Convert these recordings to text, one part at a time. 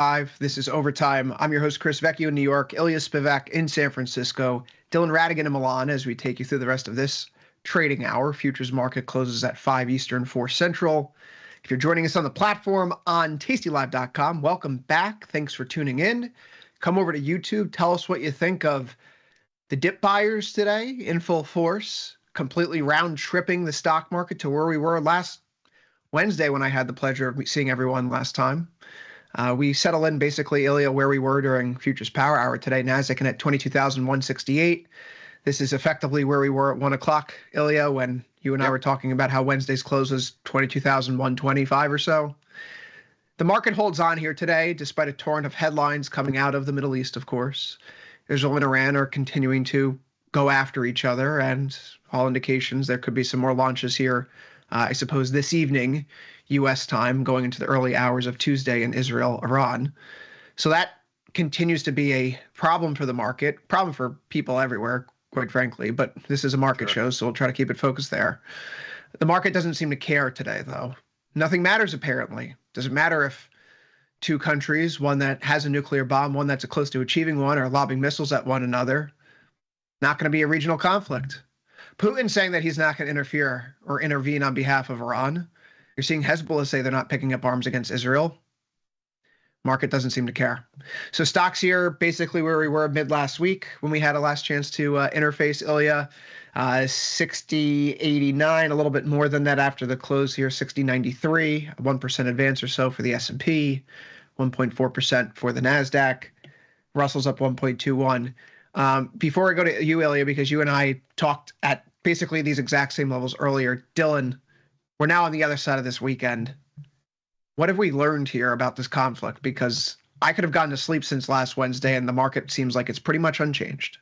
Live. This is Overtime. I'm your host, Chris Vecchio in New York, Ilya Spivak in San Francisco, Dylan Radigan in Milan as we take you through the rest of this trading hour. Futures market closes at 5 Eastern, 4 Central. If you're joining us on the platform on tastylive.com, welcome back. Thanks for tuning in. Come over to YouTube. Tell us what you think of the dip buyers today in full force, completely round-tripping the stock market to where we were last Wednesday when I had the pleasure of seeing everyone last time. We settle in basically, Ilya, where we were during Futures Power Hour today. Nasdaq in at 22,168. This is effectively where we were at 1 o'clock, Ilya, when you and I were talking about how Wednesday's close was 22,125 or so. The market holds on here today, despite a torrent of headlines coming out of the Middle East, of course. Israel and Iran are continuing to go after each other, and all indications there could be some more launches here, I suppose, this evening, U.S. time, going into the early hours of Tuesday in Israel, Iran. So that continues to be a problem for the market, problem for people everywhere, quite frankly, but this is a market show, so we'll try to keep it focused there. The market doesn't seem to care today, though. Nothing matters, apparently. Doesn't matter if two countries, one that has a nuclear bomb, one that's close to achieving one, are lobbing missiles at one another. Not going to be a regional conflict. Putin saying that he's not going to interfere or intervene on behalf of Iran. You're seeing Hezbollah say they're not picking up arms against Israel. Market doesn't seem to care. So stocks here, basically where we were mid last week when we had a last chance to interface, Ilya. 60.89, a little bit more than that after the close here, 60.93, a 1% advance or so for the S&P, 1.4% for the Nasdaq. Russell's up 1.21. Before I go to you, Ilya, because you and I talked at basically these exact same levels earlier, Dylan, we're now on the other side of this weekend. What have we learned here about this conflict? Because I could have gone to sleep since last Wednesday, and the market seems like it's pretty much unchanged.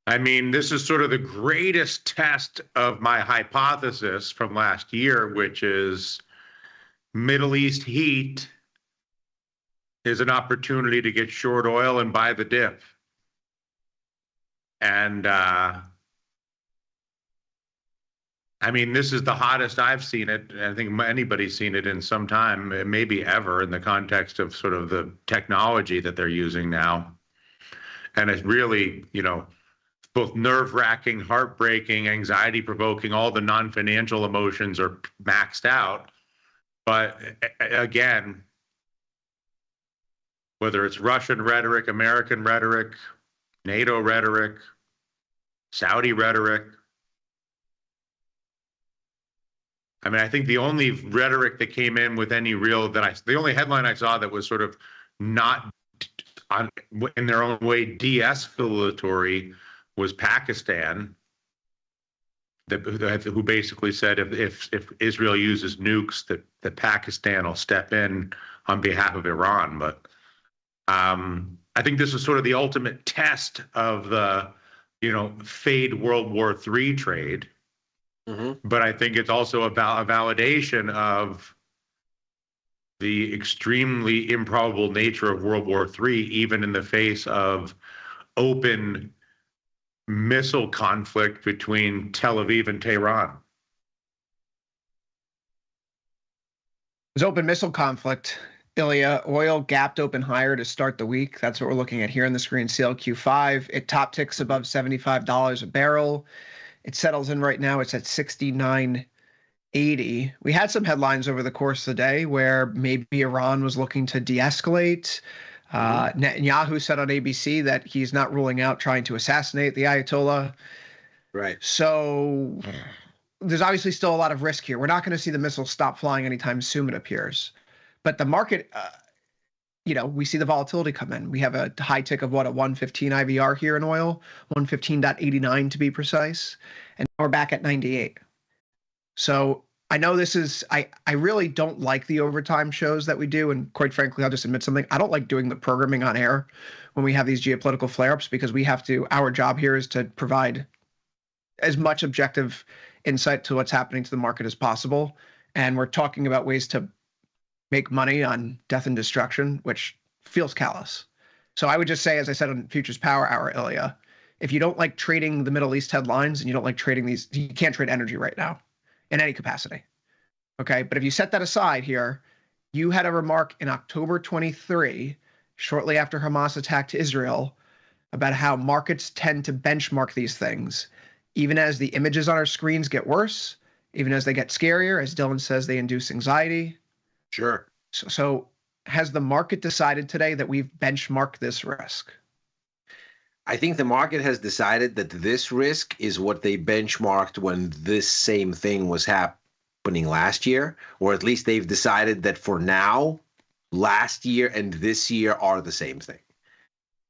I mean, this is sort of the greatest test of my hypothesis from last year, which is Middle East heat is an opportunity to get short oil and buy the dip. And I mean, this is the hottest I've seen it. I think anybody's seen it in some time, maybe ever, in the context of sort of the technology that they're using now. And it's really, both nerve-wracking, heartbreaking, anxiety-provoking, all the non-financial emotions are maxed out. But again, whether it's Russian rhetoric, American rhetoric, NATO rhetoric, Saudi rhetoric, I mean, I think the only rhetoric that came in with any real the only headline I saw that was sort of not in their own way de-escalatory was Pakistan, who basically said if Israel uses nukes, that Pakistan will step in on behalf of Iran. But I think this is sort of the ultimate test of the, fade World War III trade. Mm-hmm. But I think it's also a validation of the extremely improbable nature of World War III, even in the face of open missile conflict between Tel Aviv and Tehran. There's open missile conflict. Ilya, oil gapped open higher to start the week. That's what we're looking at here on the screen, CLQ5. It top ticks above $75 a barrel. It settles in right now. It's at 69.80. We had some headlines over the course of the day where maybe Iran was looking to de-escalate. Netanyahu said on ABC that he's not ruling out trying to assassinate the Ayatollah. Right. So there's obviously still a lot of risk here. We're not going to see the missiles stop flying anytime soon, it appears. But the market, we see the volatility come in. We have a high tick of a 115 IVR here in oil, 115.89 to be precise. And we're back at 98. So I know this is, I really don't like the overtime shows that we do. And quite frankly, I'll just admit something. I don't like doing the programming on air when we have these geopolitical flare-ups, because our job here is to provide as much objective insight to what's happening to the market as possible. And we're talking about ways to make money on death and destruction, which feels callous. So I would just say, as I said on Futures Power Hour, Ilya, if you don't like trading the Middle East headlines and you don't like trading these, you can't trade energy right now in any capacity. Okay. But if you set that aside here, You had a remark in October 23, shortly after Hamas attacked Israel, about how markets tend to benchmark these things. Even as the images on our screens get worse, even as they get scarier, as Dylan says, they induce anxiety. Sure. So has the market decided today that we've benchmarked this risk? I think the market has decided that this risk is what they benchmarked when this same thing was happening last year, or at least they've decided that for now, last year and this year are the same thing.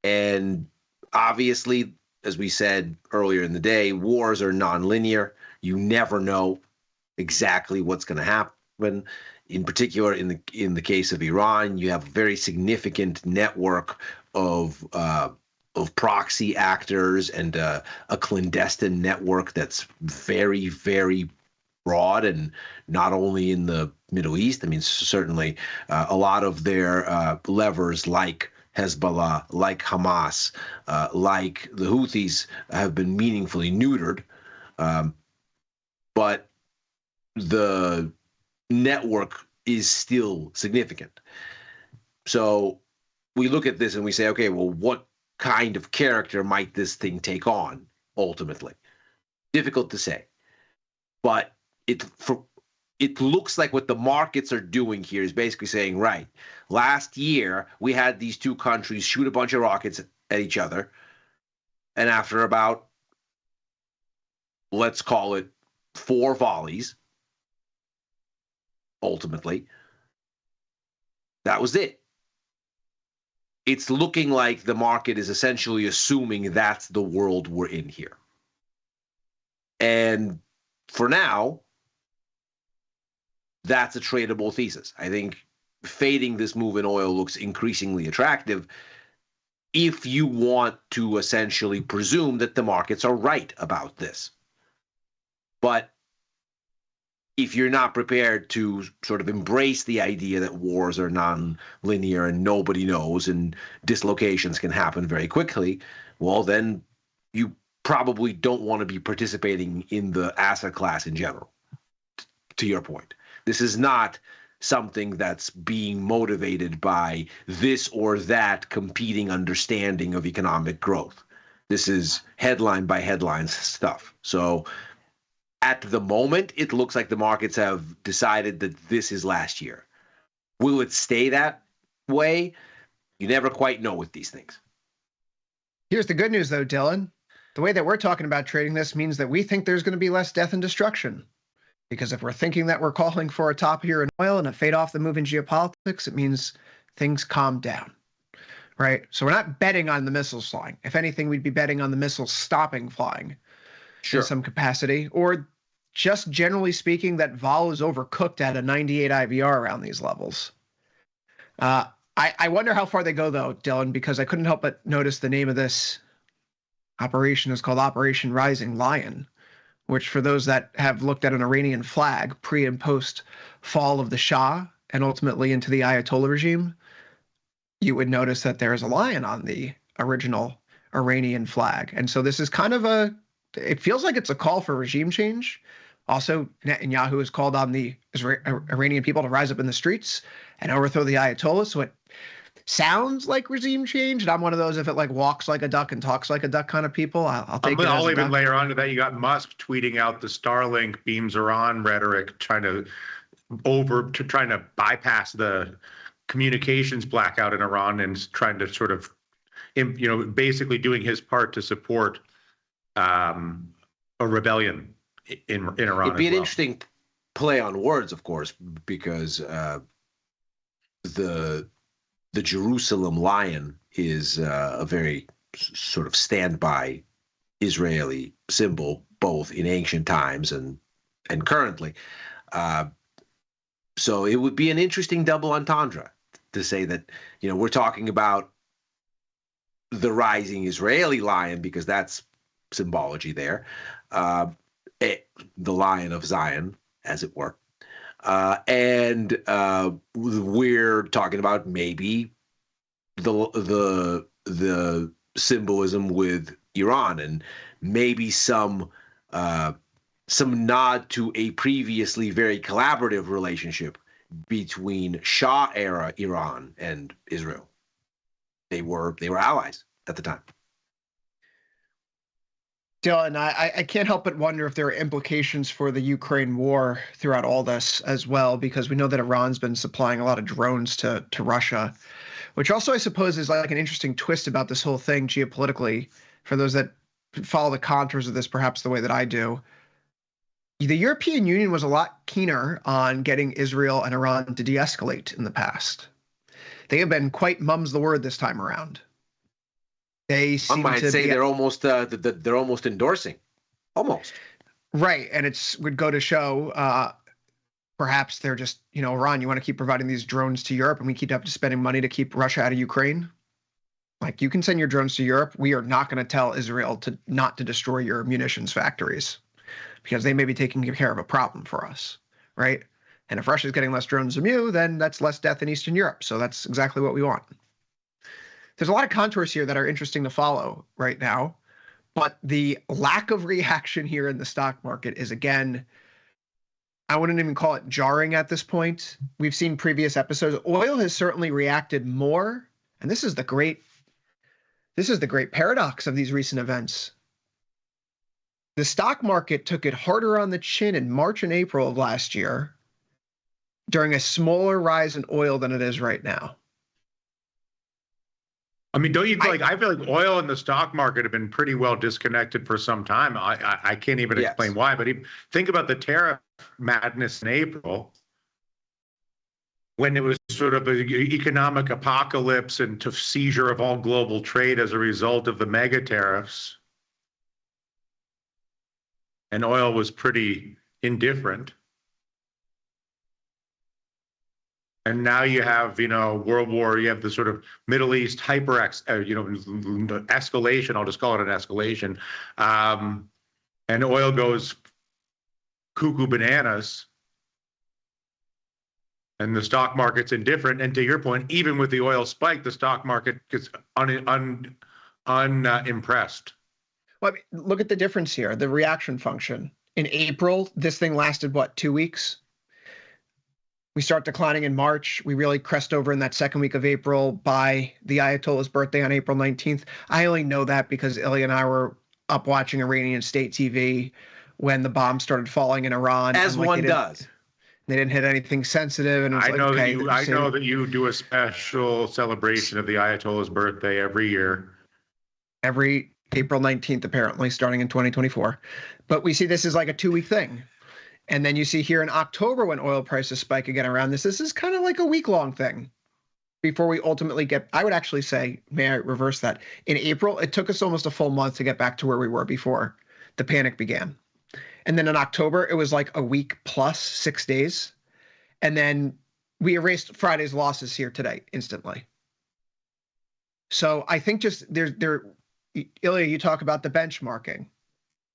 And obviously, as we said earlier in the day, wars are nonlinear. You never know exactly what's going to happen. In particular, in the case of Iran, you have a very significant network of proxy actors and a clandestine network that's very, very broad, and not only in the Middle East. I mean, certainly a lot of their levers, like Hezbollah, like Hamas, like the Houthis, have been meaningfully neutered. But the network is still significant. So we look at this and we say, okay, well, what kind of character might this thing take on ultimately? Difficult to say. But it looks like what the markets are doing here is basically saying, right, last year we had these two countries shoot a bunch of rockets at each other. And after about, let's call it 4 volleys, ultimately, that was it. It's looking like the market is essentially assuming that's the world we're in here. And for now, that's a tradable thesis. I think fading this move in oil looks increasingly attractive if you want to essentially presume that the markets are right about this. But if you're not prepared to sort of embrace the idea that wars are non-linear and nobody knows and dislocations can happen very quickly, well, then you probably don't want to be participating in the asset class in general, to your point. This is not something that's being motivated by this or that competing understanding of economic growth. This is headline by headline stuff. So at the moment, it looks like the markets have decided that this is last year. Will it stay that way? You never quite know with these things. Here's the good news, though, Dylan. The way that we're talking about trading this means that we think there's going to be less death and destruction. Because if we're thinking that we're calling for a top here in oil and a fade off the move in geopolitics, it means things calm down, right? So we're not betting on the missiles flying. If anything, we'd be betting on the missiles stopping flying in some capacity, or just generally speaking, that vol is overcooked at a 98 IVR around these levels. I wonder how far they go, though, Dylan, because I couldn't help but notice the name of this operation is called Operation Rising Lion, which for those that have looked at an Iranian flag pre and post fall of the Shah and ultimately into the Ayatollah regime, you would notice that there is a lion on the original Iranian flag. And so this is kind of it feels like it's a call for regime change. Also, Netanyahu has called on the Iranian people to rise up in the streets and overthrow the Ayatollah. So it sounds like regime change, and I'm one of those, if it like walks like a duck and talks like a duck kind of people, I'll take it. I'll even layer onto that. You got Musk tweeting out the Starlink beams Iran rhetoric, trying to bypass the communications blackout in Iran and trying to sort of, basically doing his part to support a rebellion in Iran. It'd be an interesting play on words, of course, because the Jerusalem lion is a very sort of standby Israeli symbol, both in ancient times and currently. So it would be an interesting double entendre to say that, we're talking about the rising Israeli lion because that's symbology there, the Lion of Zion, as it were. And we're talking about maybe the symbolism with Iran and maybe some nod to a previously very collaborative relationship between Shah era Iran and Israel. They were allies at the time. Dylan, I can't help but wonder if there are implications for the Ukraine war throughout all this as well, because we know that Iran's been supplying a lot of drones to Russia, which also I suppose is like an interesting twist about this whole thing geopolitically. For those that follow the contours of this perhaps the way that I do, the European Union was a lot keener on getting Israel and Iran to de-escalate in the past. They have been quite mum's the word this time around. They seem I might to say be, they're almost endorsing, almost. right, and it's would go to show perhaps they're just, Iran, you want to keep providing these drones to Europe, and we keep up to spending money to keep Russia out of Ukraine. Like, you can send your drones to Europe. We are not going to tell Israel not to destroy your munitions factories, because they may be taking care of a problem for us, right? And if Russia's getting less drones from you, then that's less death in Eastern Europe. So that's exactly what we want. There's a lot of contours here that are interesting to follow right now, but the lack of reaction here in the stock market is, again, I wouldn't even call it jarring at this point. We've seen previous episodes. Oil has certainly reacted more, and this is the great paradox of these recent events. The stock market took it harder on the chin in March and April of last year during a smaller rise in oil than it is right now. I mean, don't you feel I feel like oil and the stock market have been pretty well disconnected for some time. I can't even explain why, but think about the tariff madness in April, when it was sort of an economic apocalypse and to seizure of all global trade as a result of the mega tariffs. And oil was pretty indifferent. And now you have, World War, you have the sort of Middle East escalation. I'll just call it an escalation. And oil goes cuckoo bananas. And the stock market's indifferent. And to your point, even with the oil spike, the stock market gets unimpressed. Well, look at the difference here, the reaction function. In April, this thing lasted, 2 weeks? We start declining in March. We really crest over in that second week of April by the Ayatollah's birthday on April 19th. I only know that because Ilya and I were up watching Iranian state TV when the bombs started falling in Iran. As one does. They didn't hit anything sensitive. And I know that you do a special celebration of the Ayatollah's birthday every year. Every April 19th, apparently, starting in 2024. But we see this as like a 2-week thing. And then you see here in October when oil prices spike again around this is kind of like a week-long thing before we ultimately I would actually say, may I reverse that? In April, it took us almost a full month to get back to where we were before the panic began. And then in October, it was like a week plus 6 days. And then we erased Friday's losses here today instantly. So I think just Ilya, you talk about the benchmarking.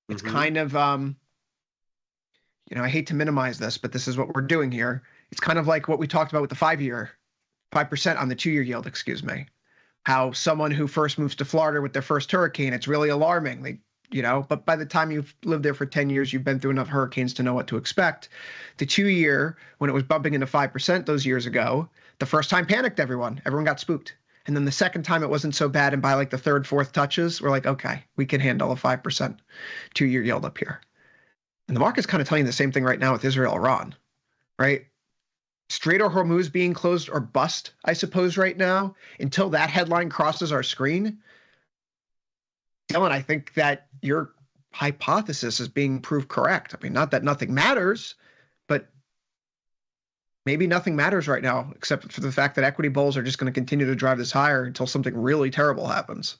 It's kind of, I hate to minimize this, but this is what we're doing here. It's kind of like what we talked about with the 5% on the 2-year yield, how someone who first moves to Florida with their first hurricane, it's really alarming. But by the time you've lived there for 10 years, you've been through enough hurricanes to know what to expect. The 2-year, when it was bumping into 5% those years ago, the first time panicked everyone. Everyone got spooked. And then the second time it wasn't so bad. And by like the third, fourth touches, we're like, okay, we can handle a 5% 2-year yield up here. And the market's kind of telling you the same thing right now with Israel-Iran, right? Strait of Hormuz being closed or bust, I suppose, right now, until that headline crosses our screen. Dylan, I think that your hypothesis is being proved correct. I mean, not that nothing matters, but maybe nothing matters right now, except for the fact that equity bulls are just going to continue to drive this higher until something really terrible happens.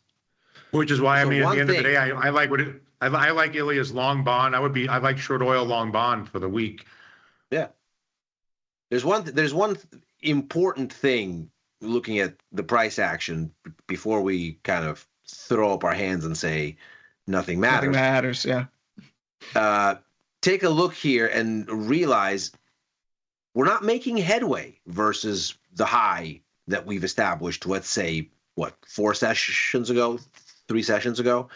Which is why, at the end of the day, I like Ilya's long bond. I like short oil long bond for the week. Yeah. There's one important thing looking at the price action before we kind of throw up our hands and say nothing matters. Nothing matters, yeah. Take a look here and realize we're not making headway versus the high that we've established, let's say, 3 sessions ago.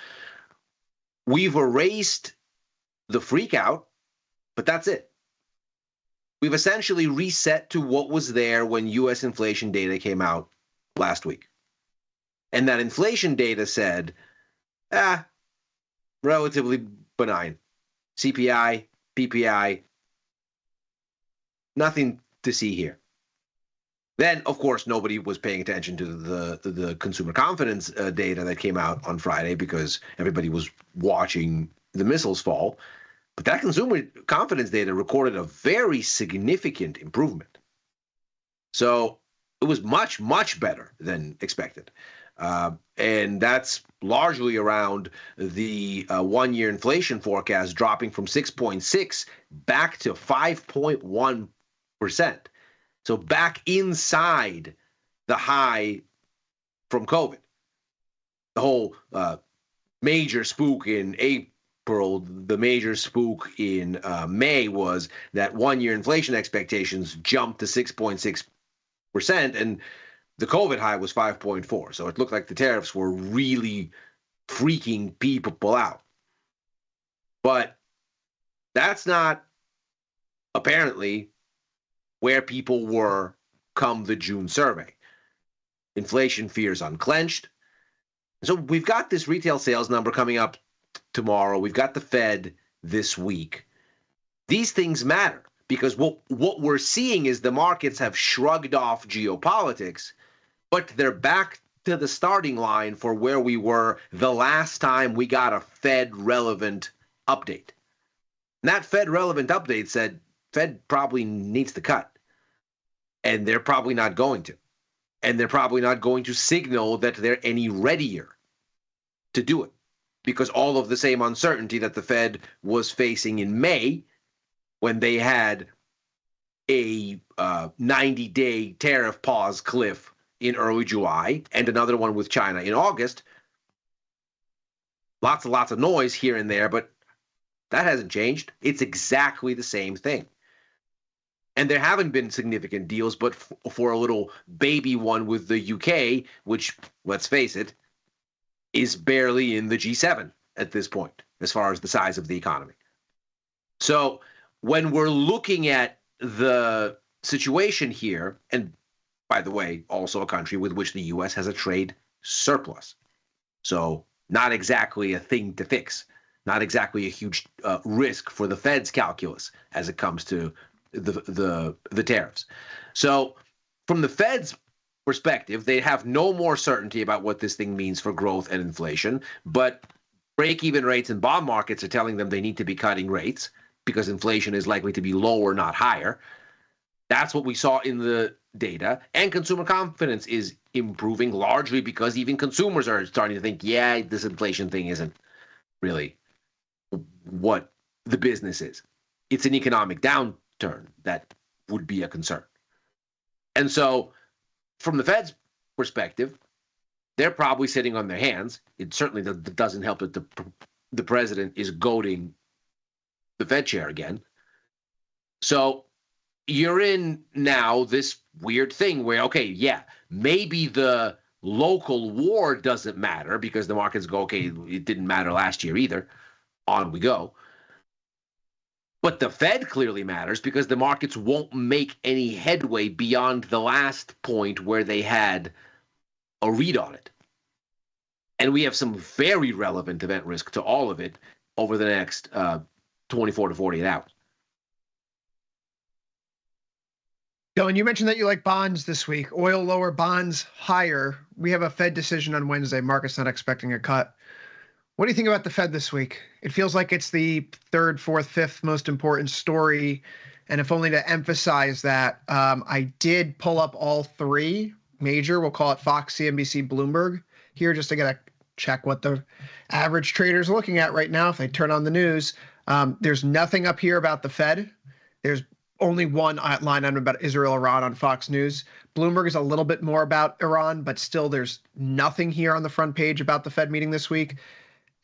We've erased the freak out, but that's it. We've essentially reset to what was there when U.S. inflation data came out last week. And that inflation data said, relatively benign. CPI, PPI, nothing to see here. Then, of course, nobody was paying attention to the consumer confidence data that came out on Friday because everybody was watching the missiles fall. But that consumer confidence data recorded a very significant improvement. So it was much, much better than expected. And that's largely around the one-year inflation forecast dropping from 6.6 back to 5.1%. So back inside the high from COVID. The whole major spook in April, the major spook in May was that one-year inflation expectations jumped to 6.6%, and the COVID high was 5.4. So it looked like the tariffs were really freaking people out. But that's not apparently where people were come the June survey. Inflation fears unclenched. So we've got this retail sales number coming up tomorrow. We've got the Fed this week. These things matter because what we're seeing is the markets have shrugged off geopolitics, but they're back to the starting line for where we were the last time we got a Fed relevant update. And that Fed relevant update said Fed probably needs to cut. And they're probably not going to. And they're probably not going to signal that they're any readier to do it. Because all of the same uncertainty that the Fed was facing in May when they had a 90-day tariff pause cliff in early July and another one with China in August. Lots and lots of noise here and there, but that hasn't changed. It's exactly the same thing. And there haven't been significant deals, but for a little baby one with the UK, which, let's face it, is barely in the G7 at this point, as far as the size of the economy. So when we're looking at the situation here, and by the way, also a country with which the U.S. has a trade surplus. So not exactly a thing to fix, not exactly a huge risk for the Fed's calculus as it comes to the tariffs. So from the Fed's perspective, they have no more certainty about what this thing means for growth and inflation, but break-even rates in bond markets are telling them they need to be cutting rates because inflation is likely to be lower, not higher. That's what we saw in the data. And consumer confidence is improving largely because even consumers are starting to think, yeah, this inflation thing isn't really what the business is. It's an economic downturn that would be a concern. And so from the Fed's perspective, they're probably sitting on their hands. It certainly doesn't help that the president is goading the Fed chair again. So you're in now this weird thing where, okay, yeah, maybe the local war doesn't matter because the markets go, okay, it didn't matter last year either. On we go. But the Fed clearly matters because the markets won't make any headway beyond the last point where they had a read on it. And we have some very relevant event risk to all of it over the next 24 to 48 hours. Dylan, you mentioned that you like bonds this week. Oil lower, bonds higher. We have a Fed decision on Wednesday. Market's not expecting a cut. What do you think about the Fed this week? It feels like it's the third, fourth, fifth most important story. And if only to emphasize that, I did pull up all three major, we'll call it Fox, CNBC, Bloomberg here, just to get a check what the average trader is looking at right now. If they turn on the news, there's nothing up here about the Fed. There's only one line item about Israel, Iran on Fox News. Bloomberg is a little bit more about Iran, but still there's nothing here on the front page about the Fed meeting this week.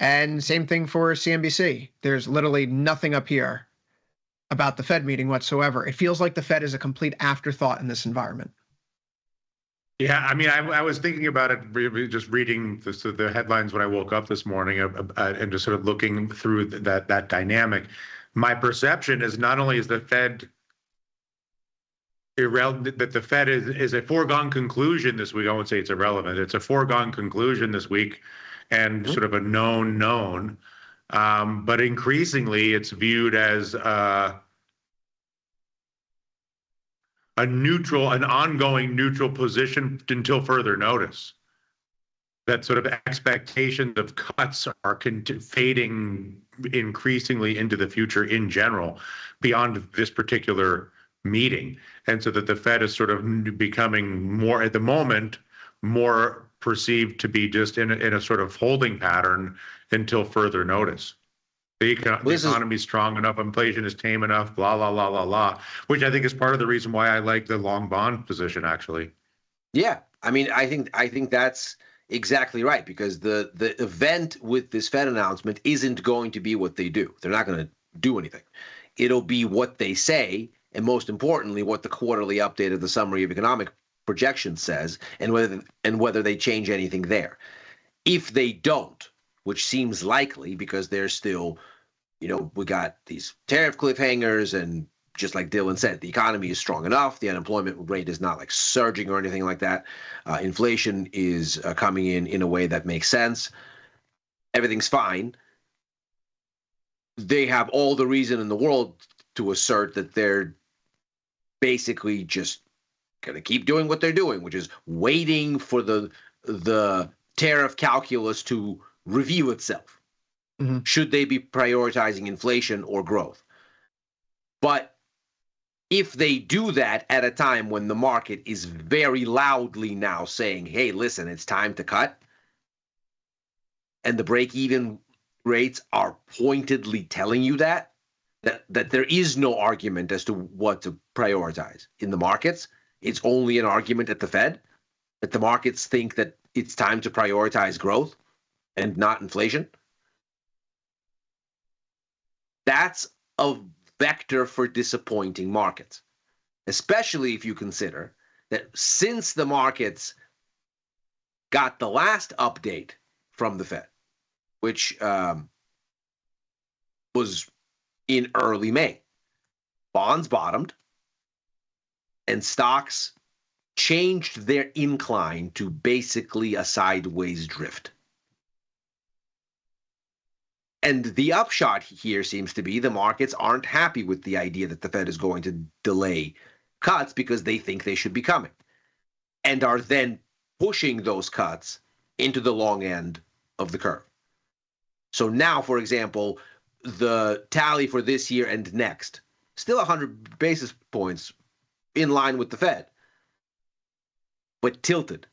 And same thing for CNBC. There's literally nothing up here about the Fed meeting whatsoever. It feels like the Fed is a complete afterthought in this environment. Yeah, I mean, I was thinking about it, just reading the headlines when I woke up this morning and just sort of looking through that dynamic. My perception is not only is the Fed irrelevant, that the Fed is a foregone conclusion this week. I won't say it's irrelevant. It's a foregone conclusion this week, and sort of a known. But increasingly, it's viewed as an ongoing neutral position until further notice. That sort of expectations of cuts are fading increasingly into the future in general, beyond this particular meeting. And so that the Fed is sort of becoming more, at the moment, more perceived to be just in a sort of holding pattern until further notice. The economy is strong enough, inflation is tame enough, blah, blah, blah, blah, blah, which I think is part of the reason why I like the long bond position, actually. Yeah, I mean, I think that's exactly right, because the event with this Fed announcement isn't going to be what they do. They're not going to do anything. It'll be what they say, and most importantly, what the quarterly update of the summary of economic projection says, and whether they change anything there. If they don't, which seems likely because they're still, we got these tariff cliffhangers, and just like Dylan said, the economy is strong enough. The unemployment rate is not like surging or anything like that. Inflation is coming in a way that makes sense. Everything's fine. They have all the reason in the world to assert that they're basically just going to keep doing what they're doing, which is waiting for the tariff calculus to review itself. Mm-hmm. Should they be prioritizing inflation or growth? But if they do that at a time when the market is very loudly now saying, hey, listen, it's time to cut, and the break-even rates are pointedly telling you that there is no argument as to what to prioritize in the markets. It's only an argument at the Fed, that the markets think that it's time to prioritize growth and not inflation. That's a vector for disappointing markets, especially if you consider that since the markets got the last update from the Fed, which was in early May, bonds bottomed and stocks changed their incline to basically a sideways drift. And the upshot here seems to be the markets aren't happy with the idea that the Fed is going to delay cuts because they think they should be coming, and are then pushing those cuts into the long end of the curve. So now, for example, the tally for this year and next, still 100 basis points in line with the Fed, but tilted.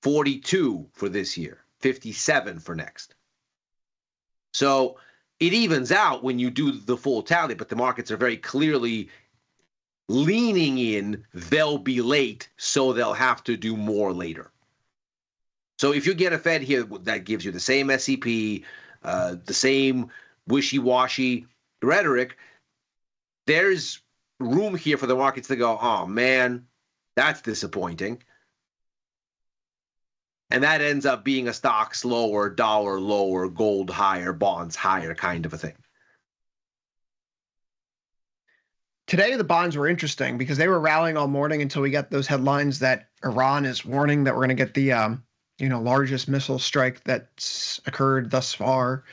42 for this year, 57 for next. So it evens out when you do the full tally, but the markets are very clearly leaning in, they'll be late, so they'll have to do more later. So if you get a Fed here that gives you the same SEP, the same wishy-washy rhetoric, there's room here for the markets to go, oh man, that's disappointing. And that ends up being a stocks lower, dollar lower, gold higher, bonds higher kind of a thing. Today, the bonds were interesting because they were rallying all morning until we got those headlines that Iran is warning that we're going to get the largest missile strike that's occurred thus far.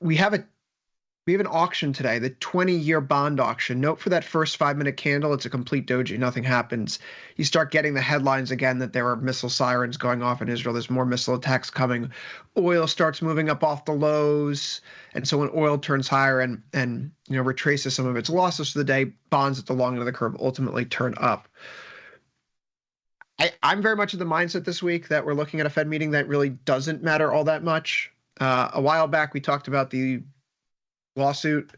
We have an auction today, the 20-year bond auction. Note for that first 5-minute candle, it's a complete doji. Nothing happens. You start getting the headlines again that there are missile sirens going off in Israel. There's more missile attacks coming. Oil starts moving up off the lows. And so when oil turns higher and retraces some of its losses for the day, bonds at the long end of the curve ultimately turn up. I'm very much of the mindset this week that we're looking at a Fed meeting that really doesn't matter all that much. A while back, we talked about the lawsuit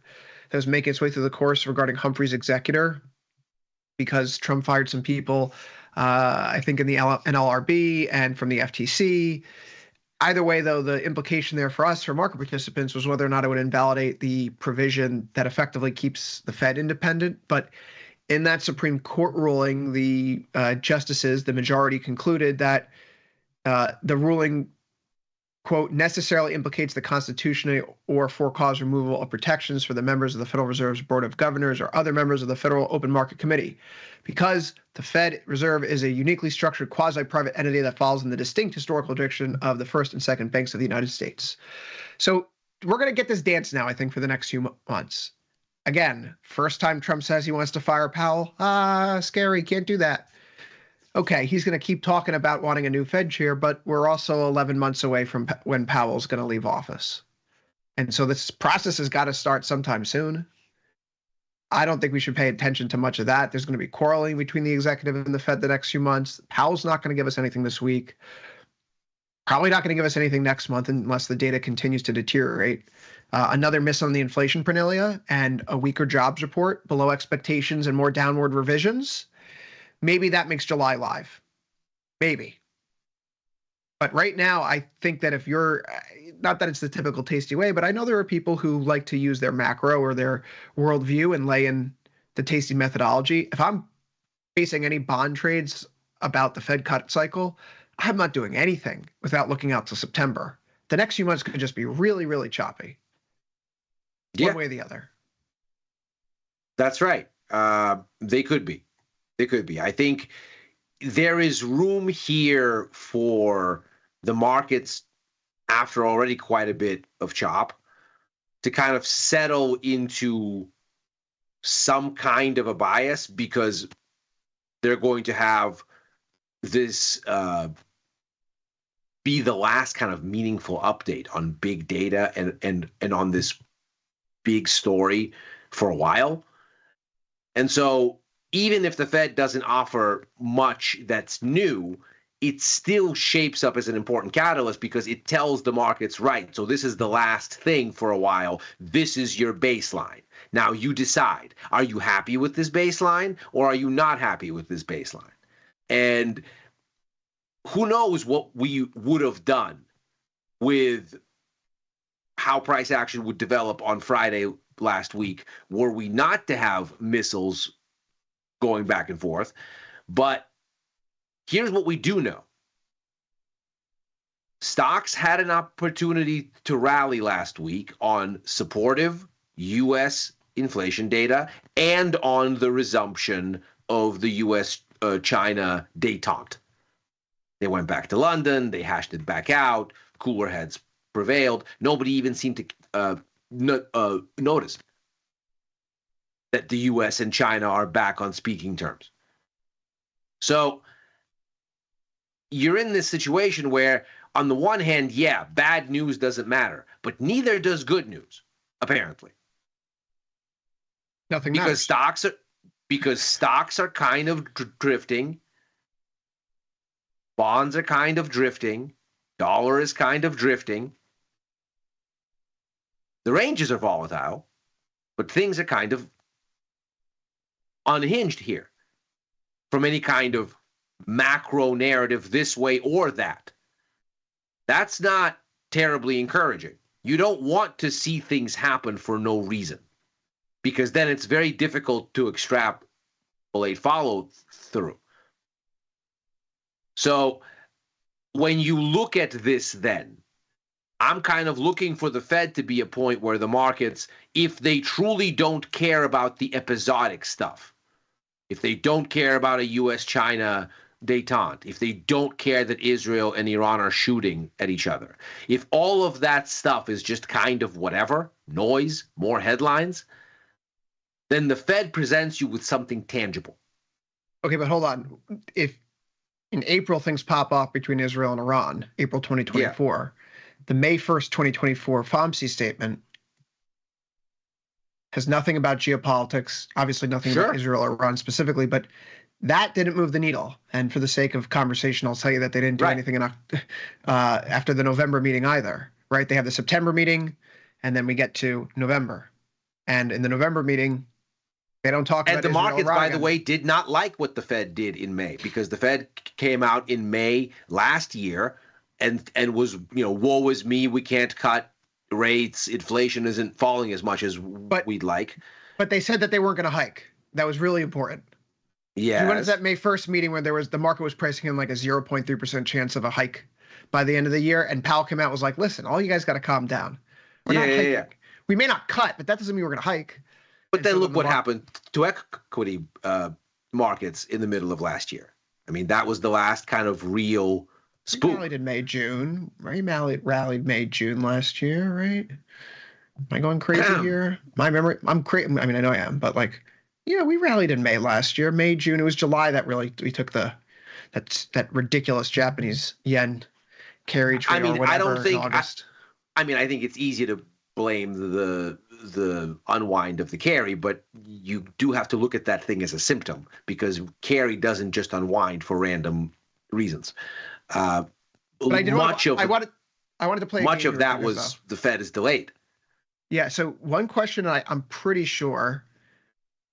that was making its way through the course regarding Humphrey's executor because Trump fired some people, I think in the NLRB and from the FTC. Either way, though, the implication there for us, for market participants, was whether or not it would invalidate the provision that effectively keeps the Fed independent. But in that Supreme Court ruling, the justices, the majority, concluded that the ruling quote, necessarily implicates the constitutional or for cause removal of protections for the members of the Federal Reserve's Board of Governors or other members of the Federal Open Market Committee. Because the Fed Reserve is a uniquely structured quasi-private entity that follows in the distinct historical tradition of the first and second banks of the United States. So we're going to get this dance now, I think, for the next few months. Again, first time Trump says he wants to fire Powell. Scary, can't do that. Okay, he's going to keep talking about wanting a new Fed chair, but we're also 11 months away from when Powell's going to leave office. And so this process has got to start sometime soon. I don't think we should pay attention to much of that. There's going to be quarreling between the executive and the Fed the next few months. Powell's not going to give us anything this week. Probably not going to give us anything next month unless the data continues to deteriorate. Another miss on the inflation paranoia and a weaker jobs report below expectations and more downward revisions. Maybe that makes July live. Maybe. But right now, I think that if you're, not that it's the typical tasty way, but I know there are people who like to use their macro or their worldview and lay in the tasty methodology. If I'm facing any bond trades about the Fed cut cycle, I'm not doing anything without looking out to September. The next few months could just be really, really choppy. One way or the other. That's right. They could be. They could be. I think there is room here for the markets, after already quite a bit of chop, to kind of settle into some kind of a bias, because they're going to have this be the last kind of meaningful update on big data and on this big story for a while. And so even if the Fed doesn't offer much that's new, it still shapes up as an important catalyst because it tells the markets, right, so this is the last thing for a while. This is your baseline. Now you decide, are you happy with this baseline or are you not happy with this baseline? And who knows what we would have done with how price action would develop on Friday last week were we not to have missiles going back and forth. But here's what we do know. Stocks had an opportunity to rally last week on supportive U.S. inflation data and on the resumption of the U.S.-China détente. They went back to London. They hashed it back out. Cooler heads prevailed. Nobody even seemed to notice that the U.S. and China are back on speaking terms. So you're in this situation where, on the one hand, yeah, bad news doesn't matter, but neither does good news, apparently. Nothing matters. Because stocks are kind of drifting. Bonds are kind of drifting. Dollar is kind of drifting. The ranges are volatile, but things are kind of unhinged here from any kind of macro narrative this way or that. That's not terribly encouraging. You don't want to see things happen for no reason, because then it's very difficult to extrapolate follow through. So when you look at this, then I'm kind of looking for the Fed to be a point where the markets, if they truly don't care about the episodic stuff, if they don't care about a U.S.-China détente, if they don't care that Israel and Iran are shooting at each other, if all of that stuff is just kind of whatever, noise, more headlines, then the Fed presents you with something tangible. Okay, but hold on. If in April things pop off between Israel and Iran, April 2024, the May 1st, 2024 FOMC statement has nothing about geopolitics, obviously nothing about Israel or Iran specifically, but that didn't move the needle. And for the sake of conversation, I'll tell you that they didn't do anything after the November meeting either, right? They have the September meeting, and then we get to November. And in the November meeting, they don't talk about Israel. And the markets, by the again. way, did not like what the Fed did in May, because the Fed came out in May last year and was, woe is me, we can't cut rates, inflation isn't falling as much as we'd like. But they said that they weren't going to hike. That was really important. Yeah. You went to that May 1st meeting where the market was pricing in like a 0.3% chance of a hike by the end of the year. And Powell came out and was like, listen, all you guys got to calm down. We're not hiking. Yeah. We may not cut, but that doesn't mean we're going to hike. But then look what happened to equity markets in the middle of last year. I mean, that was the last kind of real spook. Rallied in May, June, right? Rallied May, June last year, right? Am I going crazy here? My memory, I'm crazy. I mean, I know I am, but like, yeah, we rallied in May last year. May, June. It was July that really we took that ridiculous Japanese yen carry trade or whatever. I don't think. In August. I think it's easy to blame the unwind of the carry, but you do have to look at that thing as a symptom because carry doesn't just unwind for random reasons. But I wanted to play. Much of that was the Fed is delayed. Yeah. So one question I'm pretty sure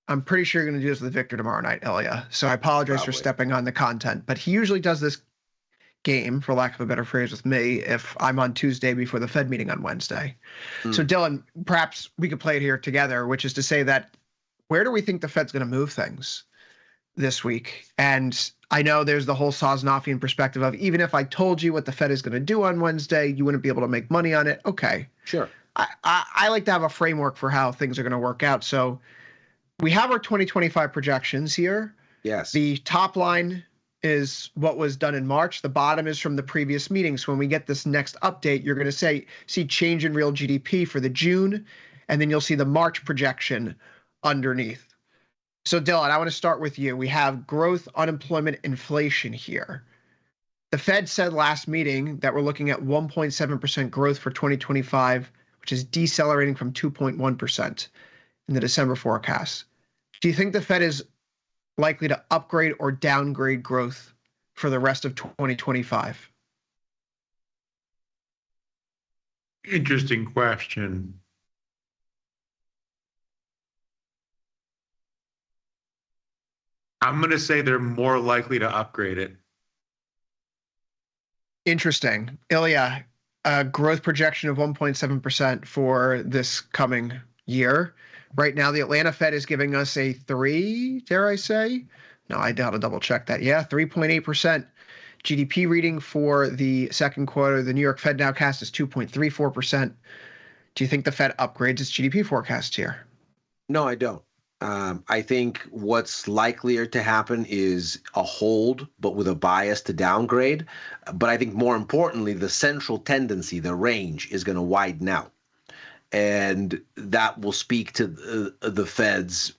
you're going to do this with Victor tomorrow night, Elia. So I apologize for stepping on the content, but he usually does this game, for lack of a better phrase, with me if I'm on Tuesday before the Fed meeting on Wednesday. So Dylan, perhaps we could play it here together, which is to say that where do we think the Fed's going to move things this week? And I know there's the whole Sosnofian perspective of even if I told you what the Fed is going to do on Wednesday, you wouldn't be able to make money on it. Okay. Sure. I like to have a framework for how things are going to work out. So we have our 2025 projections here. Yes. The top line is what was done in March. The bottom is from the previous meetings. When we get this next update, you're going to see change in real GDP for the June, and then you'll see the March projection underneath. So Dylan, I want to start with you. We have growth, unemployment, inflation here. The Fed said last meeting that we're looking at 1.7% growth for 2025, which is decelerating from 2.1% in the December forecast. Do you think the Fed is likely to upgrade or downgrade growth for the rest of 2025? Interesting question. I'm going to say they're more likely to upgrade it. Interesting. Ilya, a growth projection of 1.7% for this coming year. Right now, the Atlanta Fed is giving us a 3, dare I say? No, I doubt to double check that. Yeah, 3.8% GDP reading for the second quarter. The New York Fed nowcast is 2.34%. Do you think the Fed upgrades its GDP forecast here? No, I don't. I think what's likelier to happen is a hold, but with a bias to downgrade. But I think more importantly, the central tendency, the range, is going to widen out. And that will speak to the Fed's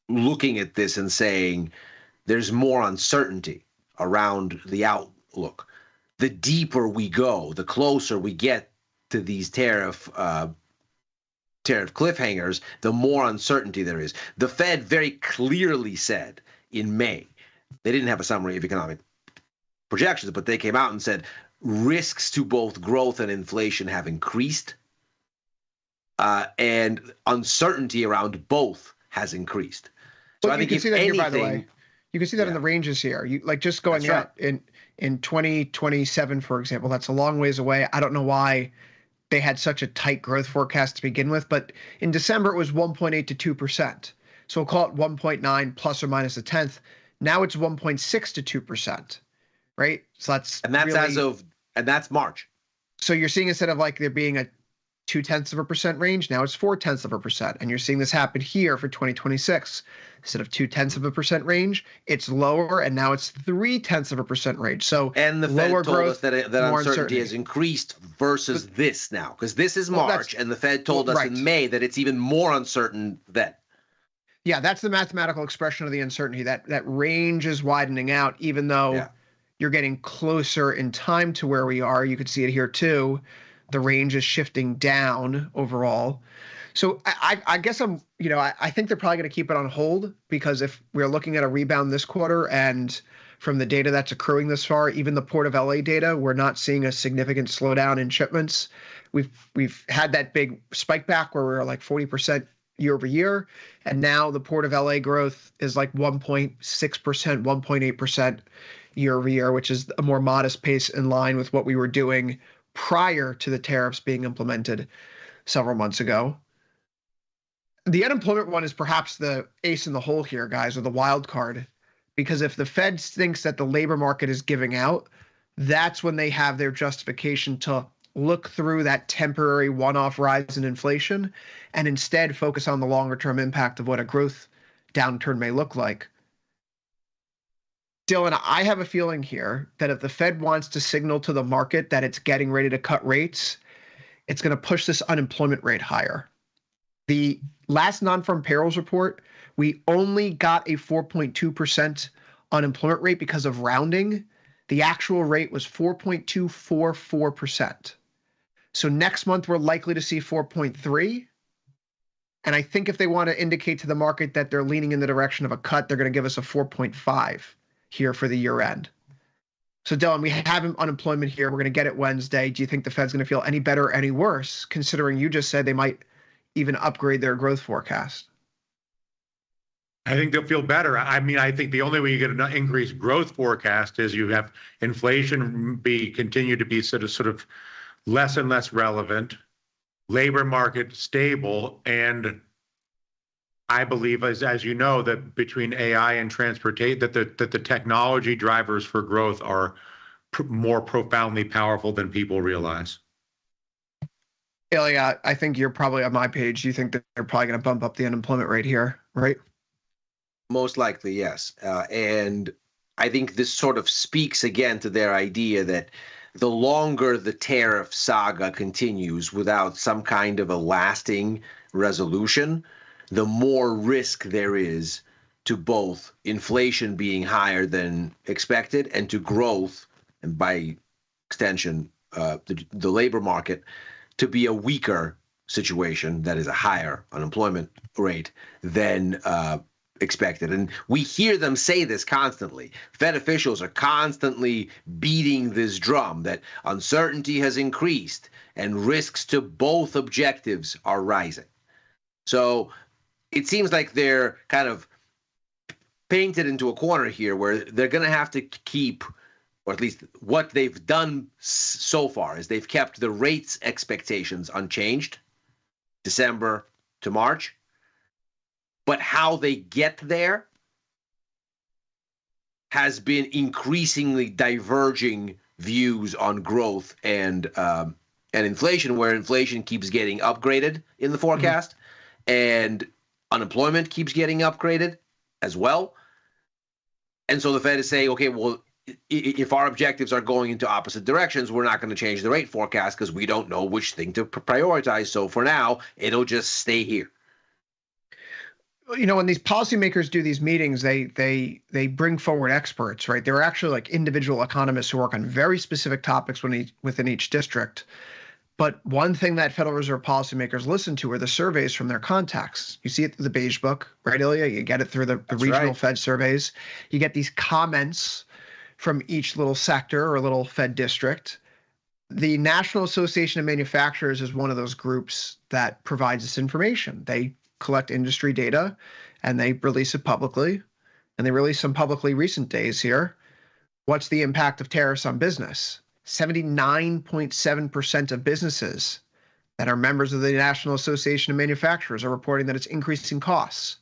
looking at this and saying there's more uncertainty around the outlook. The deeper we go, the closer we get to these tariff cliffhangers, the more uncertainty there is. The Fed very clearly said in May, they didn't have a summary of economic projections, but they came out and said risks to both growth and inflation have increased. And uncertainty around both has increased. So well, I think if anything, here, by the way, you can see that in the ranges here. You like just going out in 2027, for example. That's a long ways away. I don't know why they had such a tight growth forecast to begin with, but in December it was 1.8 to 2%. So we'll call it 1.9 plus or minus a tenth. Now it's 1.6 to 2%, right? So that's really, that's March. So you're seeing instead of like there being a 0.2% range, now it's 0.4%. And you're seeing this happen here for 2026. Instead of 0.2% range, it's lower, and now it's 0.3% range. So and the Fed told us that uncertainty has increased versus this now, because this is March, and the Fed told us in May that it's even more uncertain then. Yeah, that's the mathematical expression of the uncertainty. That range is widening out, even though you're getting closer in time to where we are. You could see it here too. The range is shifting down overall. So I guess I think they're probably going to keep it on hold, because if we're looking at a rebound this quarter and from the data that's accruing this far, even the Port of LA data, we're not seeing a significant slowdown in shipments. We've had that big spike back where we were like 40% year over year. And now the Port of LA growth is like 1.6%, 1.8% year over year, which is a more modest pace in line with what we were doing prior to the tariffs being implemented several months ago. The unemployment one is perhaps the ace in the hole here, guys, or the wild card, Because if the Fed thinks that the labor market is giving out, that's when they have their justification to look through that temporary one-off rise in inflation and instead focus on the longer-term impact of what a growth downturn may look like. Dylan, I have a feeling here that if the Fed wants to signal to the market that it's getting ready to cut rates, it's going to push this unemployment rate higher. The last non-farm payrolls report, we only got a 4.2% unemployment rate because of rounding. The actual rate was 4.244%. So next month, we're likely to see 4.3. And I think if they want to indicate to the market that they're leaning in the direction of a cut, they're going to give us a 4.5 here for the year end. So Dylan, we have unemployment here. We're going to get it Wednesday. Do you think the Fed's going to feel any better or any worse, considering you just said they might even upgrade their growth forecast? I think they'll feel better. I mean, I think the only way you get an increased growth forecast is you have inflation continue to be sort of less and less relevant, labor market stable, and I believe, as you know, that between AI and transportation, that the technology drivers for growth are more profoundly powerful than people realize. Ilya, I think you're probably on my page. You think that they're probably going to bump up the unemployment rate here, right? Most likely, yes. And I think this sort of speaks again to their idea that the longer the tariff saga continues without some kind of a lasting resolution, the more risk there is to both inflation being higher than expected and to growth, and by extension, the labor market to be a weaker situation, that is a higher unemployment rate than expected. And we hear them say this constantly. Fed officials are constantly beating this drum that uncertainty has increased and risks to both objectives are rising. So it seems like they're kind of painted into a corner here where they're going to have to keep, or at least what they've done so far is they've kept the rates expectations unchanged, December to March. But how they get there has been increasingly diverging views on growth and inflation, where inflation keeps getting upgraded in the forecast, and unemployment keeps getting upgraded as well. And so the Fed is saying, okay, well, if our objectives are going into opposite directions, we're not going to change the rate forecast because we don't know which thing to prioritize. So for now, it'll just stay here. You know, when these policymakers do these meetings, they bring forward experts, right? They're actually like individual economists who work on very specific topics within each district. But one thing that Federal Reserve policymakers listen to are the surveys from their contacts. You see it through the Beige Book, right, Ilya? You get it through the regional right. Fed surveys. You get these comments from each little sector or little Fed district. The National Association of Manufacturers is one of those groups that provides this information. They collect industry data and they release it publicly, and they release some publicly recent days here. What's the impact of tariffs on business? 79.7% of businesses that are members of the National Association of Manufacturers are reporting that it's increasing costs.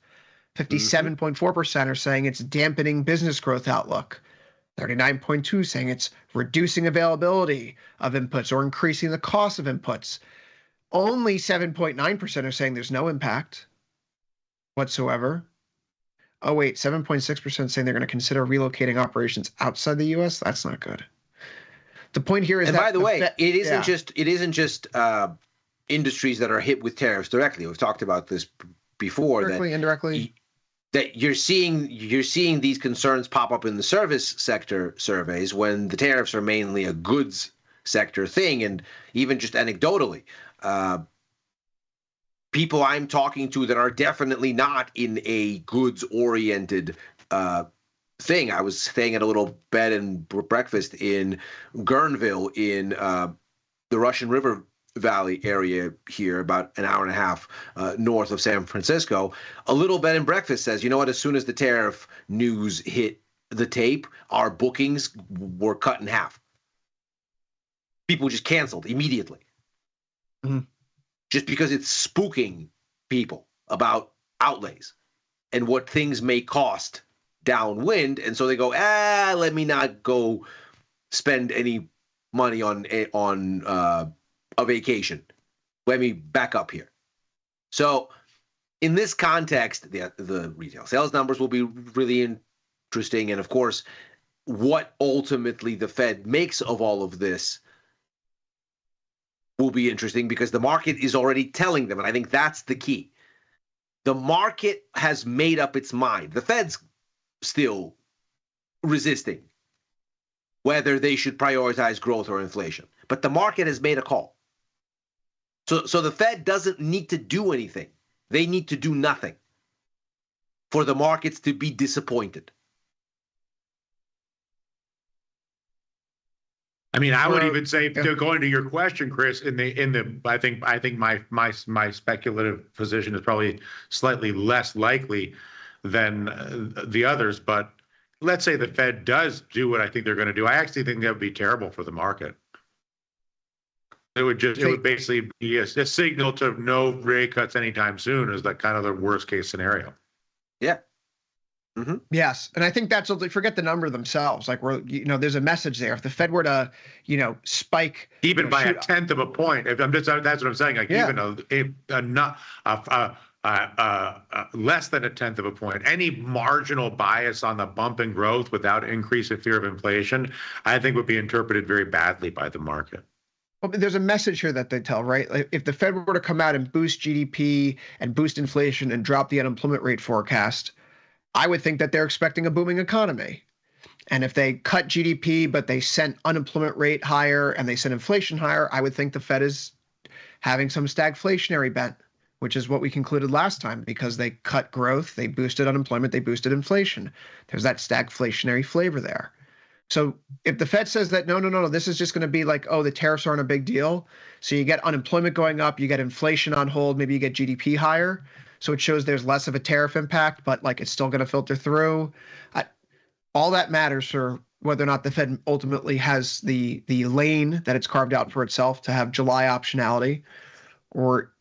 57.4% are saying it's dampening business growth outlook. 39.2% saying it's reducing availability of inputs or increasing the cost of inputs. Only 7.9% are saying there's no impact whatsoever. Oh, wait, 7.6% saying they're going to consider relocating operations outside the U.S. That's not good. The point here is and that, by the way, it isn't just industries that are hit with tariffs directly. We've talked about this before. Directly, indirectly. That you're seeing these concerns pop up in the service sector surveys when the tariffs are mainly a goods sector thing, and even just anecdotally, people I'm talking to that are definitely not in a goods-oriented thing. I was staying at a little bed and breakfast in Guerneville in the Russian River Valley area here, about an hour and a half north of San Francisco. A little bed and breakfast says, you know what, as soon as the tariff news hit the tape, our bookings were cut in half. People just canceled immediately. Just because it's spooking people about outlays and what things may cost downwind, and so they go, let me not go spend any money on a vacation. Let me back up here. So in this context, the retail sales numbers will be really interesting, and of course, what ultimately the Fed makes of all of this will be interesting, because the market is already telling them, and I think that's the key. The market has made up its mind. The Fed's still resisting whether they should prioritize growth or inflation, but the market has made a call. So the Fed doesn't need to do anything. They need to do nothing for the markets to be disappointed. I mean, I would even say, going to your question, Chris, I think my speculative position is probably slightly less likely than the others. But let's say the Fed does do what I think they're going to do. I actually think that would be terrible for the market. It would basically be a signal to no rate cuts anytime soon, is that kind of the worst case scenario. Yeah. Mm-hmm. Yes, and I think that's, forget the number themselves. Like, there's a message there. If the Fed were to, spike even by a tenth of a point, that's what I'm saying. Like, even less than a tenth of a point, any marginal bias on the bump in growth without increase in fear of inflation, I think would be interpreted very badly by the market. Well, there's a message here that they tell, right? Like, if the Fed were to come out and boost GDP and boost inflation and drop the unemployment rate forecast, I would think that they're expecting a booming economy. And if they cut GDP, but they sent unemployment rate higher and they sent inflation higher, I would think the Fed is having some stagflationary bent, which is what we concluded last time, because they cut growth, they boosted unemployment, they boosted inflation. There's that stagflationary flavor there. So if the Fed says that, no, this is just going to be like, the tariffs aren't a big deal. So you get unemployment going up, you get inflation on hold, maybe you get GDP higher. So it shows there's less of a tariff impact, but like it's still going to filter through. All that matters for whether or not the Fed ultimately has the lane that it's carved out for itself to have July optionality or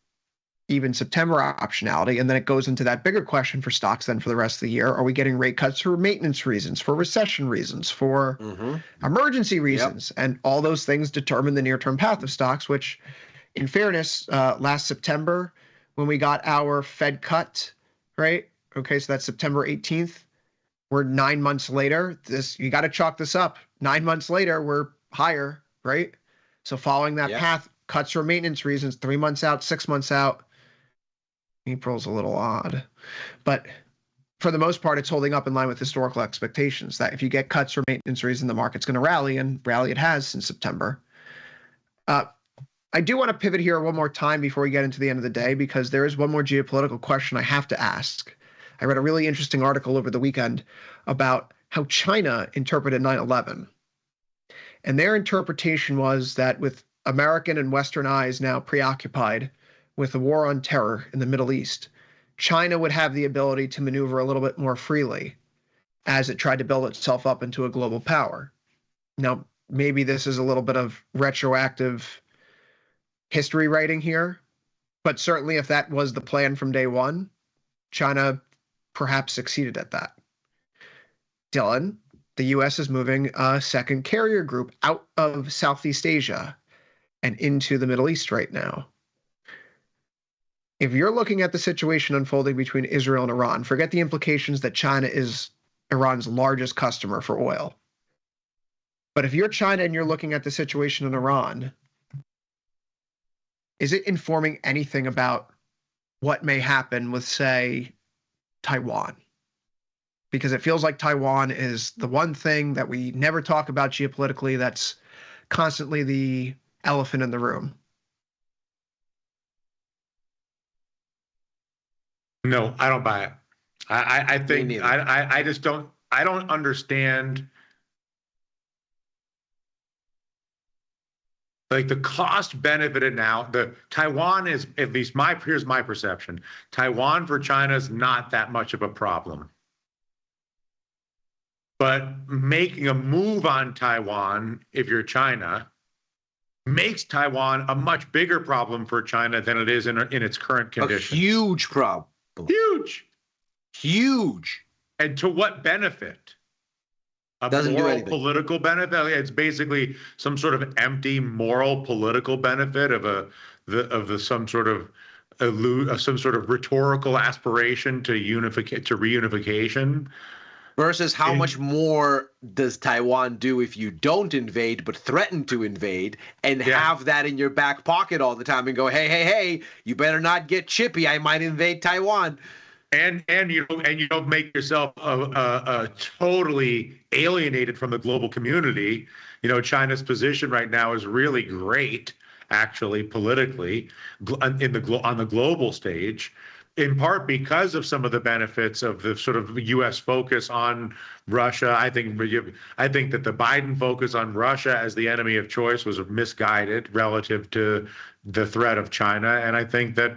even September optionality. And then it goes into that bigger question for stocks then for the rest of the year. Are we getting rate cuts for maintenance reasons, for recession reasons, for emergency reasons? Yep. And all those things determine the near-term path of stocks, which in fairness, last September, when we got our Fed cut, right? Okay, so that's September 18th. We're 9 months later. You got to chalk this up. 9 months later, we're higher, right? So following that path, cuts for maintenance reasons, 3 months out, 6 months out. April's a little odd. But for the most part, it's holding up in line with historical expectations that if you get cuts for maintenance reasons, the market's going to rally, and rally it has since September. I do want to pivot here one more time before we get into the end of the day, because there is one more geopolitical question I have to ask. I read a really interesting article over the weekend about how China interpreted 9/11. And their interpretation was that with American and Western eyes now preoccupied with the war on terror in the Middle East, China would have the ability to maneuver a little bit more freely as it tried to build itself up into a global power. Now, maybe this is a little bit of retroactive history writing here, but certainly if that was the plan from day one, China perhaps succeeded at that. Dylan, the U.S. is moving a second carrier group out of Southeast Asia and into the Middle East right now. If you're looking at the situation unfolding between Israel and Iran, forget the implications that China is Iran's largest customer for oil. But if you're China and you're looking at the situation in Iran, is it informing anything about what may happen with, say, Taiwan? Because it feels like Taiwan is the one thing that we never talk about geopolitically that's constantly the elephant in the room. No, I don't buy it. I think I just don't. I don't understand. Like the cost benefit now, the Taiwan is, at least here's my perception. Taiwan for China is not that much of a problem. But making a move on Taiwan, if you're China, makes Taiwan a much bigger problem for China than it is in its current condition. A huge problem. Huge. And to what benefit? A Doesn't do moral anything. political benefit. It's basically some sort of empty moral political benefit of some sort of some sort of rhetorical aspiration to reunification. Versus how much more does Taiwan do if you don't invade but threaten to invade and have that in your back pocket all the time and go, hey, you better not get chippy. I might invade Taiwan. And you don't make yourself totally alienated from the global community. China's position right now is really great, actually, politically, on the global stage, in part because of some of the benefits of the sort of U.S. focus on Russia. I think that the Biden focus on Russia as the enemy of choice was misguided relative to the threat of China, and I think that.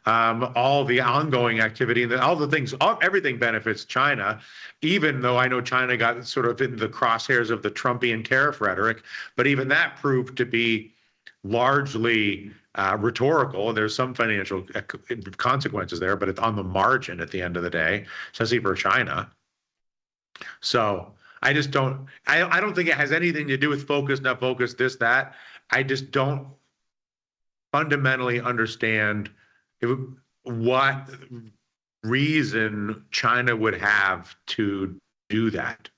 All the ongoing activity and everything benefits China, even though I know China got sort of in the crosshairs of the Trumpian tariff rhetoric, but even that proved to be largely rhetorical. And there's some financial consequences there, but it's on the margin at the end of the day, especially for China. So I just don't, I don't think it has anything to do with focus, not focus, this, that. I just don't fundamentally understand what reason China would have to do that.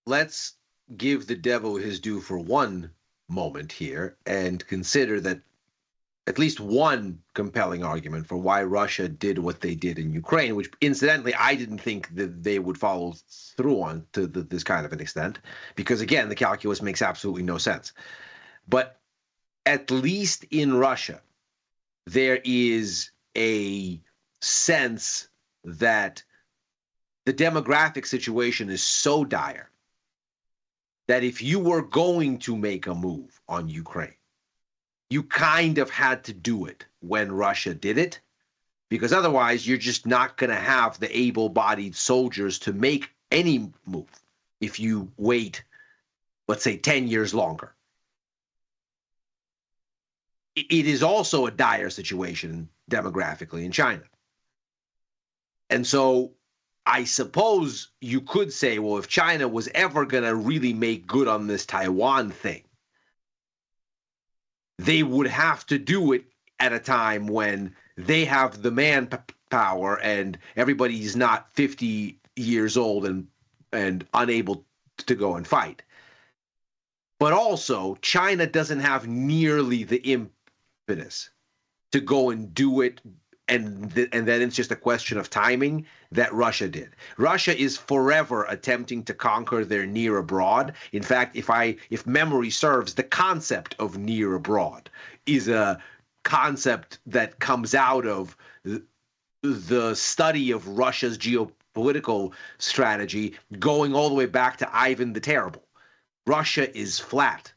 Let's give the devil his due for one moment here and consider that at least one compelling argument for why Russia did what they did in Ukraine, which incidentally, I didn't think that they would follow through on to this kind of an extent, because again, the calculus makes absolutely no sense. But at least in Russia, there is a sense that the demographic situation is so dire that if you were going to make a move on Ukraine, you kind of had to do it when Russia did it, because otherwise you're just not going to have the able-bodied soldiers to make any move if you wait, let's say, 10 years longer. It is also a dire situation demographically in China. And so I suppose you could say, well, if China was ever going to really make good on this Taiwan thing, they would have to do it at a time when they have the manpower and everybody's not 50 years old and unable to go and fight. But also, China doesn't have nearly the impetus to go and do it, and then it's just a question of timing that Russia did. Russia is forever attempting to conquer their near abroad. In fact, if memory serves, the concept of near abroad is a concept that comes out of the study of Russia's geopolitical strategy going all the way back to Ivan the Terrible. Russia is flat.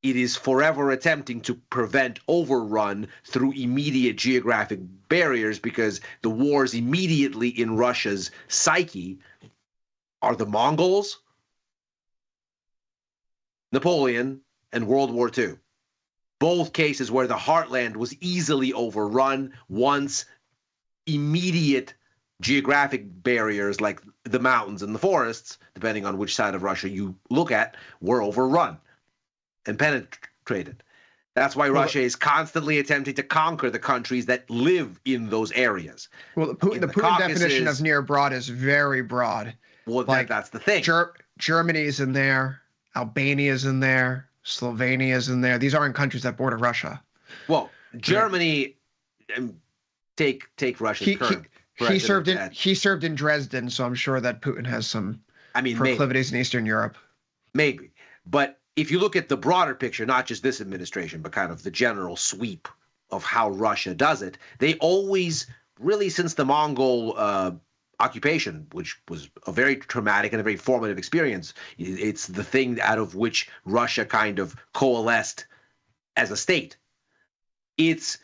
It is forever attempting to prevent overrun through immediate geographic barriers, because the wars immediately in Russia's psyche are the Mongols, Napoleon, and World War II. Both cases where the heartland was easily overrun once immediate geographic barriers like the mountains and the forests, depending on which side of Russia you look at, were overrun and penetrated. That's why Russia is constantly attempting to conquer the countries that live in those areas. Well, the Putin definition of near abroad is very broad. Well, that's the thing. Germany is in there. Albania is in there. Slovenia is in there. These aren't countries that border Russia. Well, Germany, take Russia's current president. He served in Dresden, so I'm sure that Putin has some proclivities in Eastern Europe. Maybe. But if you look at the broader picture, not just this administration, but kind of the general sweep of how Russia does it, they always, really since the Mongol occupation, which was a very traumatic and a very formative experience, it's the thing out of which Russia kind of coalesced as a state. It's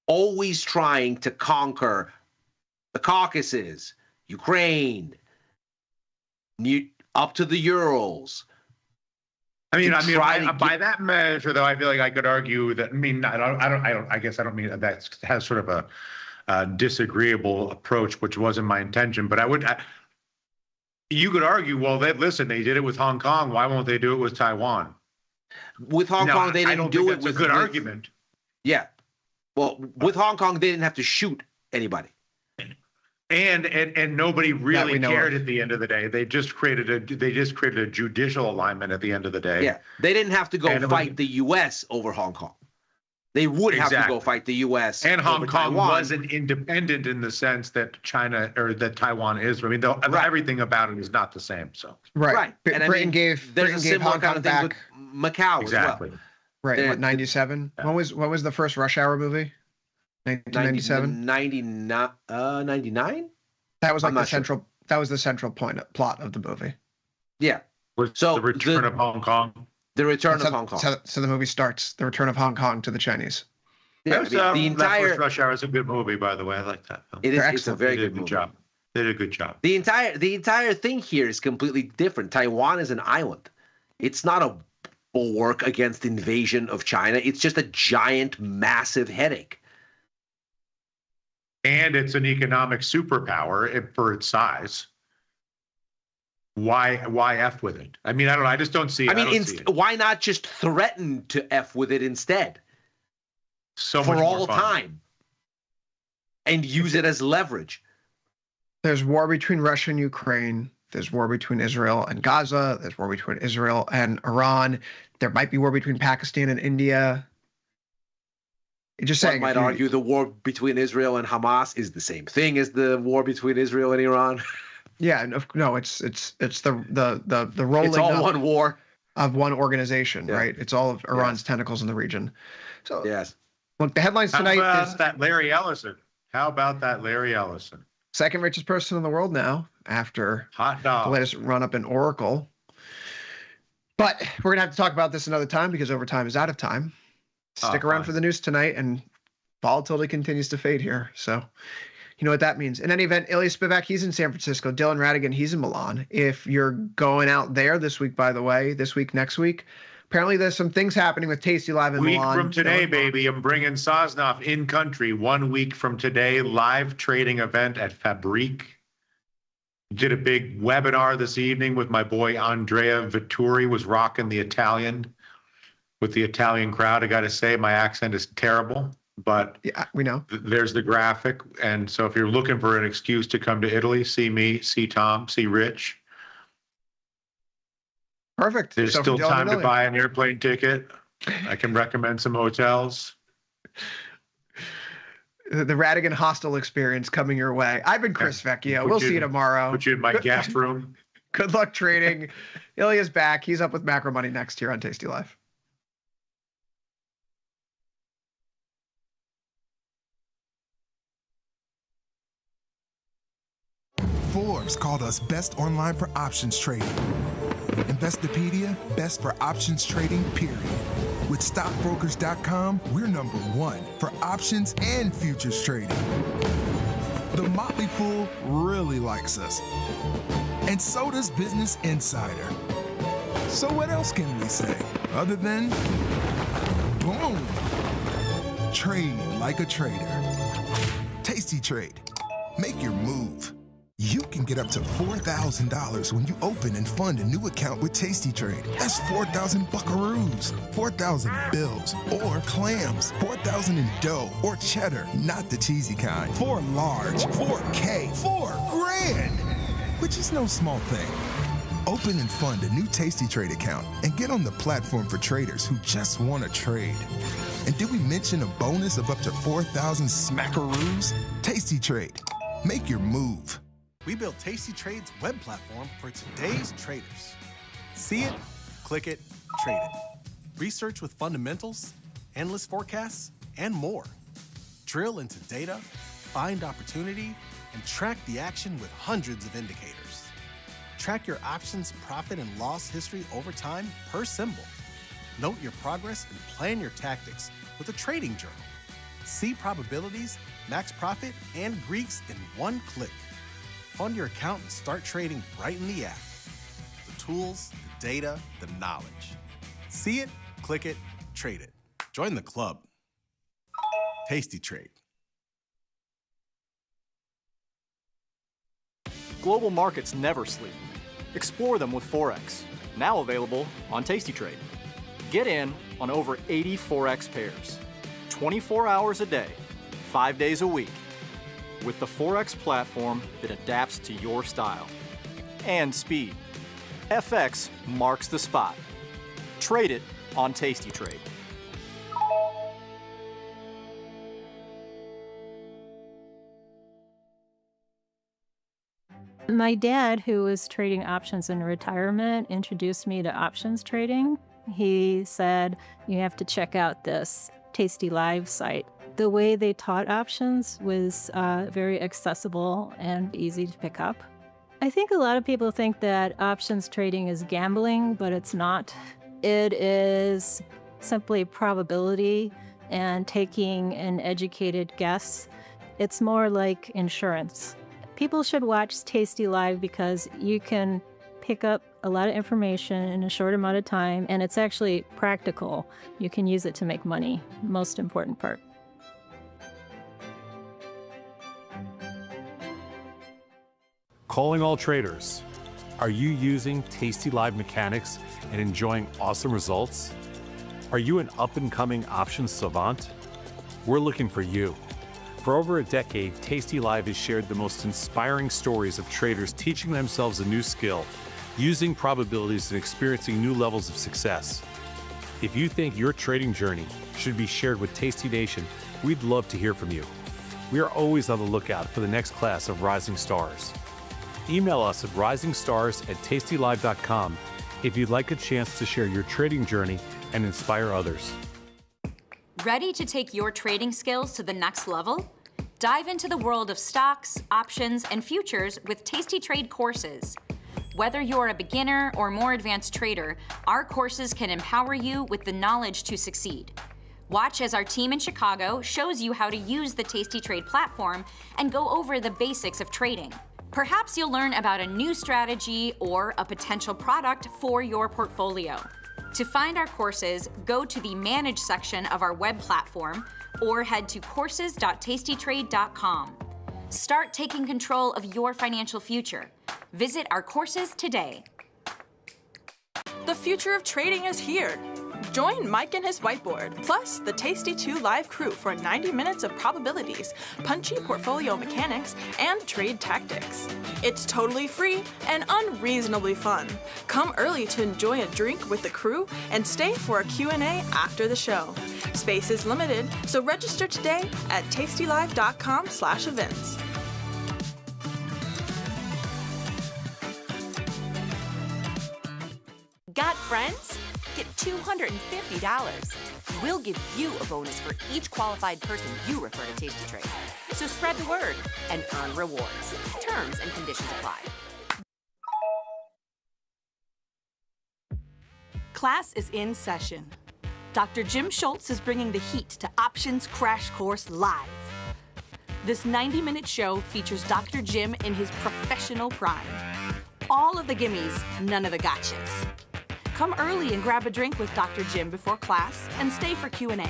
always trying to conquer the Caucasus, Ukraine, up to the Urals. By that measure, though, I feel like I could argue that. I guess I don't mean that has sort of disagreeable approach, which wasn't my intention. But you could argue, well, listen, they did it with Hong Kong. Why won't they do it with Taiwan? With Hong Kong, they didn't do it with. That's a good argument. Yeah. Well, with Hong Kong, they didn't have to shoot anybody. And nobody really cared at the end of the day. They just created a judicial alignment at the end of the day. Yeah. They didn't have to go fight the US over Hong Kong. They would have to go fight the US. And Hong Kong Taiwan. wasn't independent in the sense that China or that Taiwan is. I mean, everything about it is not the same. So right. And Britain gave Hong Kong back with Macau as well. Right. What, 97? When was the first Rush Hour movie? 1997. 99. That was like the central. That was the central plot of the movie. Yeah. So the return of Hong Kong. The return of Hong Kong. So the movie starts the return of Hong Kong to the Chinese. Yeah, the entire Rush Hour is a good movie, by the way. I like that film. It's a very good movie. Job. They did a good job. The entire thing here is completely different. Taiwan is an island. It's not a bulwark against invasion of China. It's just a giant, massive headache. And it's an economic superpower for its size. Why F with it? I mean, I don't know. I just don't see it. I mean, why not just threaten to F with it instead? So for much all more fun. time. And use it as leverage. There's war between Russia and Ukraine. There's war between Israel and Gaza. There's war between Israel and Iran. There might be war between Pakistan and India. Just saying. One might argue the war between Israel and Hamas is the same thing as the war between Israel and Iran. Yeah, no, it's the rolling. It's all one war of one organization, right? It's all of Iran's tentacles in the region. So yes. Look, the headlines tonight is that Larry Ellison. How about that Larry Ellison? Second richest person in the world now after hot dog. The latest run up in Oracle. But we're gonna have to talk about this another time because overtime is out of time. Stick around for the news tonight, and volatility continues to fade here. So you know what that means. In any event, Ilya Spivak, he's in San Francisco. Dylan Radigan, he's in Milan. If you're going out there this week, by the way, this week, next week, apparently there's some things happening with tastylive in Milan. Week from today, baby, I'm bringing Sosnoff in country. 1 week from today, live trading event at Fabrique. Did a big webinar this evening with my boy Andrea Vitturi, was rocking the Italian with the Italian crowd. I got to say, my accent is terrible, but yeah, we know. There's the graphic. And so if you're looking for an excuse to come to Italy, see me, see Tom, see Rich. Perfect. There's still time to buy an airplane ticket. I can recommend some hotels. The Radigan hostel experience coming your way. I've been Chris Vecchio. We'll see you tomorrow. Put you in my guest room. Good luck trading. Ilya's back. He's up with macro money next here on Tasty Live. Forbes called us best online for options trading. Investopedia, best for options trading, period. With stockbrokers.com, we're number one for options and futures trading. The Motley Fool really likes us. And so does Business Insider. So what else can we say other than boom? Trade like a trader. Tasty Trade. Make your move. You can get up to $4,000 when you open and fund a new account with Tasty Trade. That's 4,000 buckaroos, 4,000 bills, or clams, 4,000 in dough or cheddar, not the cheesy kind. 4 large, 4K, 4 grand, which is no small thing. Open and fund a new Tasty Trade account and get on the platform for traders who just want to trade. And did we mention a bonus of up to 4,000 smackaroos? Tasty Trade. Make your move. We built Tasty Trade's web platform for today's traders. See it, click it, trade it. Research with fundamentals, endless forecasts, and more. Drill into data, find opportunity, and track the action with hundreds of indicators. Track your options profit and loss history over time per symbol. Note your progress and plan your tactics with a trading journal. See probabilities, max profit, and Greeks in one click. Fund your account and start trading right in the app. The tools, the data, the knowledge. See it, click it, trade it. Join the club. Tasty Trade. Global markets never sleep. Explore them with Forex, now available on tastytrade. Get in on over 80 Forex pairs, 24 hours a day, 5 days a week, with the Forex platform that adapts to your style and speed. FX marks the spot. Trade it on tastytrade. My dad, who was trading options in retirement, introduced me to options trading. He said, you have to check out this tastylive site. The way they taught options was very accessible and easy to pick up. I think a lot of people think that options trading is gambling, but it's not. It is simply probability and taking an educated guess. It's more like insurance. People should watch tastylive because you can pick up a lot of information in a short amount of time, and it's actually practical. You can use it to make money, most important part. Calling all traders. Are you using tastylive mechanics and enjoying awesome results? Are you an up-and-coming options savant? We're looking for you. For over a decade, tastylive has shared the most inspiring stories of traders teaching themselves a new skill, using probabilities and experiencing new levels of success. If you think your trading journey should be shared with Tasty Nation, we'd love to hear from you. We are always on the lookout for the next class of rising stars. Email us at risingstars@tastylive.com if you'd like a chance to share your trading journey and inspire others. Ready to take your trading skills to the next level? Dive into the world of stocks, options, and futures with tastytrade courses. Whether you're a beginner or more advanced trader, our courses can empower you with the knowledge to succeed. Watch as our team in Chicago shows you how to use the tastytrade platform and go over the basics of trading. Perhaps you'll learn about a new strategy or a potential product for your portfolio. To find our courses, go to the Manage section of our web platform or head to courses.tastytrade.com. Start taking control of your financial future. Visit our courses today. The future of trading is here. Join Mike and his whiteboard, plus the Tasty 2 live crew for 90 minutes of probabilities, punchy portfolio mechanics, and trade tactics. It's totally free and unreasonably fun. Come early to enjoy a drink with the crew and stay for a Q&A after the show. Space is limited, so register today at tastylive.com/events. Got friends? Get $250. We'll give you a bonus for each qualified person you refer to tastytrade. So spread the word and earn rewards. Terms and conditions apply. Class is in session. Dr. Jim Schultz is bringing the heat to Options Crash Course Live. This 90-minute show features Dr. Jim in his professional prime. All of the gimmies, none of the gotchas. Come early and grab a drink with Dr. Jim before class and stay for Q&A.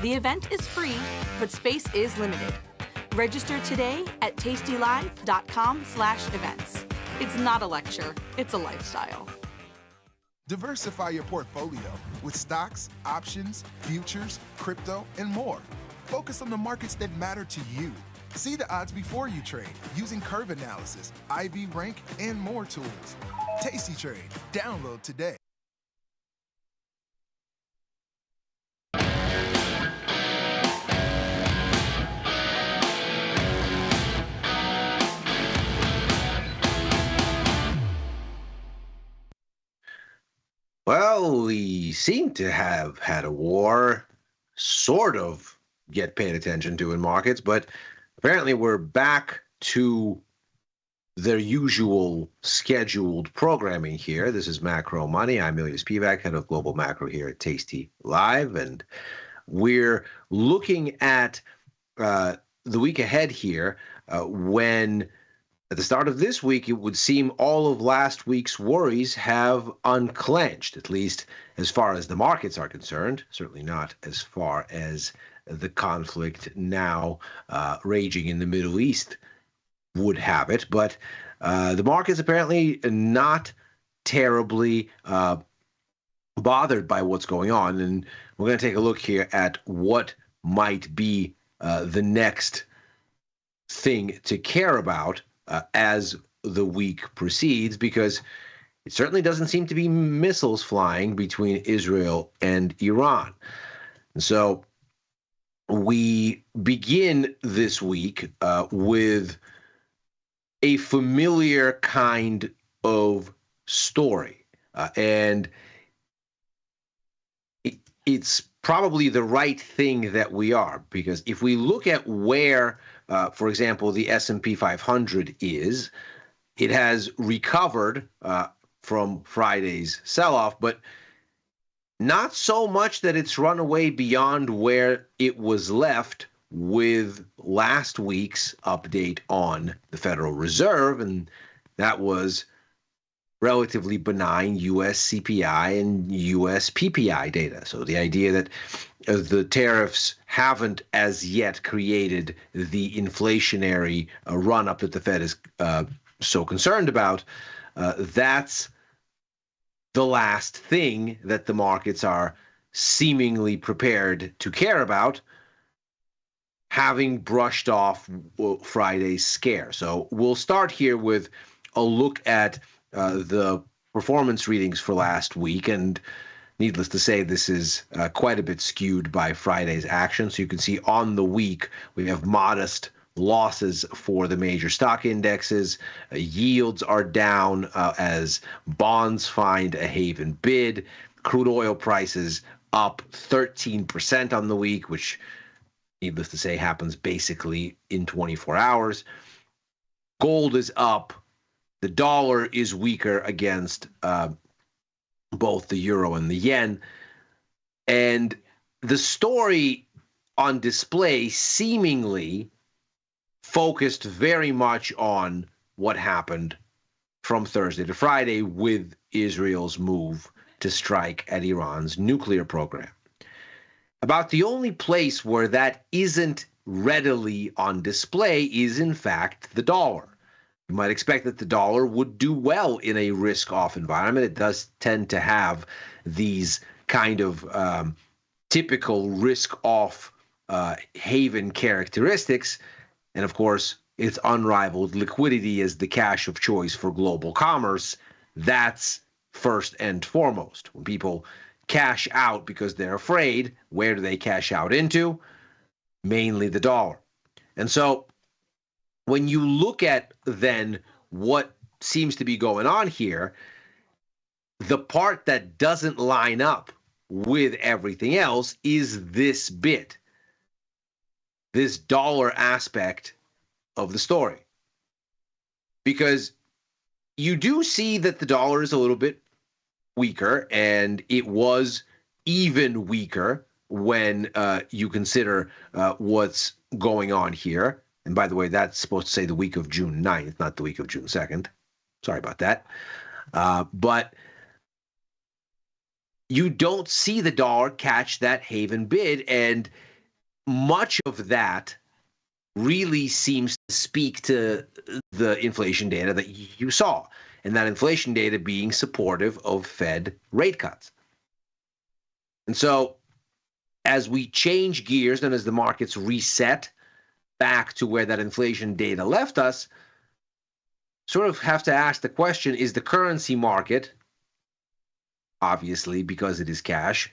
The event is free, but space is limited. Register today at tastylive.com/events. It's not a lecture, it's a lifestyle. Diversify your portfolio with stocks, options, futures, crypto, and more. Focus on the markets that matter to you. See the odds before you trade using curve analysis, IV rank, and more tools. Tasty Trade. Download today. Well, we seem to have had a war, sort of get paid attention to in markets, but apparently we're back to their usual scheduled programming here. This is Macro Money. I'm Ilya Spivak, head of Global Macro here at Tasty Live, and we're looking at the week ahead here when at the start of this week, it would seem all of last week's worries have unclenched, at least as far as the markets are concerned, certainly not as far as the conflict now raging in the Middle East would have it. But the market's apparently not terribly bothered by what's going on. And we're going to take a look here at what might be the next thing to care about as the week proceeds, because it certainly doesn't seem to be missiles flying between Israel and Iran. And so we begin this week with a familiar kind of story. And it's probably the right thing that we are, because if we look at where, for example, the S&P 500 is, it has recovered from Friday's sell-off, but not so much that it's run away beyond where it was left with last week's update on the Federal Reserve, and that was relatively benign U.S. CPI and U.S. PPI data. So the idea that the tariffs haven't as yet created the inflationary run-up that the Fed is so concerned about, that's the last thing that the markets are seemingly prepared to care about, having brushed off Friday's scare. So we'll start here with a look at the performance readings for last week, and needless to say, this is quite a bit skewed by Friday's action. So you can see on the week, we have modest losses for the major stock indexes. Yields are down as bonds find a haven bid. Crude oil prices up 13% on the week, which, needless to say, happens basically in 24 hours. Gold is up. The dollar is weaker against both the euro and the yen. And the story on display seemingly focused very much on what happened from Thursday to Friday with Israel's move to strike at Iran's nuclear program. About the only place where that isn't readily on display is, in fact, the dollar. You might expect that the dollar would do well in a risk-off environment. It does tend to have these kind of typical risk-off haven characteristics. And of course, its unrivaled liquidity as the cash of choice for global commerce. That's first and foremost. When people cash out because they're afraid, where do they cash out into? Mainly the dollar. And so when you look at then what seems to be going on here, the part that doesn't line up with everything else is this bit, this dollar aspect of the story. Because you do see that the dollar is a little bit weaker, and it was even weaker when you consider what's going on here. And by the way, that's supposed to say the week of June 9th, not the week of June 2nd. Sorry about that. But you don't see the dollar catch that haven bid, and much of that really seems to speak to the inflation data that you saw, and that inflation data being supportive of Fed rate cuts. And so as we change gears and as the markets reset back to where that inflation data left us, sort of have to ask the question, is the currency market, obviously because it is cash,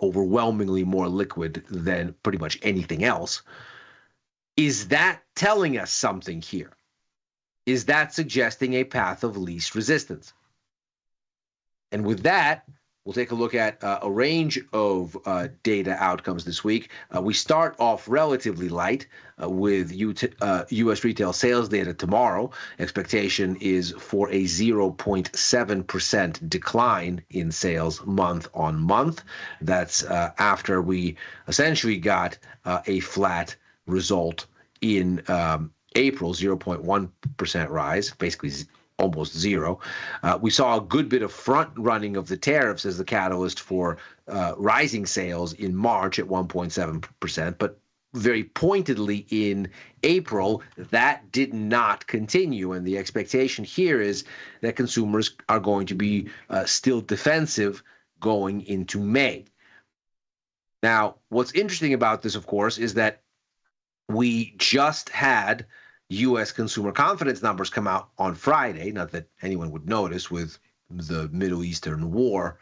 overwhelmingly more liquid than pretty much anything else, is that telling us something here? Is that suggesting a path of least resistance? And with that, we'll take a look at a range of data outcomes this week. We start off relatively light with U.S. retail sales data tomorrow. Expectation is for a 0.7% decline in sales month on month. That's after we essentially got a flat result in April, 0.1% rise, basically almost zero. We saw a good bit of front running of the tariffs as the catalyst for rising sales in March at 1.7%, but very pointedly in April, that did not continue. And the expectation here is that consumers are going to be still defensive going into May. Now, what's interesting about this, of course, is that we just had U.S. consumer confidence numbers come out on Friday. Not that anyone would notice with the Middle Eastern war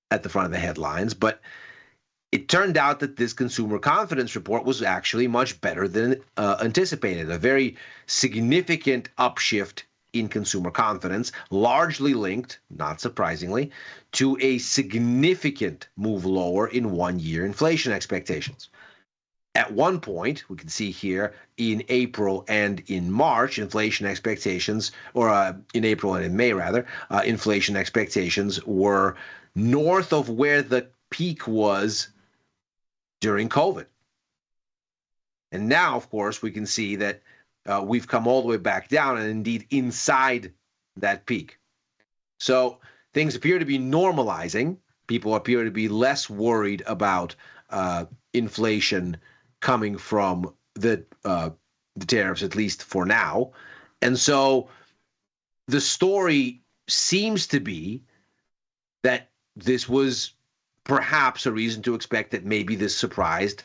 at the front of the headlines, but it turned out that this consumer confidence report was actually much better than anticipated. A very significant upshift in consumer confidence, largely linked, not surprisingly, to a significant move lower in one-year inflation expectations. At one point, we can see here in April and in March, inflation expectations, or in April and in May rather, inflation expectations were north of where the peak was during COVID. And now, of course, we can see that we've come all the way back down and indeed inside that peak. So things appear to be normalizing. People appear to be less worried about inflation coming from the tariffs, at least for now. And so the story seems to be that this was perhaps a reason to expect that maybe this surprised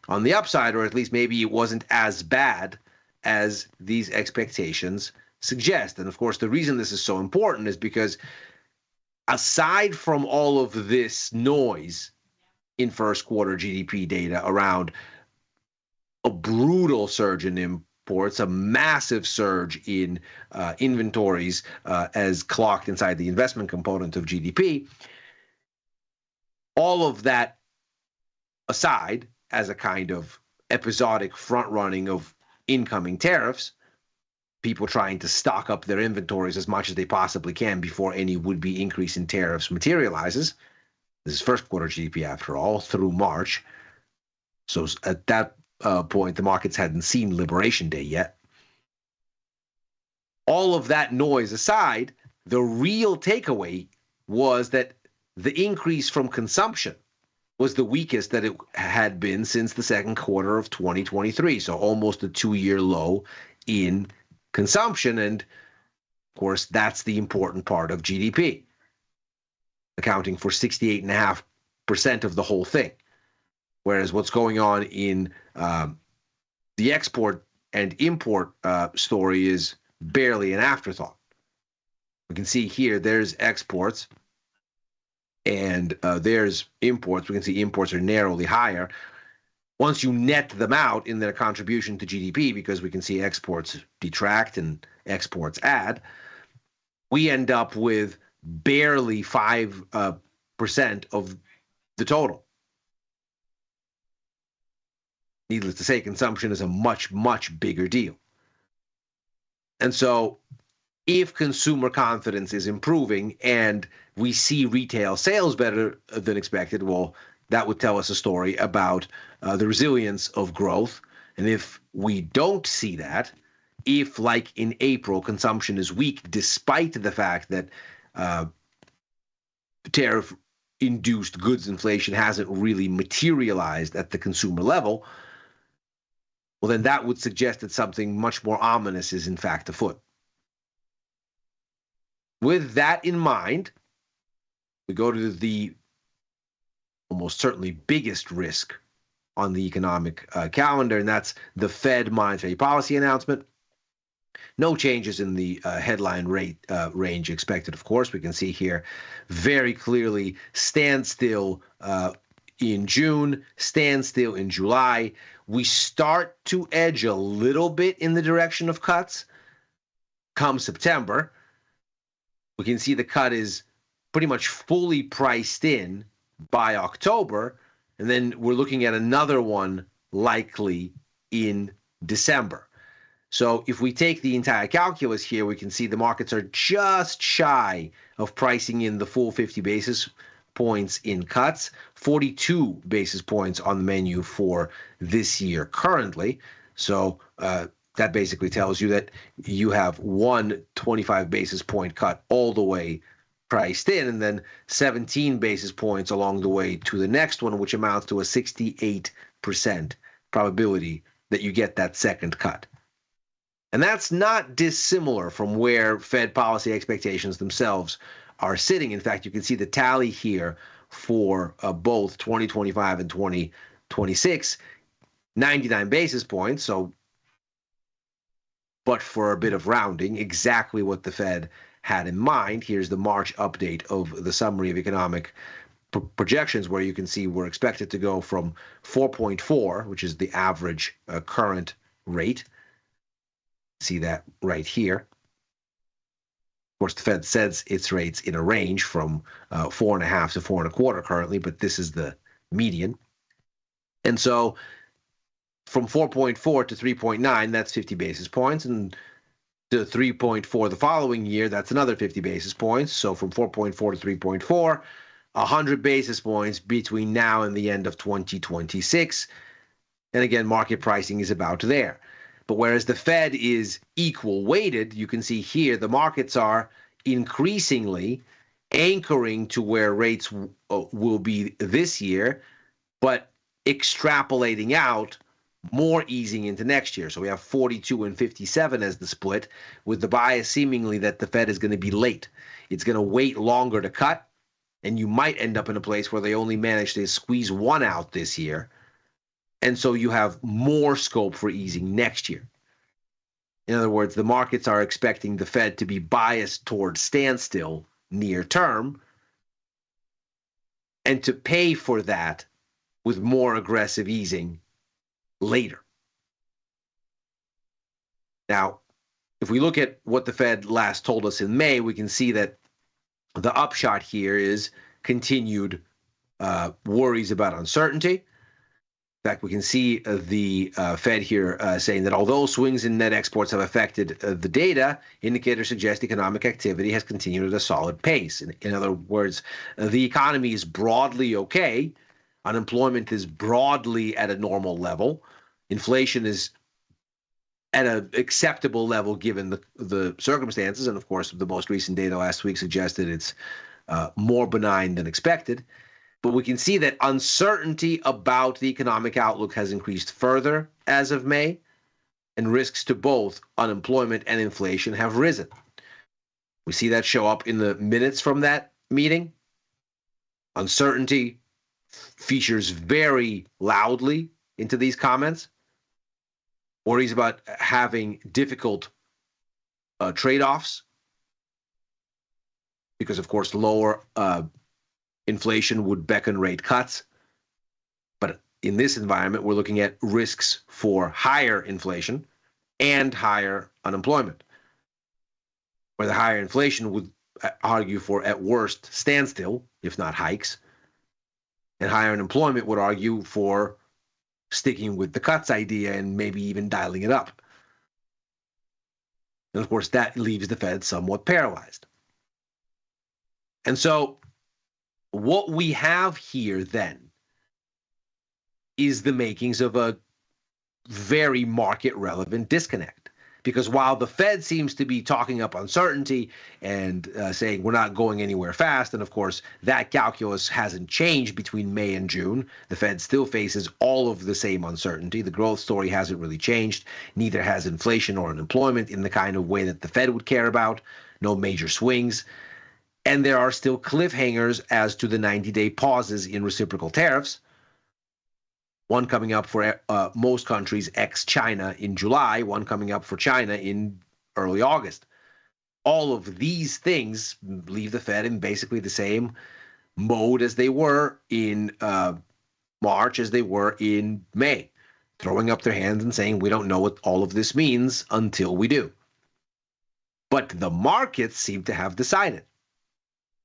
on the upside, or at least maybe it wasn't as bad as these expectations suggest. And of course, the reason this is so important is because aside from all of this noise in first quarter GDP data around a brutal surge in imports, a massive surge in inventories as clocked inside the investment component of GDP, all of that aside, as a kind of episodic front-running of incoming tariffs, people trying to stock up their inventories as much as they possibly can before any would-be increase in tariffs materializes. This is first quarter GDP, after all, through March. So at that point, the markets hadn't seen Liberation Day yet. All of that noise aside, the real takeaway was that the increase from consumption was the weakest that it had been since the second quarter of 2023. So almost a 2-year low in consumption. And of course, that's the important part of GDP, accounting for 68.5% of the whole thing. Whereas what's going on in the export and import story is barely an afterthought. We can see here, there's exports and there's imports. We can see imports are narrowly higher. Once you net them out in their contribution to GDP, because we can see exports detract and exports add, we end up with barely 5% of the total. Needless to say, consumption is a much, much bigger deal. And so if consumer confidence is improving and we see retail sales better than expected, well, that would tell us a story about the resilience of growth. And if we don't see that, if, like in April, consumption is weak despite the fact that tariff-induced goods inflation hasn't really materialized at the consumer level, well, then that would suggest that something much more ominous is in fact afoot. With that in mind, we go to the almost certainly biggest risk on the economic calendar, and that's the Fed monetary policy announcement. No changes in the headline rate range expected, of course. We can see here very clearly standstill in June, standstill in July. We start to edge a little bit in the direction of cuts come September. We can see the cut is pretty much fully priced in by October, and then we're looking at another one likely in December. So if we take the entire calculus here, we can see the markets are just shy of pricing in the full 50 basis points in cuts, 42 basis points on the menu for this year currently. So that basically tells you that you have one 25 basis point cut all the way priced in, and then 17 basis points along the way to the next one, which amounts to a 68% probability that you get that second cut. And that's not dissimilar from where Fed policy expectations themselves are sitting. In fact, you can see the tally here for both 2025 and 2026, 99 basis points. So, but for a bit of rounding, exactly what the Fed had in mind. Here's the March update of the summary of economic projections, where you can see we're expected to go from 4.4, which is the average current rate. See that right here. Of course, the Fed sets its rates in a range from 4.5 to 4.25 currently, but this is the median. And so from 4.4 to 3.9, that's 50 basis points. And to 3.4 the following year, that's another 50 basis points. So from 4.4 to 3.4, 100 basis points between now and the end of 2026. And again, market pricing is about there. But whereas the Fed is equal weighted, you can see here the markets are increasingly anchoring to where rates will be this year, but extrapolating out more easing into next year. So we have 42 and 57 as the split, with the bias seemingly that the Fed is going to be late. It's going to wait longer to cut, and you might end up in a place where they only manage to squeeze one out this year. And so you have more scope for easing next year. In other words, the markets are expecting the Fed to be biased towards standstill near term, and to pay for that with more aggressive easing later. Now, if we look at what the Fed last told us in May, we can see that the upshot here is continued worries about uncertainty. In fact, we can see the Fed here saying that although swings in net exports have affected the data, indicators suggest economic activity has continued at a solid pace. In other words, the economy is broadly okay. Unemployment is broadly at a normal level. Inflation is at an acceptable level given the circumstances. And of course, the most recent data last week suggested it's more benign than expected. But we can see that uncertainty about the economic outlook has increased further as of May, and risks to both unemployment and inflation have risen. We see that show up in the minutes from that meeting. Uncertainty features very loudly into these comments. Worries about having difficult trade-offs, because, of course, lower inflation would beckon rate cuts. But in this environment, we're looking at risks for higher inflation and higher unemployment, where the higher inflation would argue for, at worst, standstill, if not hikes, and higher unemployment would argue for sticking with the cuts idea and maybe even dialing it up. And of course, that leaves the Fed somewhat paralyzed. And so what we have here then is the makings of a very market relevant disconnect. Because while the Fed seems to be talking up uncertainty and saying we're not going anywhere fast, and of course that calculus hasn't changed between May and June, the Fed still faces all of the same uncertainty. The growth story hasn't really changed. Neither has inflation or unemployment in the kind of way that the Fed would care about. No major swings. And there are still cliffhangers as to the 90-day pauses in reciprocal tariffs. One coming up for most countries ex-China in July, one coming up for China in early August. All of these things leave the Fed in basically the same mode as they were in March, as they were in May, throwing up their hands and saying, we don't know what all of this means until we do. But the markets seem to have decided.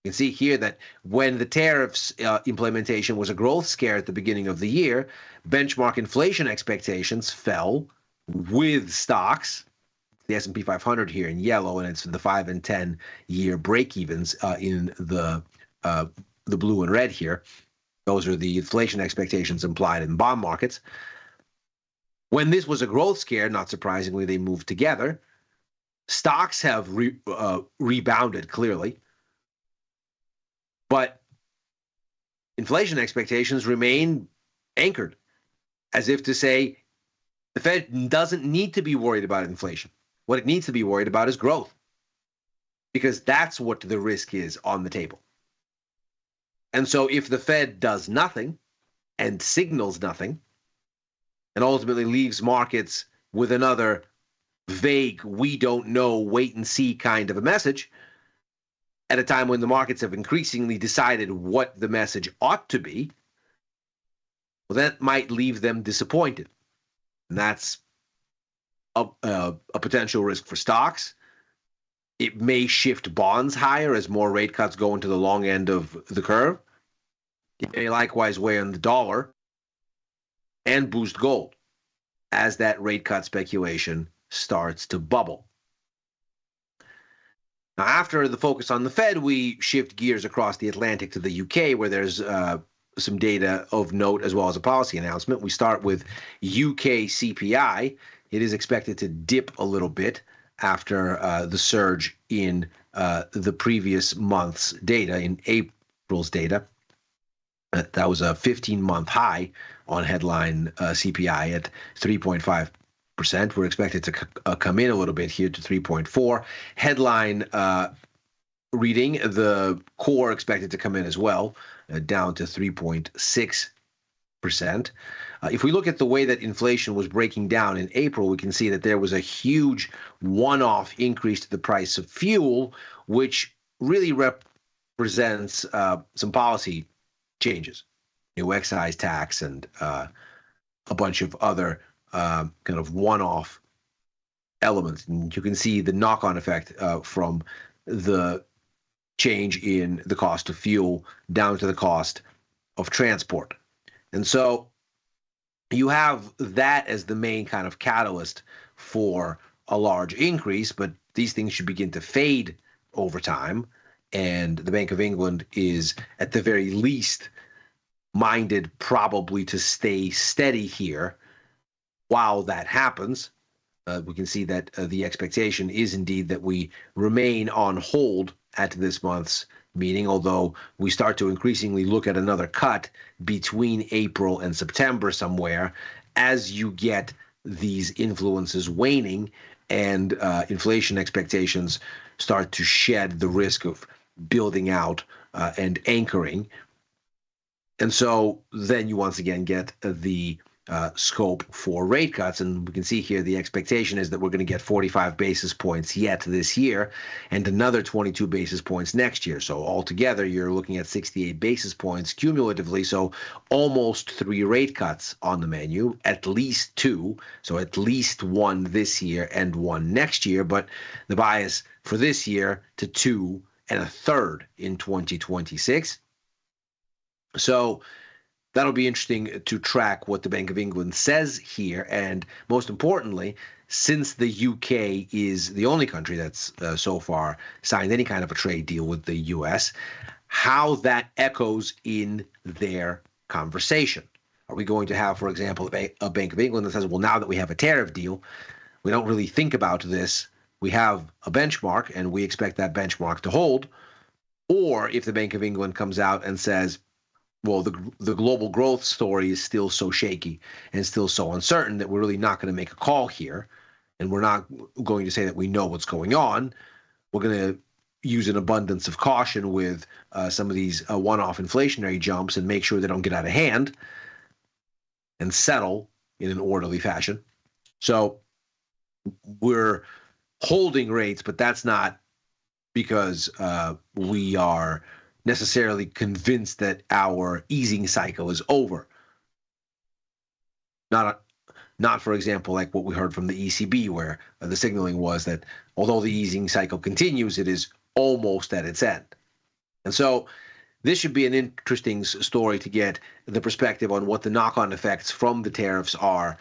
You can see here that when the tariffs implementation was a growth scare at the beginning of the year, benchmark inflation expectations fell with stocks, the S&P 500 here in yellow, and it's the 5 and 10 year break-evens in the blue and red here. Those are the inflation expectations implied in bond markets. When this was a growth scare, not surprisingly, they moved together. Stocks have rebounded clearly. But inflation expectations remain anchored as if to say the Fed doesn't need to be worried about inflation. What it needs to be worried about is growth, because that's what the risk is on the table. And so if the Fed does nothing and signals nothing and ultimately leaves markets with another vague, we don't know, wait and see kind of a message, at a time when the markets have increasingly decided what the message ought to be, well, that might leave them disappointed. And that's a potential risk for stocks. It may shift bonds higher as more rate cuts go into the long end of the curve. It may likewise weigh on the dollar and boost gold as that rate cut speculation starts to bubble. Now, after the focus on the Fed, we shift gears across the Atlantic to the UK, where there's some data of note as well as a policy announcement. We start with UK CPI. It is expected to dip a little bit after the surge in the previous month's data, in April's data. That was a 15-month high on headline CPI at 3.5%. We're expected to come in a little bit here to 3.4. Headline reading, the core expected to come in as well, down to 3.6%. If we look at the way that inflation was breaking down in April, we can see that there was a huge one-off increase to the price of fuel, which really represents some policy changes, new excise tax and a bunch of other kind of one-off elements. And you can see the knock-on effect from the change in the cost of fuel down to the cost of transport. And so you have that as the main kind of catalyst for a large increase, but these things should begin to fade over time. And the Bank of England is, at the very least, minded probably to stay steady here while that happens. We can see that the expectation is indeed that we remain on hold at this month's meeting, although we start to increasingly look at another cut between April and September somewhere as you get these influences waning and inflation expectations start to shed the risk of building out and anchoring. And so then you once again get the scope for rate cuts. And we can see here the expectation is that we're going to get 45 basis points yet this year and another 22 basis points next year. So altogether, you're looking at 68 basis points cumulatively. So almost 3 rate cuts on the menu, at least 2. So at least 1 this year and 1 next year. But the bias for this year to 2 1/3 in 2026. So that'll be interesting to track what the Bank of England says here. And most importantly, since the UK is the only country that's so far signed any kind of a trade deal with the US, how that echoes in their conversation. Are we going to have, for example, a Bank of England that says, well, now that we have a tariff deal, we don't really think about this. We have a benchmark, and we expect that benchmark to hold. Or if the Bank of England comes out and says, well, the global growth story is still so shaky and still so uncertain that we're really not going to make a call here, and we're not going to say that we know what's going on. We're going to use an abundance of caution with some of these one-off inflationary jumps and make sure they don't get out of hand and settle in an orderly fashion. So we're holding rates, but that's not because we are necessarily convinced that our easing cycle is over. Not, for example, like what we heard from the ECB, where the signaling was that although the easing cycle continues, it is almost at its end. And so this should be an interesting story to get the perspective on what the knock-on effects from the tariffs are,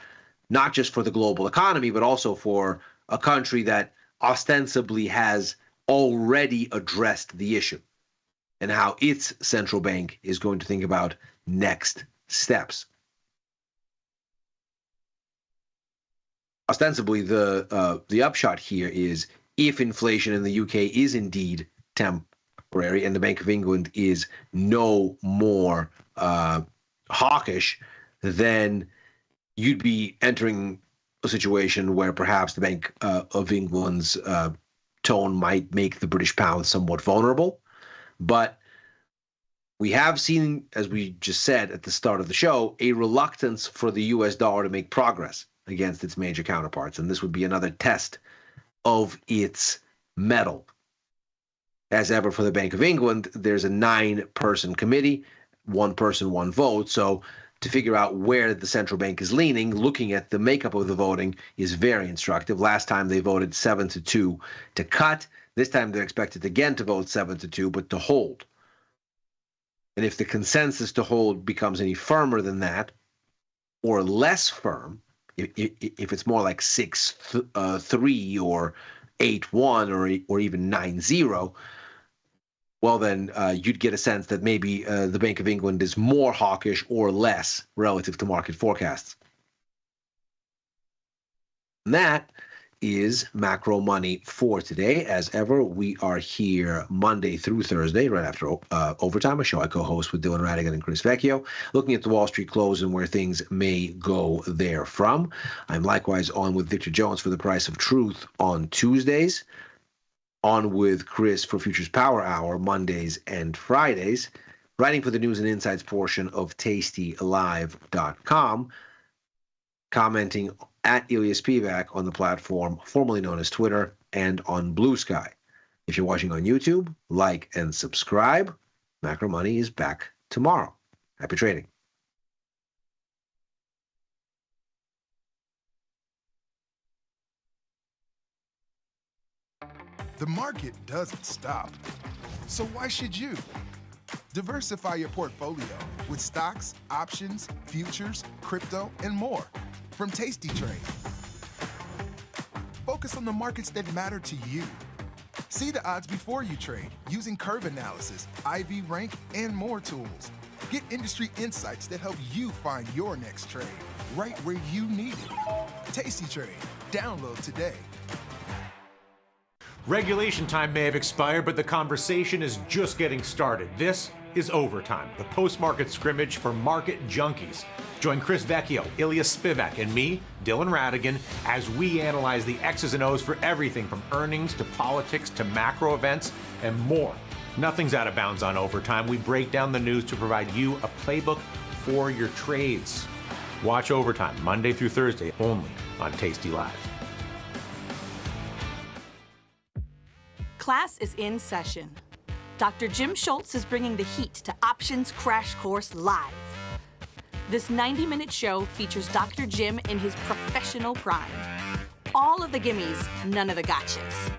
not just for the global economy, but also for a country that ostensibly has already addressed the issue, and how its central bank is going to think about next steps. Ostensibly, the upshot here is if inflation in the UK is indeed temporary and the Bank of England is no more hawkish, then you'd be entering a situation where perhaps the Bank of England's tone might make the British pound somewhat vulnerable. But we have seen, as we just said at the start of the show, a reluctance for the US dollar to make progress against its major counterparts. And this would be another test of its mettle. As ever for the Bank of England, there's a 9-person committee, 1 person, 1 vote. So to figure out where the central bank is leaning, looking at the makeup of the voting is very instructive. Last time they voted 7-2 to cut. This time they're expected again to vote 7-2, but to hold. And if the consensus to hold becomes any firmer than that, or less firm, if it's more like 6-3 or 8-1 or even 9-0, well, then you'd get a sense that maybe the Bank of England is more hawkish or less relative to market forecasts. And that is Macro Money for today. As ever, we are here Monday through Thursday, right after Overtime, a show I co-host with Dylan Radigan and Chris Vecchio, looking at the Wall Street close and where things may go therefrom. I'm likewise on with Victor Jones for the Price of Truth on Tuesdays, on with Chris for Futures Power Hour Mondays and Fridays, writing for the news and insights portion of tastylive.com, commenting at Ilya Spivak on the platform formerly known as Twitter and on Blue Sky. If you're watching on YouTube, like and subscribe. Macro Money is back tomorrow. Happy trading. The market doesn't stop. So why should you? Diversify your portfolio with stocks, options, futures, crypto, and more from Tasty Trade. Focus on the markets that matter to you. See the odds before you trade using curve analysis, IV rank, and more tools. Get industry insights that help you find your next trade right where you need it. Tasty Trade. Download today. Regulation time may have expired, but the conversation is just getting started. This is Overtime, the post-market scrimmage for market junkies. Join Chris Vecchio, Ilya Spivak, and me, Dylan Radigan, as we analyze the X's and O's for everything from earnings to politics to macro events and more. Nothing's out of bounds on Overtime. We break down the news to provide you a playbook for your trades. Watch Overtime Monday through Thursday only on Tasty Live. Class is in session. Dr. Jim Schultz is bringing the heat to Options Crash Course Live. This 90-minute show features Dr. Jim in his professional prime. All of the gimmies, none of the gotchas.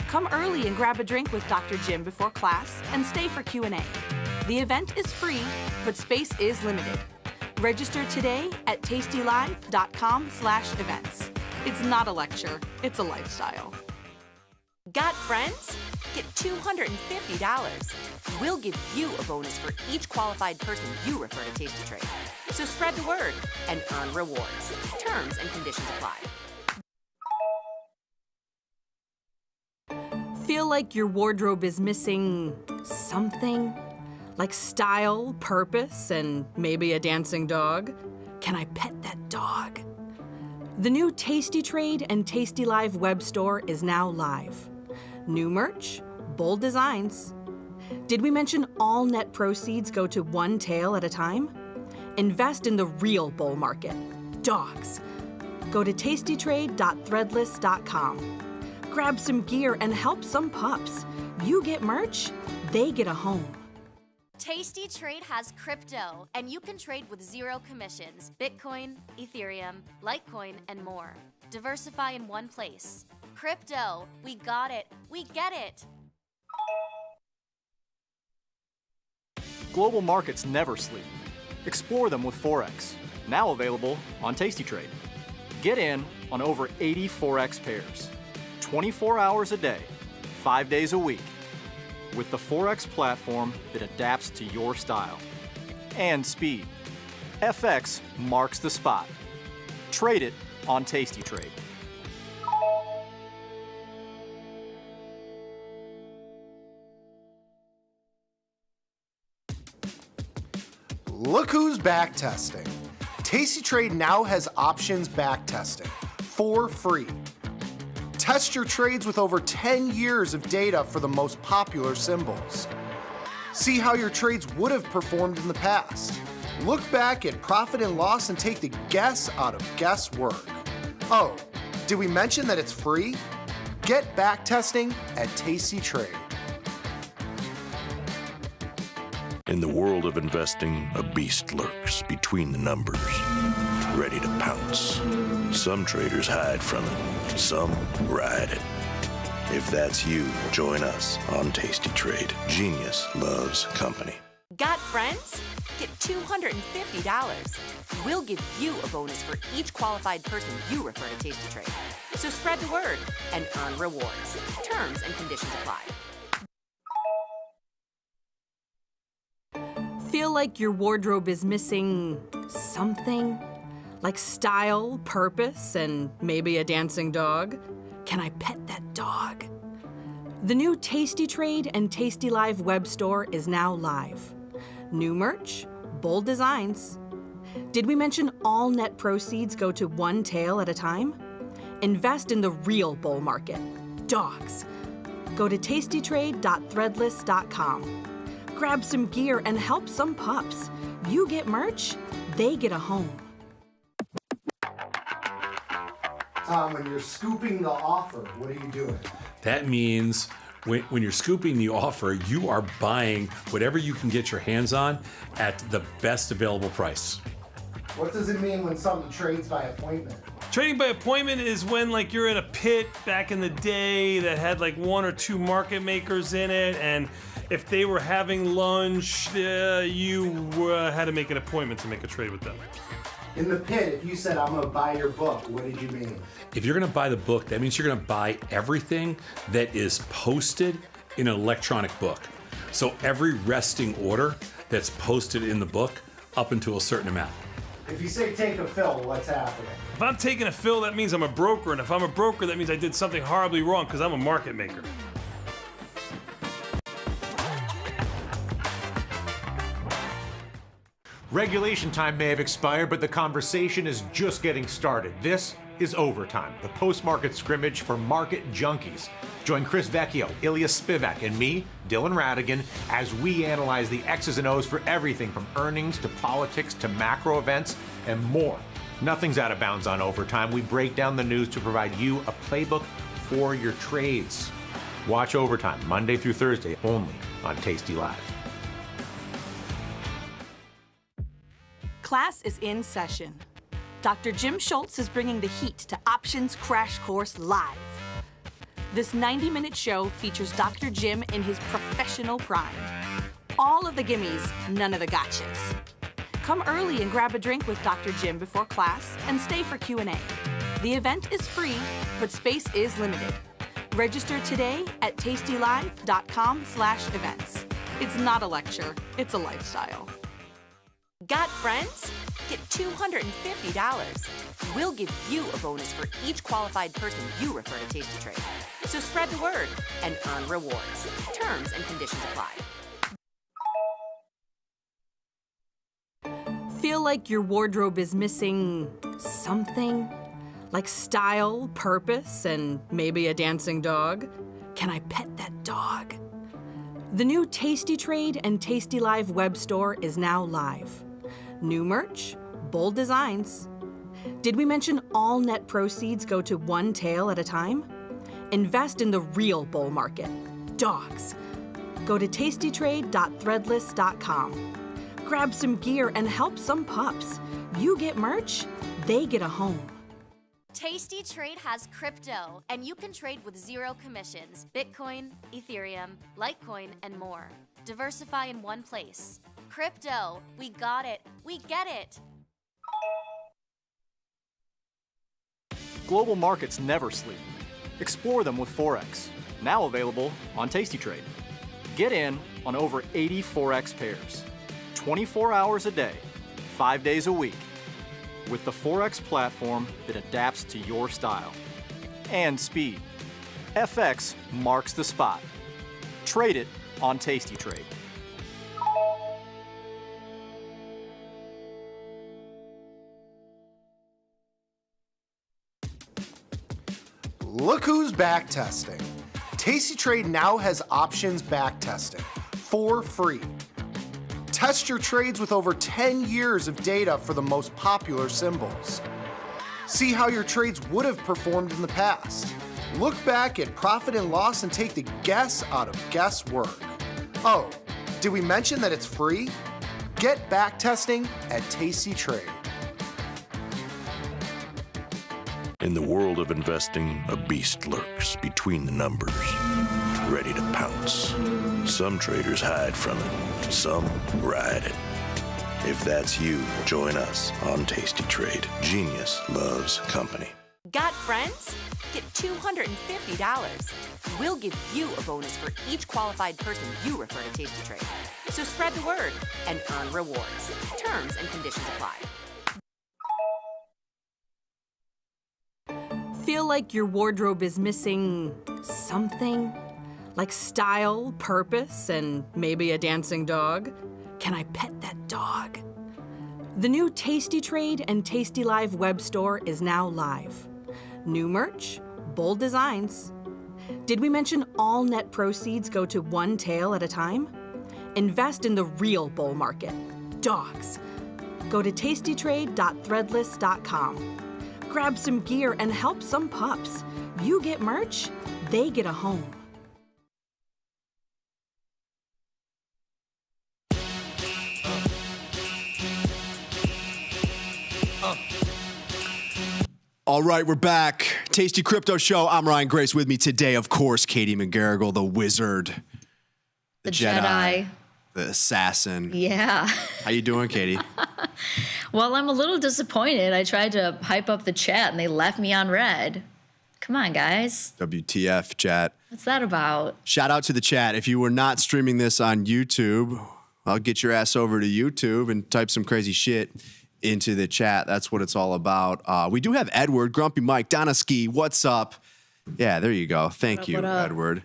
Come early and grab a drink with Dr. Jim before class and stay for Q&A. The event is free, but space is limited. Register today at tastylive.com/events. It's not a lecture, it's a lifestyle. Got friends? Get $250. We'll give you a bonus for each qualified person you refer to Tasty Trade. So spread the word and earn rewards. Terms and conditions apply. Feel like your wardrobe is missing something? Like style, purpose, and maybe a dancing dog? Can I pet that dog? The new Tasty Trade and Tasty Live web store is now live. New merch, bold designs. Did we mention all net proceeds go to one tail at a time? Invest in the real bull market, dogs. Go to tastytrade.threadless.com. Grab some gear and help some pups. You get merch, they get a home. Tasty Trade has crypto, and you can trade with zero commissions. Bitcoin, Ethereum, Litecoin, and more. Diversify in one place. Crypto, we got it. We get it. Global markets never sleep. Explore them with Forex, now available on Tasty Trade. Get in on over 80 Forex pairs, 24 hours a day, 5 days a week, with the Forex platform that adapts to your style and speed. FX marks the spot. Trade it on Tasty Trade. Look who's back testing. Tasty Trade now has options back testing for free. Test your trades with over 10 years of data for the most popular symbols. See how your trades would have performed in the past. Look back at profit and loss and take the guess out of guesswork. Oh, did we mention that it's free? Get back testing at Tasty Trade. In the world of investing, a beast lurks between the numbers, ready to pounce. Some traders hide from it, some ride it. If that's you, join us on Tasty Trade. Genius loves company. Got friends? Get $250. We'll give you a bonus for each qualified person you refer to Tasty Trade. So spread the word and earn rewards. Terms and conditions apply. Feel like your wardrobe is missing something? Like style, purpose, and maybe a dancing dog? Can I pet that dog? The new Tasty Trade and tastylive web store is now live. New merch, bold designs. Did we mention all net proceeds go to one tail at a time? Invest in the real bull market, dogs. Go to tastytrade.threadless.com. Grab some gear and help some pups. You get merch, they get a home. Tom, when you're scooping the offer, what are you doing? That means when you're scooping the offer, you are buying whatever you can get your hands on at the best available price. What does it mean when something trades by appointment? Trading by appointment is when you're in a pit back in the day that had one or two market makers in it, and if they were having lunch, you had to make an appointment to make a trade with them. In the pit, if you said, I'm gonna buy your book, what did you mean? If you're gonna buy the book, that means you're gonna buy everything that is posted in an electronic book. So every resting order that's posted in the book up until a certain amount. If you say take a fill, what's happening? If I'm taking a fill, that means I'm a broker, and if I'm a broker, that means I did something horribly wrong because I'm a market maker. Regulation time may have expired, but the conversation is just getting started. This is Overtime, the post-market scrimmage for market junkies. Join Chris Vecchio, Ilya Spivak, and me, Dylan Radigan, as we analyze the X's and O's for everything from earnings to politics to macro events and more. Nothing's out of bounds on Overtime. We break down the news to provide you a playbook for your trades. Watch Overtime Monday through Thursday only on Tasty Live. Class is in session. Dr. Jim Schultz is bringing the heat to Options Crash Course Live. This 90-minute show features Dr. Jim in his professional prime. All of the gimmies, none of the gotchas. Come early and grab a drink with Dr. Jim before class and stay for Q&A. The event is free, but space is limited. Register today at tastylive.com/events. It's not a lecture, it's a lifestyle. Got friends? Get $250. We'll give you a bonus for each qualified person you refer to Tasty Trade. So spread the word and earn rewards. Terms and conditions apply. Feel like your wardrobe is missing something? Like style, purpose, and maybe a dancing dog? Can I pet that dog? The new Tasty Trade and tastylive web store is now live. New merch, bold designs. Did we mention all net proceeds go to one tail at a time? Invest in the real bull market, dogs. Go to tastytrade.threadless.com. Grab some gear and help some pups. You get merch, they get a home. Tasty Trade has crypto, and you can trade with zero commissions. Bitcoin, Ethereum, Litecoin, and more. Diversify in one place. Crypto, we got it. We get it. Global markets never sleep. Explore them with Forex, now available on Tasty Trade. Get in on over 80 Forex pairs, 24 hours a day, 5 days a week, with the Forex platform that adapts to your style and speed. FX marks the spot. Trade it on Tasty Trade. Look who's back testing. Tasty Trade now has options back testing for free. Test your trades with over 10 years of data for the most popular symbols. See how your trades would have performed in the past. Look back at profit and loss and take the guess out of guesswork. Oh, did we mention that it's free? Get back testing at Tasty Trade. In the world of investing, a beast lurks between the numbers, ready to pounce. Some traders hide from it, some ride it. If that's you, join us on Tasty Trade. Genius loves company. Got friends? Get $250. We'll give you a bonus for each qualified person you refer to Tasty Trade. So spread the word and earn rewards. Terms and conditions apply. Feel like your wardrobe is missing something? Like style, purpose, and maybe a dancing dog? Can I pet that dog? The new Tasty Trade and tastylive web store is now live. New merch, bold designs. Did we mention all net proceeds go to one tail at a time? Invest in the real bull market, dogs. Go to tastytrade.threadless.com. Grab some gear and help some pups. You get merch, they get a home. All right, we're back. Tasty Crypto Show. I'm Ryan Grace. With me today, of course, Katie McGarrigle, the wizard, the Jedi, the assassin. Yeah. How you doing, Katie? Well, I'm a little disappointed. I tried to hype up the chat and they left me on red. Come on, guys. WTF, chat. What's that about? Shout out to the chat. If you were not streaming this on YouTube, I'll get your ass over to YouTube and type some crazy shit into the chat. That's what it's all about. We do have Edward, Grumpy Mike, Donaski. What's up? Yeah, there you go. Thank you, Edward.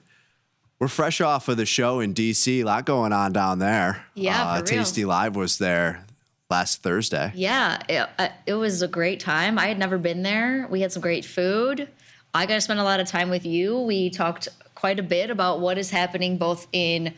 We're fresh off of the show in DC. A lot going on down there. Yeah, for real. Tasty Live was there last Thursday. Yeah, it was a great time. I had never been there. We had some great food. I got to spend a lot of time with you. We talked quite a bit about what is happening both in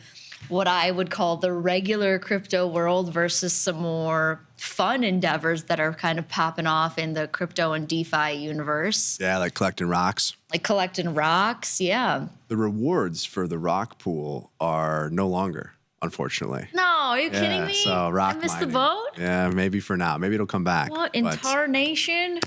what I would call the regular crypto world versus some more fun endeavors that are kind of popping off in the crypto and DeFi universe. Yeah, like collecting rocks. Like collecting rocks, yeah. The rewards for the rock pool are no longer, unfortunately. No, are you kidding me? So rock I missed mining. the boat? Yeah, maybe for now. Maybe it'll come back. What in tarnation?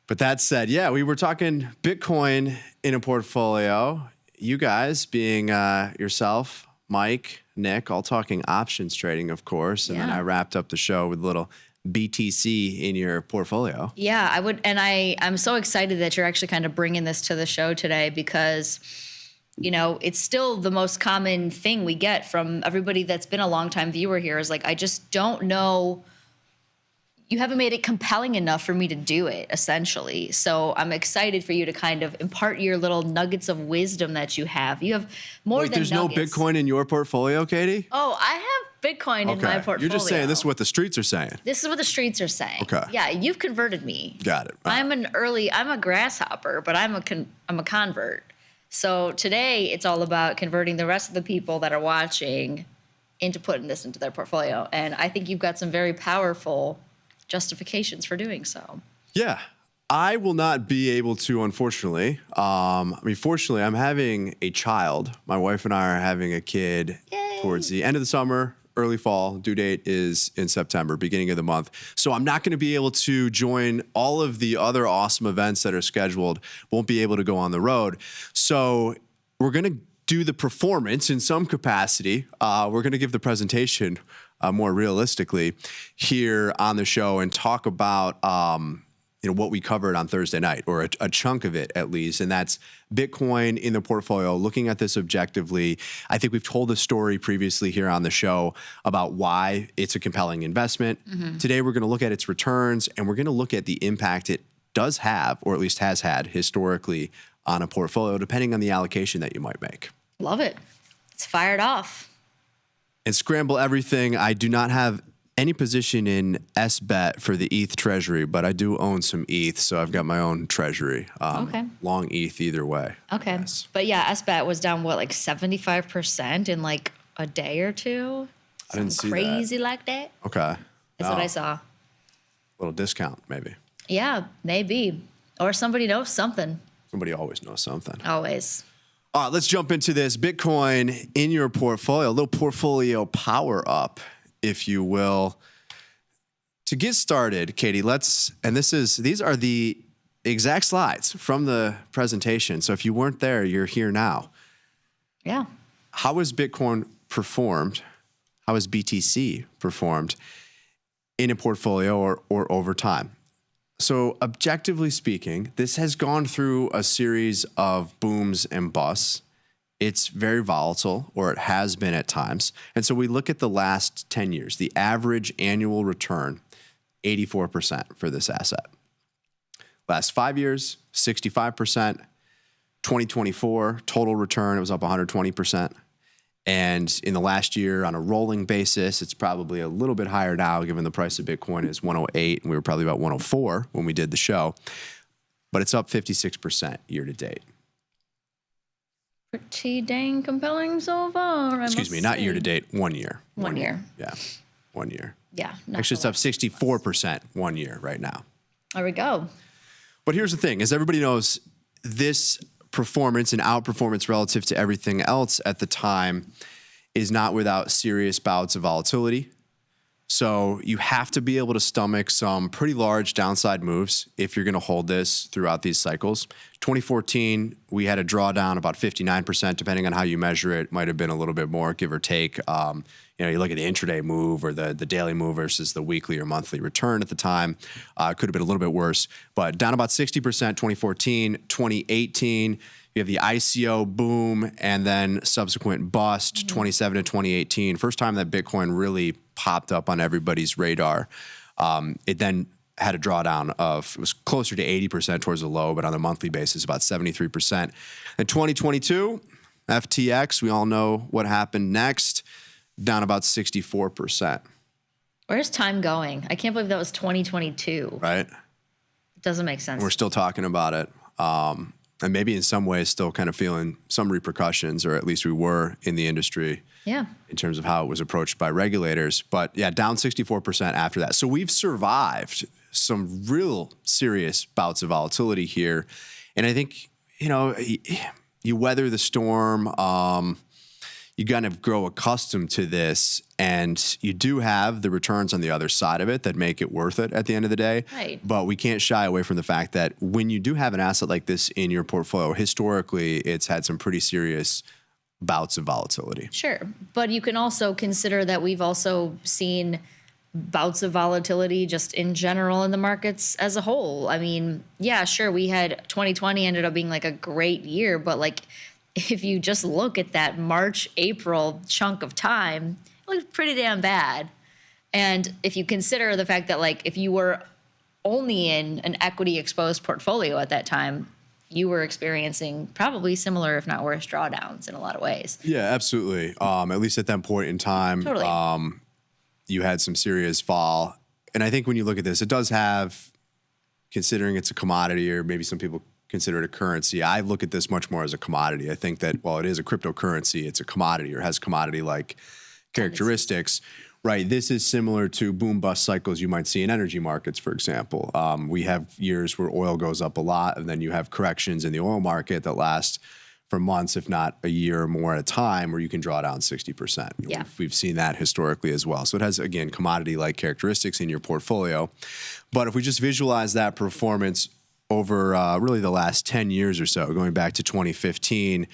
But that said, yeah, we were talking Bitcoin in a portfolio. You guys being yourself, Mike, Nick, all talking options trading, of course. And then I wrapped up the show with a little BTC in your portfolio. Yeah, I would. And I'm so excited that you're actually kind of bringing this to the show today because, you know, it's still the most common thing we get from everybody that's been a longtime viewer here is like, I just don't know. You haven't made it compelling enough for me to do it, essentially. So I'm excited for you to kind of impart your little nuggets of wisdom that you have. You have more than there's nuggets. no Bitcoin in your portfolio, Katie? Oh, I have Bitcoin in my portfolio. You're just saying this is what the streets are saying. This is what the streets are saying. Okay. Yeah, you've converted me. Got it. I'm a grasshopper, but I'm a convert. So today it's all about converting the rest of the people that are watching into putting this into their portfolio. And I think you've got some very powerful justifications for doing so. Yeah. I will not be able to, unfortunately. Fortunately, I'm having a child. My wife and I are having a kid towards the end of the summer, early fall. Due date is in September, beginning of the month. So I'm not going to be able to join all of the other awesome events that are scheduled. Won't be able to go on the road. So we're going to do the performance in some capacity. We're going to give the presentation more realistically here on the show and talk about what we covered on Thursday night, or a chunk of it at least, and that's Bitcoin in the portfolio, looking at this objectively. I think we've told a story previously here on the show about why it's a compelling investment. Mm-hmm. Today we're going to look at its returns, and we're going to look at the impact it does have, or at least has had historically, on a portfolio, depending on the allocation that you might make. Love it. It's fired off. And scramble everything. I do not have any position in SBET for the ETH treasury, but I do own some ETH, so I've got my own treasury. Okay. Long ETH either way. Okay. But yeah, SBAT was down, what, like 75% in like a day or two? I didn't see Crazy like that? Okay. That's what I saw. Little discount, maybe. Yeah, maybe. Or somebody knows something. Somebody always knows something. Always. All right, let's jump into this. Bitcoin in your portfolio, a little portfolio power up, if you will. To get started, Katie, these are the exact slides from the presentation. So if you weren't there, you're here now. Yeah. How has Bitcoin performed? How has BTC performed in a portfolio or over time? So objectively speaking, this has gone through a series of booms and busts. It's very volatile, or it has been at times. And so we look at the last 10 years, the average annual return, 84% for this asset. Last 5 years, 65%. 2024, total return, it was up 120%. And in the last year, on a rolling basis, it's probably a little bit higher now, given the price of Bitcoin is 108, and we were probably about 104 when we did the show. But it's up 56% year to date. Pretty dang compelling so far. Excuse me, not year to date, 1 year. 1 year. Yeah, 1 year. Yeah. Actually, it's up 64% 1 year right now. There we go. But here's the thing, as everybody knows, this performance and outperformance relative to everything else at the time is not without serious bouts of volatility. So you have to be able to stomach some pretty large downside moves if you're going to hold this throughout these cycles. 2014, we had a drawdown about 59%, depending on how you measure it. Might have been a little bit more, give or take. You look at the intraday move or the daily move versus the weekly or monthly return at the time. Could have been a little bit worse, but down about 60%, 2014, 2018. You have the ICO boom and then subsequent bust, 27 to 2018. First time that Bitcoin really popped up on everybody's radar. It then had a drawdown it was closer to 80% towards the low, but on a monthly basis, about 73%. In 2022, FTX, we all know what happened next, down about 64%. Where's time going? I can't believe that was 2022. Right? It doesn't make sense. We're still talking about it. And maybe in some ways still kind of feeling some repercussions, or at least we were in the industry. Yeah. In terms of how it was approached by regulators. But yeah, down 64% after that. So we've survived some real serious bouts of volatility here. And I think, you weather the storm. You kind of grow accustomed to this, and you do have the returns on the other side of it that make it worth it at the end of the day. Right. But we can't shy away from the fact that when you do have an asset like this in your portfolio, historically, it's had some pretty serious bouts of volatility. Sure. But you can also consider that we've also seen bouts of volatility just in general in the markets as a whole. I mean, yeah, sure, we had 2020 ended up being like a great year, but like if you just look at that March, April chunk of time, it looks pretty damn bad. And if you consider the fact that like if you were only in an equity exposed portfolio at that time, you were experiencing probably similar, if not worse, drawdowns in a lot of ways. Yeah, absolutely. At least at that point in time, Totally. You had some serious fall. And I think when you look at this, it does have, considering it's a commodity, or maybe some people consider it a currency, I look at this much more as a commodity. I think that while it is a cryptocurrency, it's a commodity or has commodity-like characteristics. Right. This is similar to boom bust cycles you might see in energy markets, for example. We have years where oil goes up a lot, and then you have corrections in the oil market that last for months, if not a year or more at a time, where you can draw down 60%. Yeah. We've seen that historically as well. So it has, again, commodity-like characteristics in your portfolio. But if we just visualize that performance over really the last 10 years or so, going back to 2015,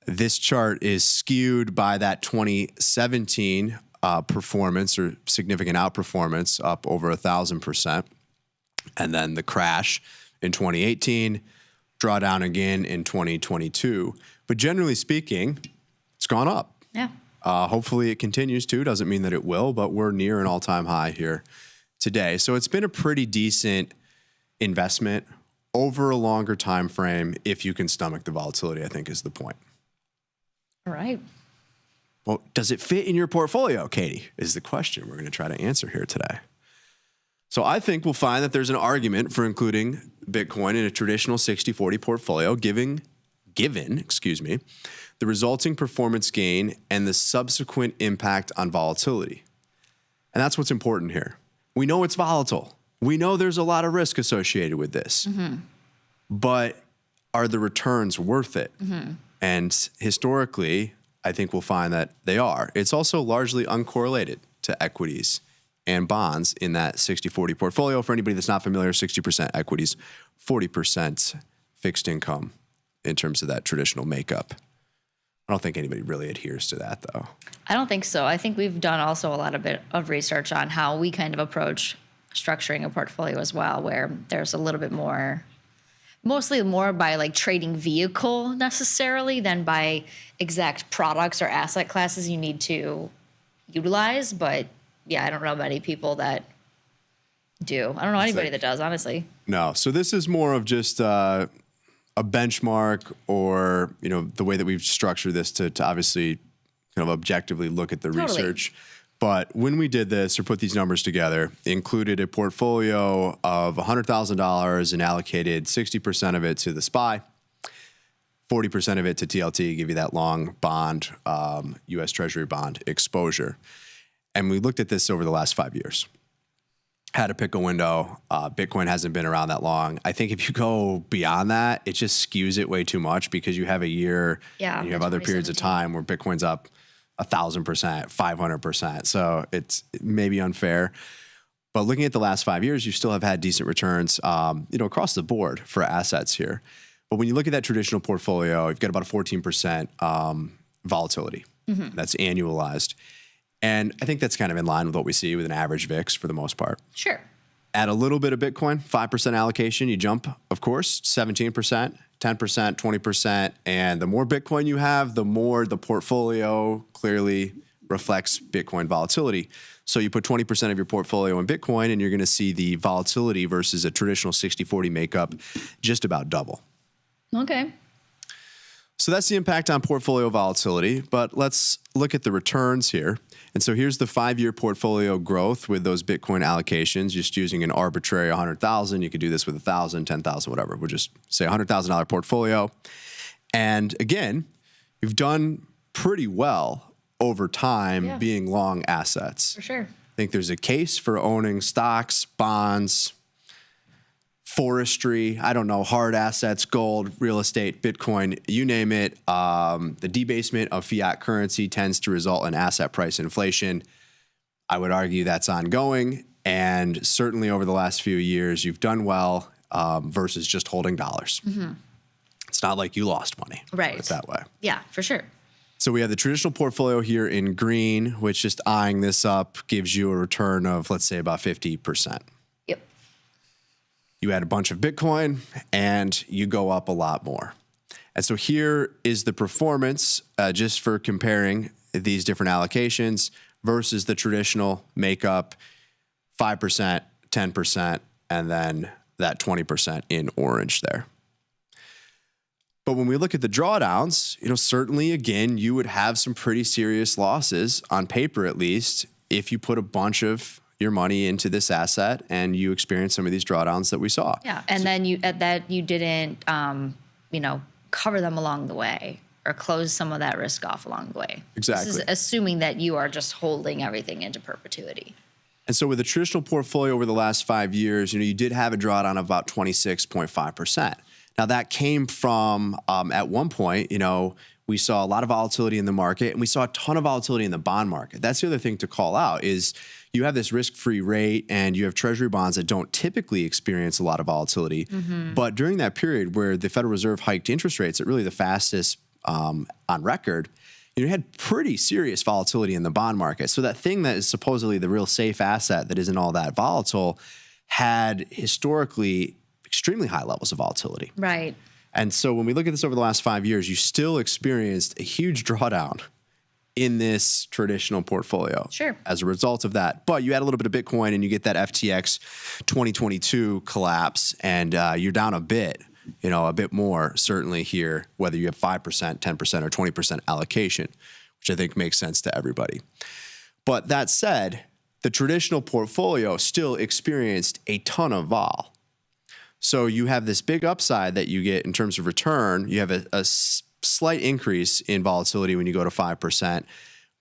this chart is skewed by that 2017 performance or significant outperformance, up over 1,000%. And then the crash in 2018, drawdown again in 2022. But generally speaking, it's gone up. Yeah. Hopefully it continues to. Doesn't mean that it will, but we're near an all-time high here today. So it's been a pretty decent investment over a longer time frame if you can stomach the volatility, I think is the point. All right. Well, does it fit in your portfolio, Katie, is the question we're going to try to answer here today. So I think we'll find that there's an argument for including Bitcoin in a traditional 60-40 portfolio, given the resulting performance gain and the subsequent impact on volatility. And that's what's important here. We know it's volatile. We know there's a lot of risk associated with this. But are the returns worth it? And historically, I think we'll find that they are. It's also largely uncorrelated to equities and bonds in that 60-40 portfolio. For anybody that's not familiar, 60% equities, 40% fixed income in terms of that traditional makeup. I don't think anybody really adheres to that, though. I don't think so. I think we've done also a lot of research on how we kind of approach structuring a portfolio as well, where there's a little bit more, mostly more by like trading vehicle necessarily than by exact products or asset classes you need to utilize. But yeah, I don't know many people that do. I don't know anybody that does, honestly. No. So this is more of just a benchmark, or, you know, the way that we've structured this to obviously kind of objectively look at the research. But when we did this or put these numbers together, included a portfolio of $100,000 and allocated 60% of it to the SPY, 40% of it to TLT, give you that long bond, U.S. Treasury bond exposure. And we looked at this over the last 5 years. Had to pick a window. Bitcoin hasn't been around that long. I think if you go beyond that, it just skews it way too much, because you have a year and you have other periods of time where Bitcoin's up 1,000%, 500%. So it's maybe unfair. But looking at the last 5 years, you still have had decent returns, across the board for assets here. But when you look at that traditional portfolio, you've got about a 14% volatility. That's annualized. And I think that's kind of in line with what we see with an average VIX for the most part. Sure. Add a little bit of Bitcoin, 5% allocation, you jump, of course, 17%, 10%, 20%. And the more Bitcoin you have, the more the portfolio clearly reflects Bitcoin volatility. So you put 20% of your portfolio in Bitcoin, and you're going to see the volatility versus a traditional 60-40 makeup just about double. Okay. So that's the impact on portfolio volatility, but let's look at the returns here. And so here's the 5-year portfolio growth with those Bitcoin allocations, just using an arbitrary 100,000. You could do this with 1,000, 10,000, whatever. We'll just say $100,000 portfolio. And again, you've done pretty well over time being long assets. For sure. I think there's a case for owning stocks, bonds, forestry, I don't know, hard assets, gold, real estate, Bitcoin, you name it. The debasement of fiat currency tends to result in asset price inflation. I would argue that's ongoing. And certainly over the last few years, you've done well versus just holding dollars. It's not like you lost money. Right. Put it that way. Yeah, for sure. So we have the traditional portfolio here in green, which, just eyeing this up, gives you a return of, let's say, about 50%. You add a bunch of Bitcoin and you go up a lot more. And so here is the performance just for comparing these different allocations versus the traditional makeup, 5%, 10%, and then that 20% in orange there. But when we look at the drawdowns, certainly, again, you would have some pretty serious losses on paper, at least, if you put a bunch of your money into this asset and you experience some of these drawdowns that we saw. Yeah, and then you didn't, cover them along the way or close some of that risk off along the way. Exactly. This is assuming that you are just holding everything into perpetuity. And so with the traditional portfolio over the last 5 years, you did have a drawdown of about 26.5%. Now that came from, at one point, we saw a lot of volatility in the market, and we saw a ton of volatility in the bond market. That's the other thing to call out is you have this risk-free rate and you have treasury bonds that don't typically experience a lot of volatility. But during that period where the Federal Reserve hiked interest rates at really the fastest on record, you had pretty serious volatility in the bond market. So that thing that is supposedly the real safe asset that isn't all that volatile had historically extremely high levels of volatility. Right. And so when we look at this over the last 5 years, you still experienced a huge drawdown in this traditional portfolio as a result of that. But you add a little bit of Bitcoin and you get that FTX 2022 collapse, and you're down a bit, a bit more certainly here, whether you have 5%, 10%, or 20% allocation, which I think makes sense to everybody. But that said, the traditional portfolio still experienced a ton of vol. So you have this big upside that you get in terms of return. You have a slight increase in volatility when you go to 5%.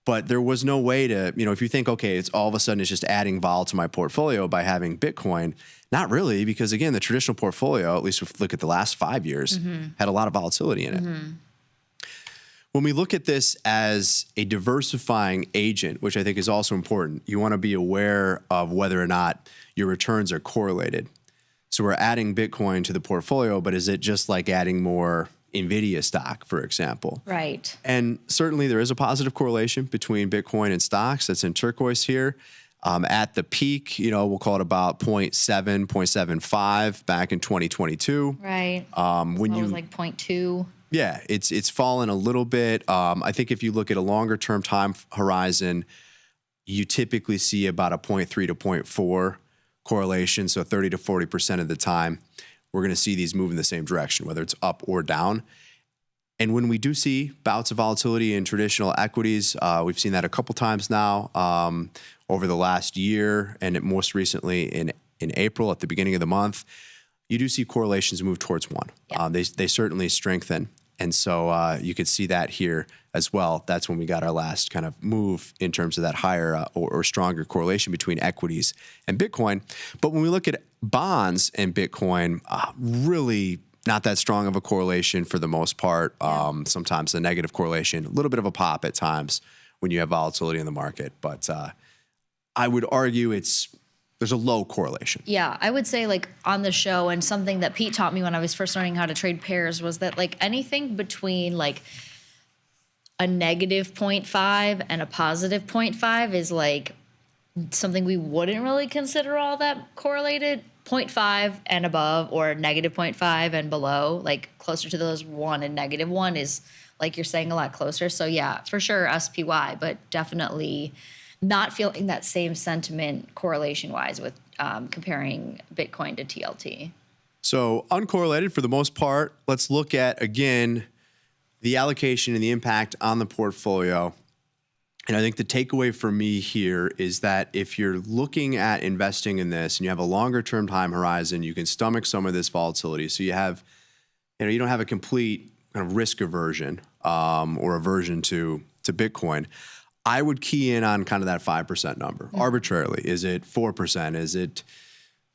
But there was no way to, if you think, okay, it's all of a sudden it's just adding vol to my portfolio by having Bitcoin. Not really, because again, the traditional portfolio, at least if we look at the last 5 years, had a lot of volatility in it. When we look at this as a diversifying agent, which I think is also important, you want to be aware of whether or not your returns are correlated. So we're adding Bitcoin to the portfolio, but is it just like adding more NVIDIA stock, for example? Right. And certainly there is a positive correlation between Bitcoin and stocks. That's in turquoise here. At the peak, we'll call it about 0.7, 0.75 back in 2022. Right. When it you was like 0.2. Yeah, it's fallen a little bit. I think if you look at a longer term time horizon, you typically see about a 0.3 to 0.4 correlation. So 30 to 40% of the time, we're going to see these move in the same direction, whether it's up or down. And when we do see bouts of volatility in traditional equities, we've seen that a couple times now over the last year, and most recently in April at the beginning of the month. You do see correlations move towards one. Yep. They certainly strengthen. And so you could see that here as well. That's when we got our last kind of move in terms of that higher or stronger correlation between equities and Bitcoin. But when we look at bonds and Bitcoin, really not that strong of a correlation for the most part. Sometimes a negative correlation, a little bit of a pop at times when you have volatility in the market. But I would argue there's a low correlation. Yeah, I would say like on the show, and something that Pete taught me when I was first learning how to trade pairs was that like anything between like a negative 0.5 and a positive 0.5 is like something we wouldn't really consider all that correlated. 0.5 and above, or negative 0.5 and below, like closer to those 1 and negative 1 is, like you're saying, a lot closer. So yeah, for sure SPY, but definitely not feeling that same sentiment correlation-wise with comparing Bitcoin to TLT. So uncorrelated for the most part. Let's look at, again, the allocation and the impact on the portfolio. And I think the takeaway for me here is that if you're looking at investing in this and you have a longer term time horizon, you can stomach some of this volatility. So you don't have a complete kind of risk aversion or aversion to Bitcoin. I would key in on kind of that 5% number arbitrarily. Is it 4%? Is it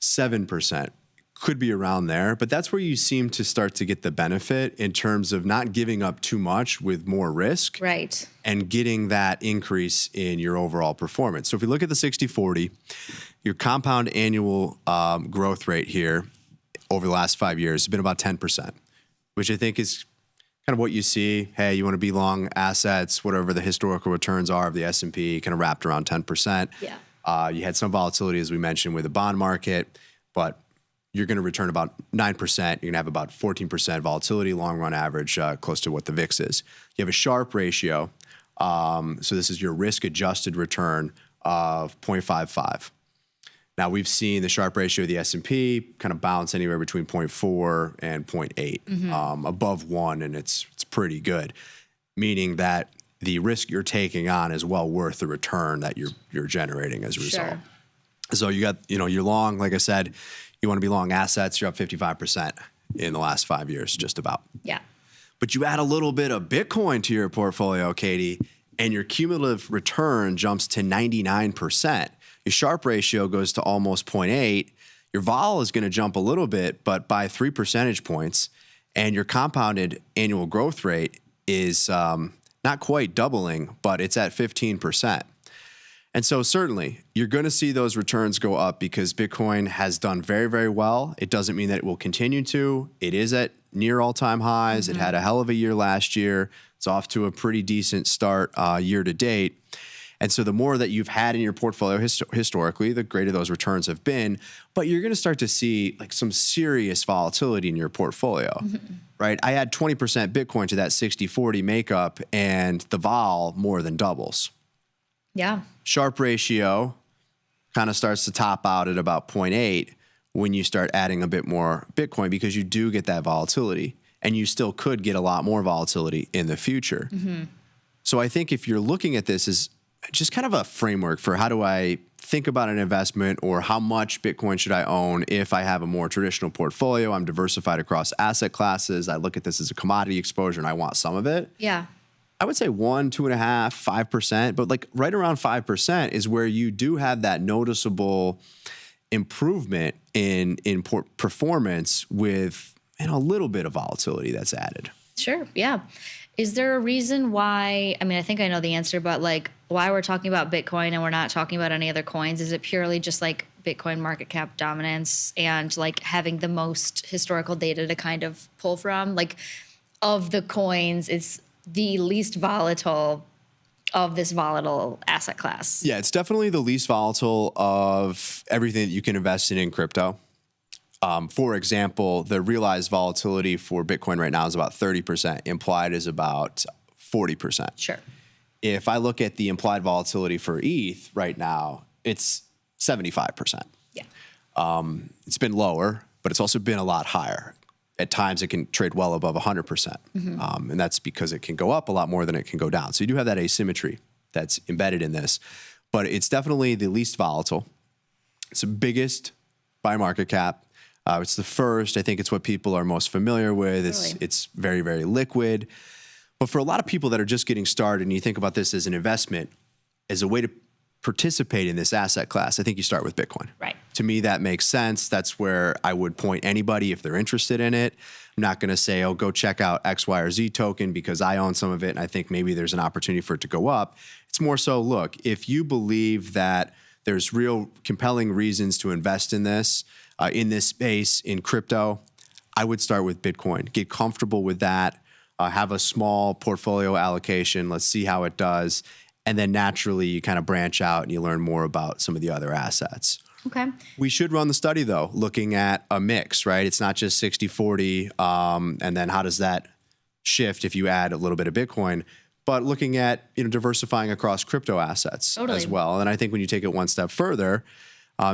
7%? Could be around there, but that's where you seem to start to get the benefit in terms of not giving up too much with more risk. Right. And getting that increase in your overall performance. So if we look at the 60-40, your compound annual growth rate here over the last 5 years has been about 10%, which I think is kind of what you see. Hey, you want to be long assets, whatever the historical returns are of the S&P, kind of wrapped around 10%. Yeah. You had some volatility, as we mentioned, with the bond market, but you're going to return about 9%. You're going to have about 14% volatility, long run average, close to what the VIX is. You have a Sharpe ratio. So this is your risk adjusted return of 0.55. Now we've seen the Sharpe ratio of the S&P kind of bounce anywhere between 0.4 and 0.8, above 1, and it's pretty good, meaning that the risk you're taking on is well worth the return that you're generating as a result. Sure. So you got, you're long, like I said, you want to be long assets, you're up 55% in the last 5 years, just about. Yeah. But you add a little bit of Bitcoin to your portfolio, Katie, and your cumulative return jumps to 99%. Your Sharpe ratio goes to almost 0.8. Your vol is going to jump a little bit, but by 3 percentage points. And your compounded annual growth rate is not quite doubling, but it's at 15%. And so certainly you're going to see those returns go up because Bitcoin has done very, very well. It doesn't mean that it will continue to. It is at near all-time highs. It had a hell of a year last year. It's off to a pretty decent start year to date. And so the more that you've had in your portfolio historically, the greater those returns have been. But you're going to start to see like some serious volatility in your portfolio, right? I add 20% Bitcoin to that 60-40 makeup, and the vol more than doubles. Yeah. Sharpe ratio kind of starts to top out at about 0.8 when you start adding a bit more Bitcoin, because you do get that volatility, and you still could get a lot more volatility in the future. So I think if you're looking at this as just kind of a framework for how do I think about an investment or how much Bitcoin should I own if I have a more traditional portfolio, I'm diversified across asset classes, I look at this as a commodity exposure and I want some of it. Yeah. I would say 1, 2.5%, 5%, but like right around 5% is where you do have that noticeable improvement in performance with a little bit of volatility that's added. Sure. Yeah. Is there a reason why, I mean, I think I know the answer, but like why we're talking about Bitcoin and we're not talking about any other coins? Is it purely just like Bitcoin market cap dominance and like having the most historical data to kind of pull from? Like of the coins, it's the least volatile of this volatile asset class. Yeah, it's definitely the least volatile of everything that you can invest in crypto. For example, the realized volatility for Bitcoin right now is about 30%. Implied is about 40%. Sure. If I look at the implied volatility for ETH right now, it's 75%. Yeah. It's been lower, but it's also been a lot higher. At times, it can trade well above 100%. Mm-hmm. And that's because it can go up a lot more than it can go down. So you do have that asymmetry that's embedded in this. But it's definitely the least volatile. It's the biggest by market cap. It's the first. I think it's what people are most familiar with. It's very, very liquid. But for a lot of people that are just getting started, and you think about this as an investment, as a way to participate in this asset class, I think you start with Bitcoin. Right. To me, that makes sense. That's where I would point anybody if they're interested in it. I'm not going to say, oh, go check out X, Y, or Z token because I own some of it and I think maybe there's an opportunity for it to go up. It's more so, look, if you believe that there's real compelling reasons to invest in this space, in crypto, I would start with Bitcoin. Get comfortable with that. Have a small portfolio allocation. Let's see how it does. And then naturally, you kind of branch out and you learn more about some of the other assets. Okay. We should run the study, though, looking at a mix, right? It's not just 60-40. And then how does that shift if you add a little bit of Bitcoin? But looking at diversifying across crypto assets as well. And I think when you take it one step further,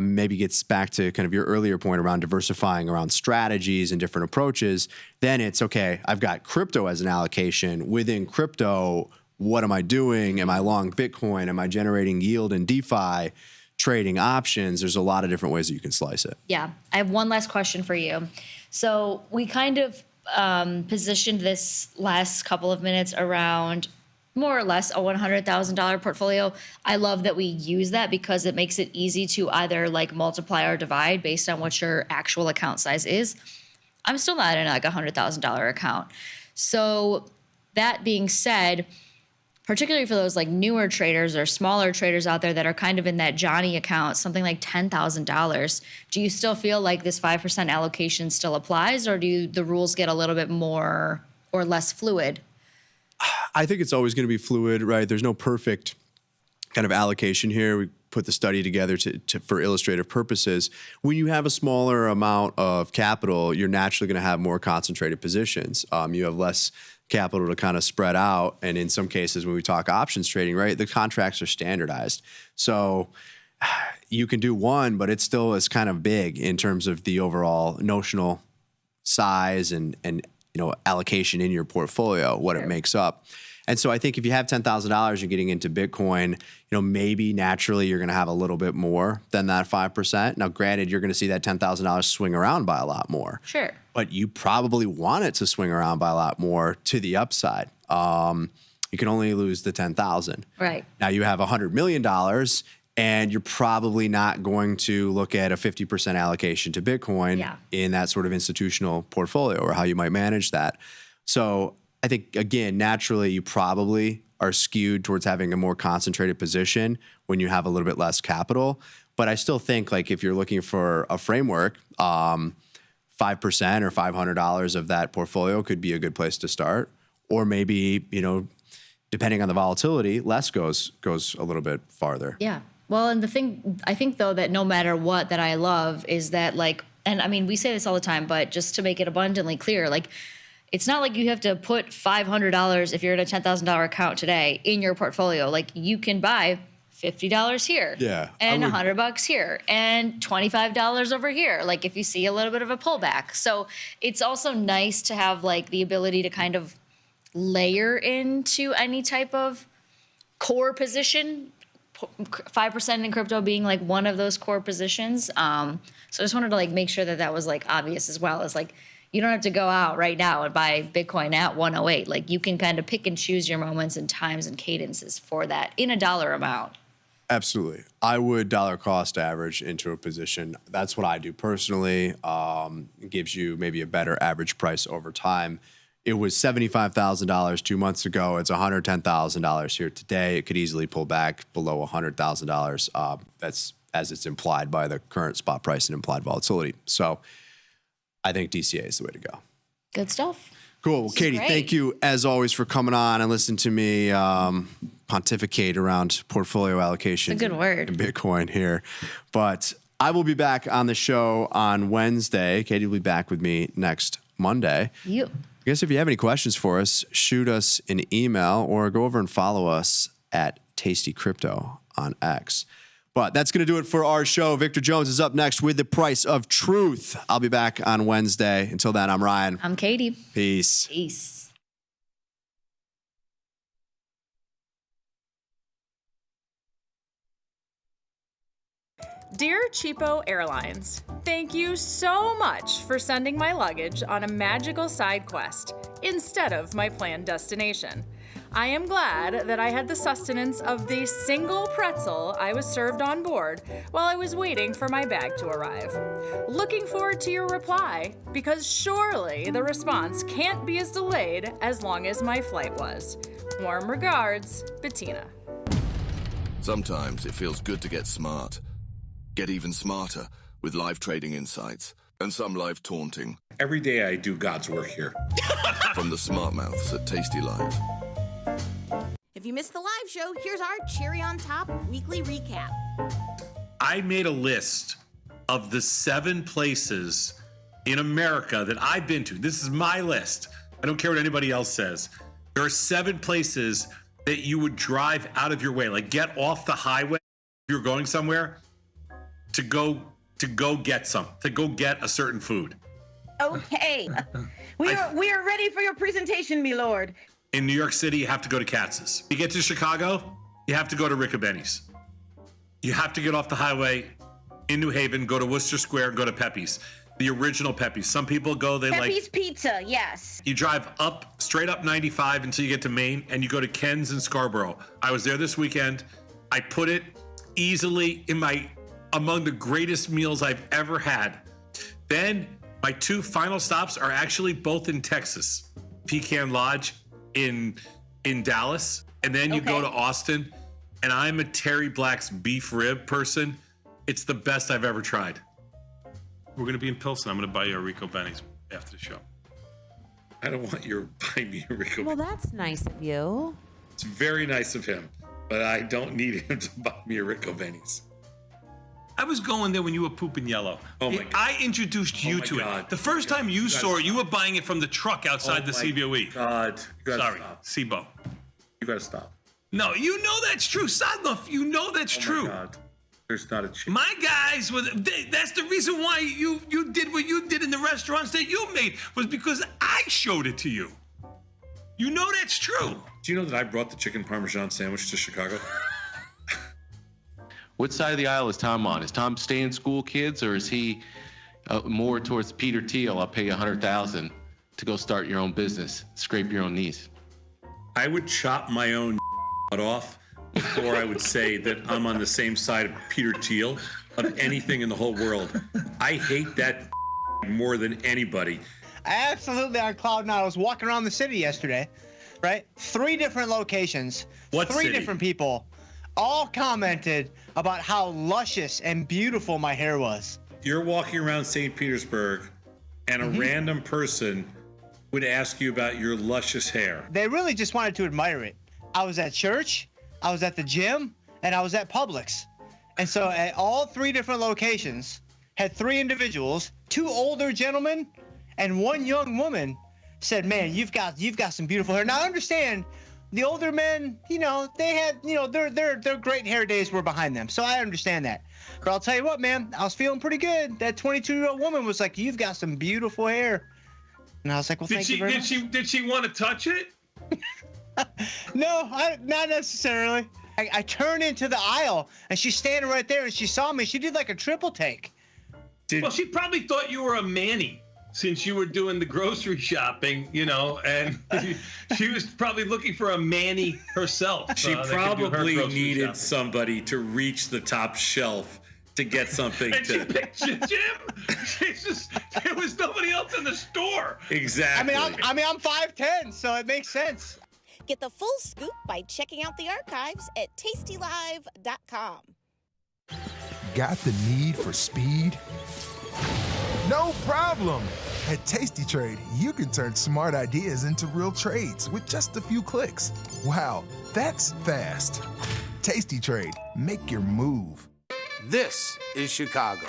maybe gets back to kind of your earlier point around diversifying around strategies and different approaches, then it's, okay, I've got crypto as an allocation. Within crypto, what am I doing? Am I long Bitcoin? Am I generating yield in DeFi? Trading options? There's a lot of different ways that you can slice it. Yeah. I have one last question for you. So we kind of positioned this last couple of minutes around more or less a $100,000 portfolio. I love that we use that because it makes it easy to either like multiply or divide based on what your actual account size is. I'm still not in like a $100,000 account. So that being said, particularly for those like newer traders or smaller traders out there that are kind of in that Johnny account, something like $10,000, do you still feel like this 5% allocation still applies, or do the rules get a little bit more or less fluid? I think it's always going to be fluid, right? There's no perfect kind of allocation here. We put the study together for illustrative purposes. When you have a smaller amount of capital, you're naturally going to have more concentrated positions. You have less capital to kind of spread out. And in some cases, when we talk options trading, right, the contracts are standardized. So you can do one, but it still is kind of big in terms of the overall notional size and allocation in your portfolio, what it makes up. And so I think if you have $10,000, you're getting into Bitcoin, maybe naturally you're going to have a little bit more than that 5%. Now, granted, you're going to see that $10,000 swing around by a lot more. Sure. But you probably want it to swing around by a lot more to the upside. You can only lose the $10,000. Right. Now you have $100 million, and you're probably not going to look at a 50% allocation to Bitcoin in that sort of institutional portfolio, or how you might manage that. So I think, again, naturally, you probably are skewed towards having a more concentrated position when you have a little bit less capital. But I still think, like, if you're looking for a framework, 5% or $500 of that portfolio could be a good place to start. Or maybe, depending on the volatility, less goes a little bit farther. Yeah. Well, and the thing, I think, though, that no matter what that I love is that, like, and I mean, we say this all the time, but just to make it abundantly clear, like, it's not like you have to put $500 if you're in a $10,000 account today in your portfolio. Like, you can buy $50 here, and $100 here, and $25 over here. Like, if you see a little bit of a pullback. So it's also nice to have like the ability to kind of layer into any type of core position. 5% in crypto being like one of those core positions. So I just wanted to like make sure that was like obvious, as well as like you don't have to go out right now and buy Bitcoin at 108. Like you can kind of pick and choose your moments and times and cadences for that in a dollar amount. Absolutely. I would dollar cost average into a position. That's what I do personally. It gives you maybe a better average price over time. It was $75,000 2 months ago. It's $110,000 here today. It could easily pull back below $100,000. That's as it's implied by the current spot price and implied volatility. So I think DCA is the way to go. Good stuff. Cool. Well, Katie, thank you as always for coming on and listening to me pontificate around portfolio allocation. It's a good word. In Bitcoin here. But I will be back on the show on Wednesday. Katie will be back with me next Monday. I guess if you have any questions for us, shoot us an email or go over and follow us at Tasty Crypto on X. But that's going to do it for our show. Victor Jones is up next with The Price of Truth. I'll be back on Wednesday. Until then, I'm Ryan. I'm Katie. Peace. Peace. Dear Cheapo Airlines, thank you so much for sending my luggage on a magical side quest instead of my planned destination. I am glad that I had the sustenance of the single pretzel I was served on board while I was waiting for my bag to arrive. Looking forward to your reply, because surely the response can't be as delayed as long as my flight was. Warm regards, Bettina. Sometimes it feels good to get smart. Get even smarter with live trading insights and some live taunting. Every day I do God's work here. From the smart mouths at tastylive. If you missed the live show, here's our cherry on top weekly recap. I made a list of the 7 places in America that I've been to. This is my list. I don't care what anybody else says. There are 7 places that you would drive out of your way, like get off the highway if you're going somewhere to go get a certain food. Okay. We are ready for your presentation, my lord. In New York City, you have to go to Katz's. You get to Chicago, you have to go to Riccobenni's. You have to get off the highway in New Haven, go to Worcester Square, go to Pepe's. The original Pepe's. Some people go, Pepe's Pizza, yes. You drive straight up 95 until you get to Maine, and you go to Ken's in Scarborough. I was there this weekend. I put it easily among the greatest meals I've ever had. Then my 2 final stops are actually both in Texas. Pecan Lodge in Dallas, and then you go to Austin, and I'm a Terry Black's beef rib person. It's the best I've ever tried. We're going to be in Pilsen. I'm going to buy you a Rico Benny's after the show. I don't want you to buy me a Rico Well, that's nice of you. It's very nice of him, but I don't need him to buy me a Rico Benny's. I was going there when you were pooping yellow. Oh my God. I introduced you to it. The first time you saw it, you were buying it from the truck outside the CBOE. God. Sorry, SIBO. You gotta stop. No, you know that's true. Sadlov, you know that's true. My God. There's not a chance. My guys, that's the reason why you did what you did in the restaurants that you made, was because I showed it to you. You know that's true. Do you know that I brought the chicken parmesan sandwich to Chicago? What side of the aisle is Tom on? Is Tom stay in school kids, or is he more towards Peter Thiel? I'll pay you $100,000 to go start your own business, scrape your own knees. I would chop my own off before I would say that I'm on the same side of Peter Thiel of anything in the whole world. I hate that more than anybody. Absolutely on cloud nine. I was walking around the city yesterday, right? 3 different locations. What 3 city? different people all commented about how luscious and beautiful my hair was. You're walking around St. Petersburg and a random person would ask you about your luscious hair. They really just wanted to admire it. I was at church, I was at the gym, and I was at Publix. And so at all 3 different locations, had 3 individuals, 2 older gentlemen and 1 young woman, said, man, you've got some beautiful hair. Now I understand the older men, they had, their great hair days were behind them. So I understand that. But I'll tell you what, man, I was feeling pretty good. That 22-year-old woman was like, you've got some beautiful hair. And I was like, well, thank you very much. Did she want to touch it? No, not necessarily. I turned into the aisle, and she's standing right there, and she saw me. She did like a triple take. Well, she probably thought you were a Manny since you were doing the grocery shopping, and she was probably looking for a Manny herself. She that could do her probably grocery needed shopping. somebody to reach the top shelf to get something And she to. picked Jim. There was nobody else in the store. Exactly. I'm 5'10", so it makes sense. Get the full scoop by checking out the archives at tastylive.com. Got the need for speed? No problem. At Tasty Trade, you can turn smart ideas into real trades with just a few clicks. Wow, that's fast. Tasty Trade, make your move. This is Chicago.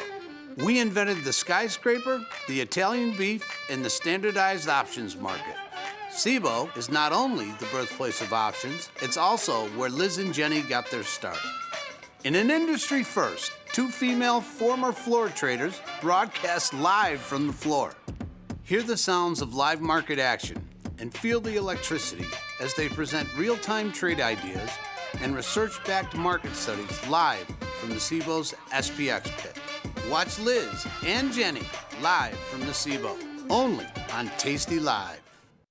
We invented the skyscraper, the Italian beef, and the standardized options market. SIBO is not only the birthplace of options, it's also where Liz and Jenny got their start. In an industry first, 2 female former floor traders broadcast live from the floor. Hear the sounds of live market action and feel the electricity as they present real-time trade ideas and research-backed market studies live from the SIBO's SPX pit. Watch Liz and Jenny live from the SIBO, only on Tasty Live.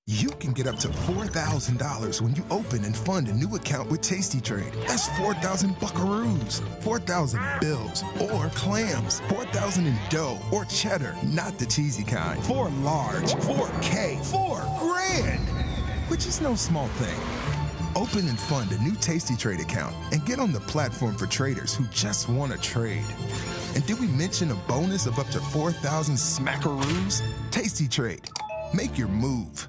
You can get up to $4,000 when you open and fund a new account with Tasty Trade. That's 4,000 buckaroos, 4,000 bills, or clams, 4,000 in dough or cheddar, not the cheesy kind. 4 large, 4K, 4 grand, which is no small thing. Open and fund a new Tasty Trade account and get on the platform for traders who just want to trade. And did we mention a bonus of up to 4,000 smackaroos? Tasty Trade. Make your move.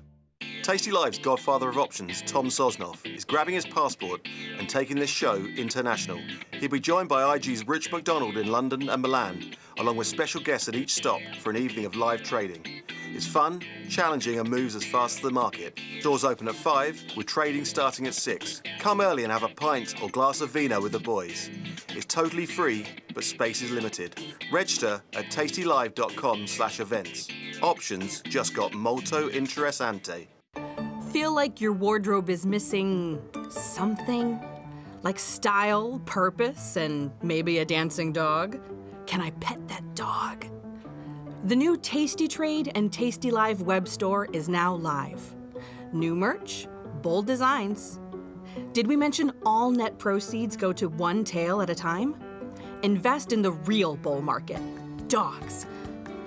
Tasty Live's godfather of options, Tom Sosnoff, is grabbing his passport and taking this show international. He'll be joined by IG's Rich McDonald in London and Milan, along with special guests at each stop for an evening of live trading. It's fun, challenging, and moves as fast as the market. Doors open at 5, with trading starting at 6. Come early and have a pint or glass of vino with the boys. It's totally free, but space is limited. Register at tastylive.com/events. Options just got molto interessante. Feel like your wardrobe is missing something? Like style, purpose, and maybe a dancing dog? Can I pet that dog? The new Tasty Trade and Tasty Live web store is now live. New merch, bold designs. Did we mention all net proceeds go to one tail at a time? Invest in the real bull market, dogs.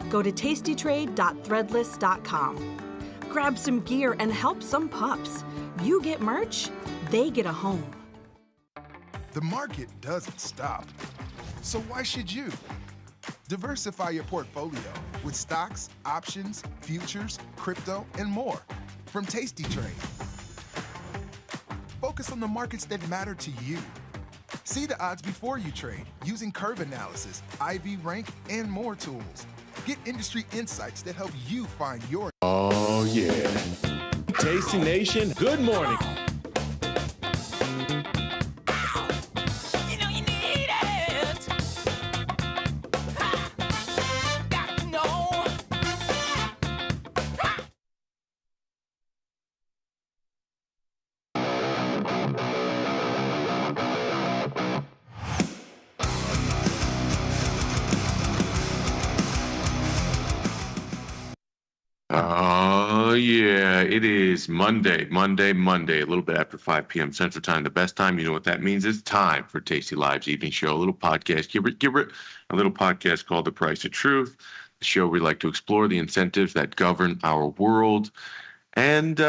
Go to tastytrade.threadless.com. Grab some gear and help some pups. You get merch, they get a home. The market doesn't stop. So why should you? Diversify your portfolio with stocks, options, futures, crypto, and more from Tasty Trade. Focus on the markets that matter to you. See the odds before you trade using curve analysis, IV rank, and more tools. Get industry insights that help you find your... Oh, yeah. Tasty Nation, good morning. Oh, yeah, it is Monday, a little bit after 5 p.m. Central Time. The best time, you know what that means? It's time for Tasty Live's evening show, a little podcast, a little podcast called The Price of Truth, the show where we like to explore the incentives that govern our world. And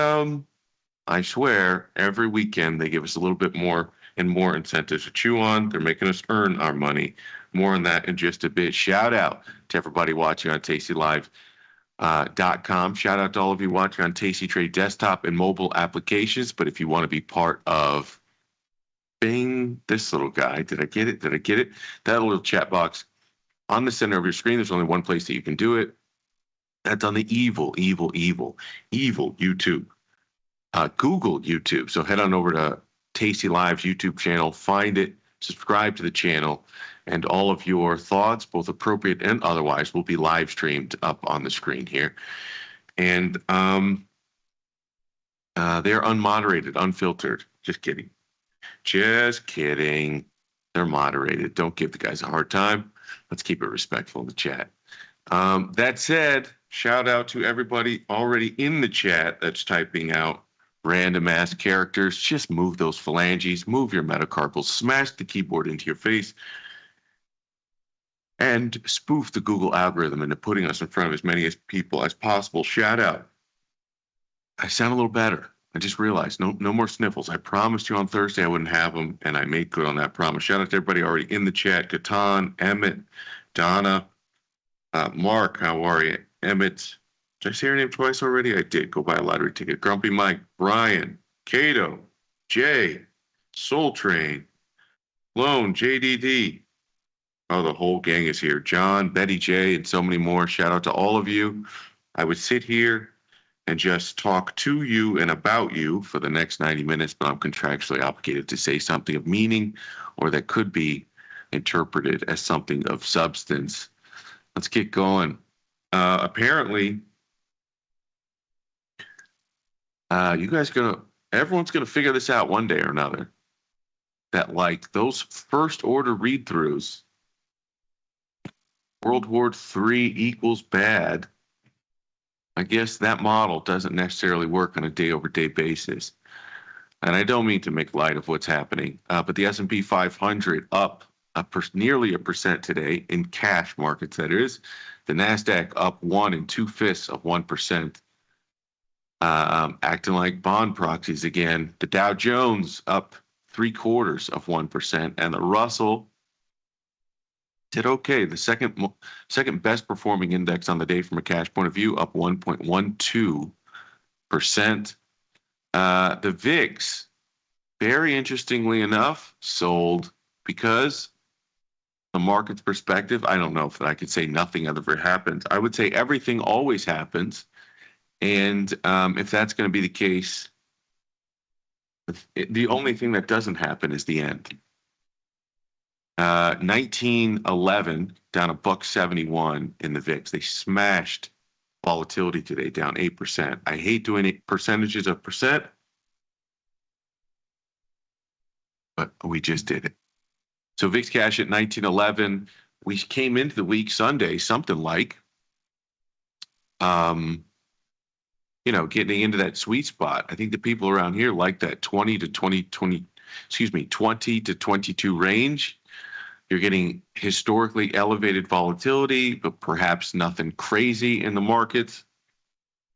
I swear, every weekend they give us a little bit more and more incentives to chew on. They're making us earn our money. More on that in just a bit. Shout out to everybody watching on tastylive.com. Shout out to all of you watching on Tasty Trade desktop and mobile applications. But if you want to be part of Bing, this little guy, did I get it? That little chat box on the center of your screen. There's only one place that you can do it. That's on the evil YouTube. Google YouTube. So head on over to Tasty Live's YouTube channel, find it, subscribe to the channel, and all of your thoughts, both appropriate and otherwise, will be live streamed up on the screen here. And They're unmoderated, unfiltered. Just kidding. Just kidding. They're moderated. Don't give the guys a hard time. Let's keep it respectful in the chat. That said, shout out to everybody already in the chat that's typing out random ass characters. Just move those phalanges, move your metacarpals, smash the keyboard into your face, and spoof the Google algorithm into putting us in front of as many people as possible. Shout out. I sound a little better. I just realized no more sniffles. I promised you on Thursday I wouldn't have them, and I made good on that promise. Shout out to everybody already in the chat. Catan, Emmett, Donna, Mark, how are you? Emmett, did I say your name twice already? I did. Go buy a lottery ticket. Grumpy Mike, Brian, Cato, Jay, Soul Train, Lone, JDD. Oh, the whole gang is here. John, Betty J, and so many more. Shout out to all of you. I would sit here and just talk to you and about you for the next 90 minutes, but I'm contractually obligated to say something of meaning or that could be interpreted as something of substance. Let's get going. Apparently, everyone's gonna figure this out one day or another. That like those first order read-throughs, World War III equals bad. I guess that model doesn't necessarily work on a day-over-day basis. And I don't mean to make light of what's happening, but the S&P 500 up nearly 1% today in cash markets, that is. The NASDAQ up 1 2/5%, acting like bond proxies again. The Dow Jones up 0.75%, and the Russell did okay. The second best performing index on the day from a cash point of view, up 1.12%. The VIX, very interestingly enough, sold because the market's perspective, I don't know if I could say nothing ever happens. I would say everything always happens. And if that's going to be the case, the only thing that doesn't happen is the end. 1911 down $1.71 in the VIX. They smashed volatility today, down 8%. I hate doing percentages of percent, but we just did it. So VIX cash at 1911. We came into the week Sunday, something like, getting into that sweet spot. I think the people around here like that 20 to 22 range. You're getting historically elevated volatility, but perhaps nothing crazy in the markets.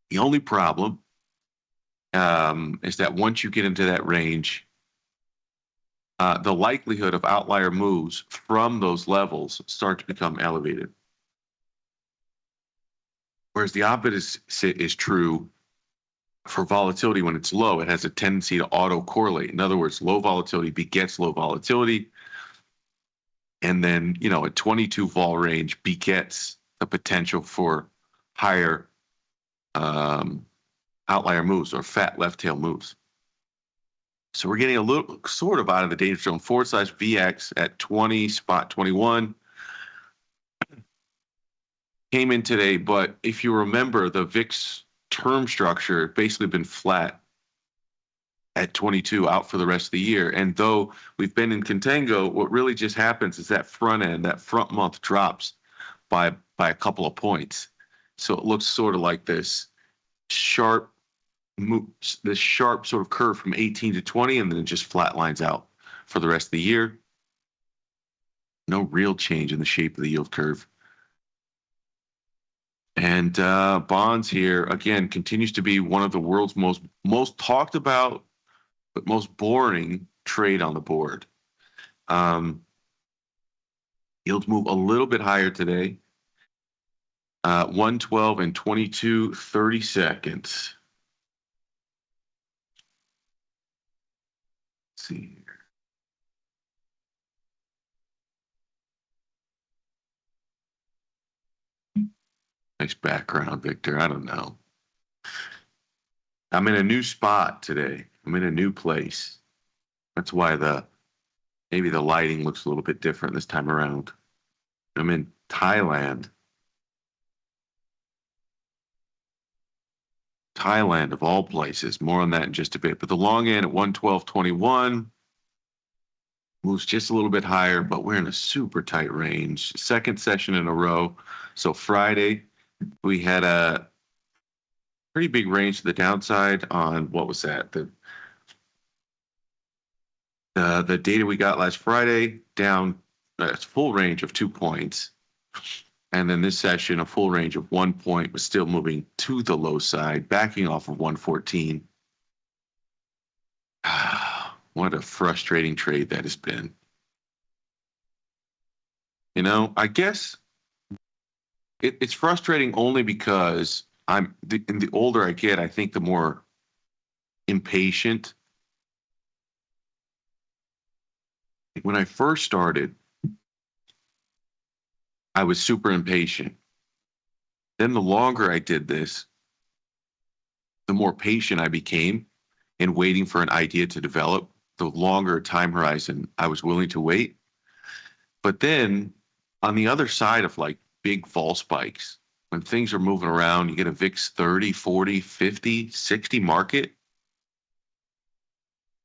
The only problem is that once you get into that range, the likelihood of outlier moves from those levels start to become elevated. Whereas the opposite is true for volatility when it's low. It has a tendency to auto-correlate. In other words, low volatility begets low volatility. And then, a 22 vol range begets the potential for higher outlier moves or fat left tail moves. So we're getting a little sort of out of the danger zone. Forward slash VX at 20, spot 21. Came in today, but if you remember, the VIX term structure basically been flat at 22 out for the rest of the year. And though we've been in contango, what really just happens is that front month drops by a couple of points. So it looks sort of like this sharp sort of curve from 18 to 20, and then it just flat lines out for the rest of the year. No real change in the shape of the yield curve. And bonds here, again, continues to be one of the world's most talked about, but most boring trade on the board. Yields move a little bit higher today. 112 and 22 30-seconds. Let's see here. Nice background, Victor. I don't know. I'm in a new spot today. I'm in a new place. That's why maybe the lighting looks a little bit different this time around. I'm in Thailand. Thailand of all places. More on that in just a bit. But the long end at 112.21 moves just a little bit higher, but we're in a super tight range. Second session in a row. So Friday, we had a pretty big range to the downside on what was that? The data we got last Friday down a full range of 2 points. And then this session, a full range of 1 point, was still moving to the low side, backing off of 114. What a frustrating trade that has been. You know, I guess it's frustrating only because the older I get, I think the more impatient. When I first started, I was super impatient. Then the longer I did this, the more patient I became in waiting for an idea to develop, the longer time horizon I was willing to wait. But then on the other side of like big fall spikes, when things are moving around, you get a VIX 30, 40, 50, 60 market.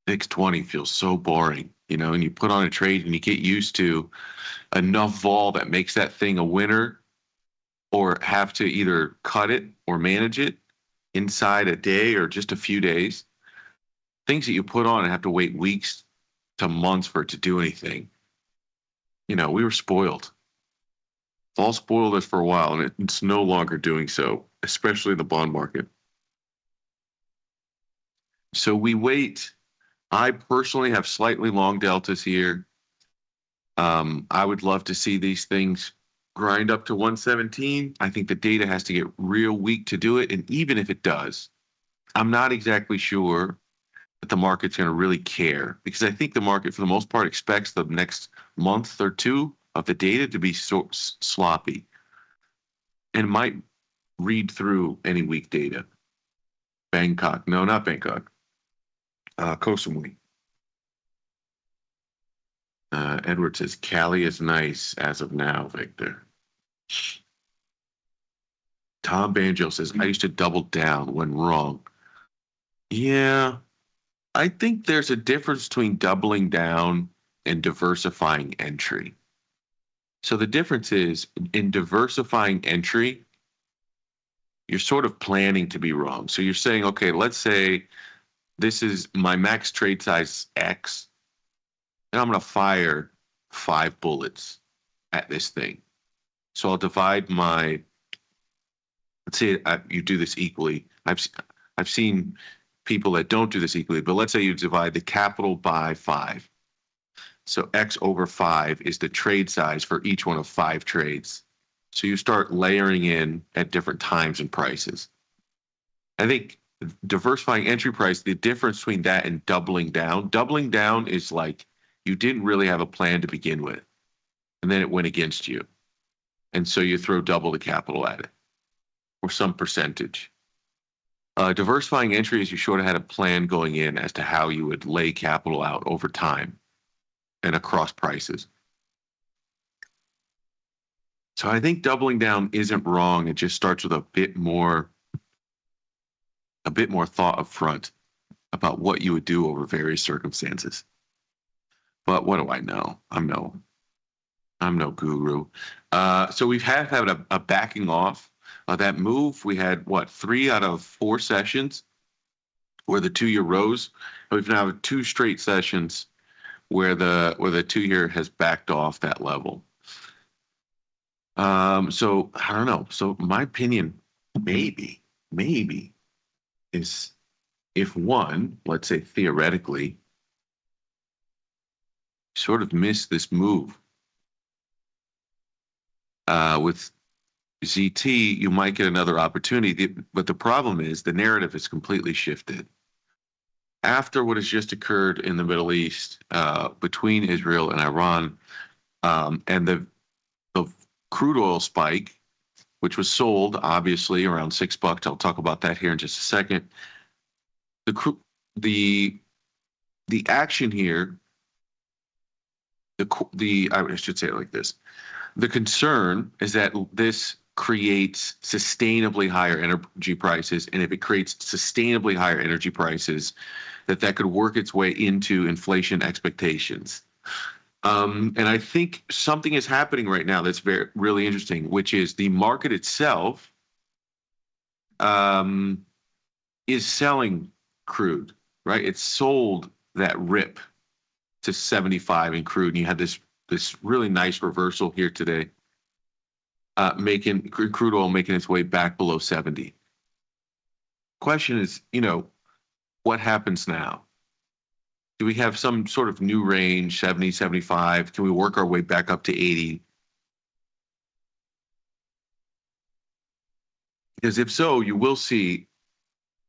VIX 20 feels so boring, you know, and you put on a trade and you get used to enough vol that makes that thing a winner, or have to either cut it or manage it inside a day or just a few days. Things that you put on and have to wait weeks to months for it to do anything. You know, we were spoiled. Vol spoiled us for a while, and it's no longer doing so, especially in the bond market. So we wait. I personally have slightly long deltas here. I would love to see these things grind up to 117. I think the data has to get real weak to do it. And even if it does, I'm not exactly sure that the market's going to really care, because I think the market, for the most part, expects the next month or two of the data to be so sloppy and might read through any weak data. Bangkok. No, not Bangkok. Koh Samui. Edward says, Cali is nice as of now, Victor. Tom Banjo says, I used to double down when wrong. Yeah, I think there's a difference between doubling down and diversifying entry. So the difference is, in diversifying entry, you're sort of planning to be wrong. So you're saying, okay, let's say this is my max trade size X, and I'm going to fire 5 bullets at this thing. So I'll divide my, let's say you do this equally. I've seen people that don't do this equally, but let's say you divide the capital by 5. So X over 5 is the trade size for each one of 5 trades. So you start layering in at different times and prices. I think diversifying entry price, the difference between that and doubling down is like you didn't really have a plan to begin with, and then it went against you. And so you throw double the capital at it, or some percentage. Diversifying entry is you sort of had a plan going in as to how you would lay capital out over time and across prices. So I think doubling down isn't wrong. It just starts with a bit more thought up front about what you would do over various circumstances. But what do I know? I'm no guru. So we've had a backing off. That move, we had 3 out of 4 sessions where the 2-year rose. We've now had 2 straight sessions where the 2-year has backed off that level. So I don't know. So my opinion, maybe is, if one, let's say theoretically, sort of missed this move with ZT, you might get another opportunity. But the problem is the narrative is completely shifted. After what has just occurred in the Middle East between Israel and Iran, and the crude oil spike, which was sold obviously around $6. I'll talk about that here in just a second. The action here, I should say it like this. The concern is that this creates sustainably higher energy prices, and if it creates sustainably higher energy prices, that could work its way into inflation expectations. And I think something is happening right now that's really interesting, which is the market itself is selling crude, right? It sold that rip to 75 in crude, and you had this really nice reversal here today, making crude oil making its way back below 70. Question is, what happens now? Do we have some sort of new range, 70, 75? Can we work our way back up to 80? Because if so, you will see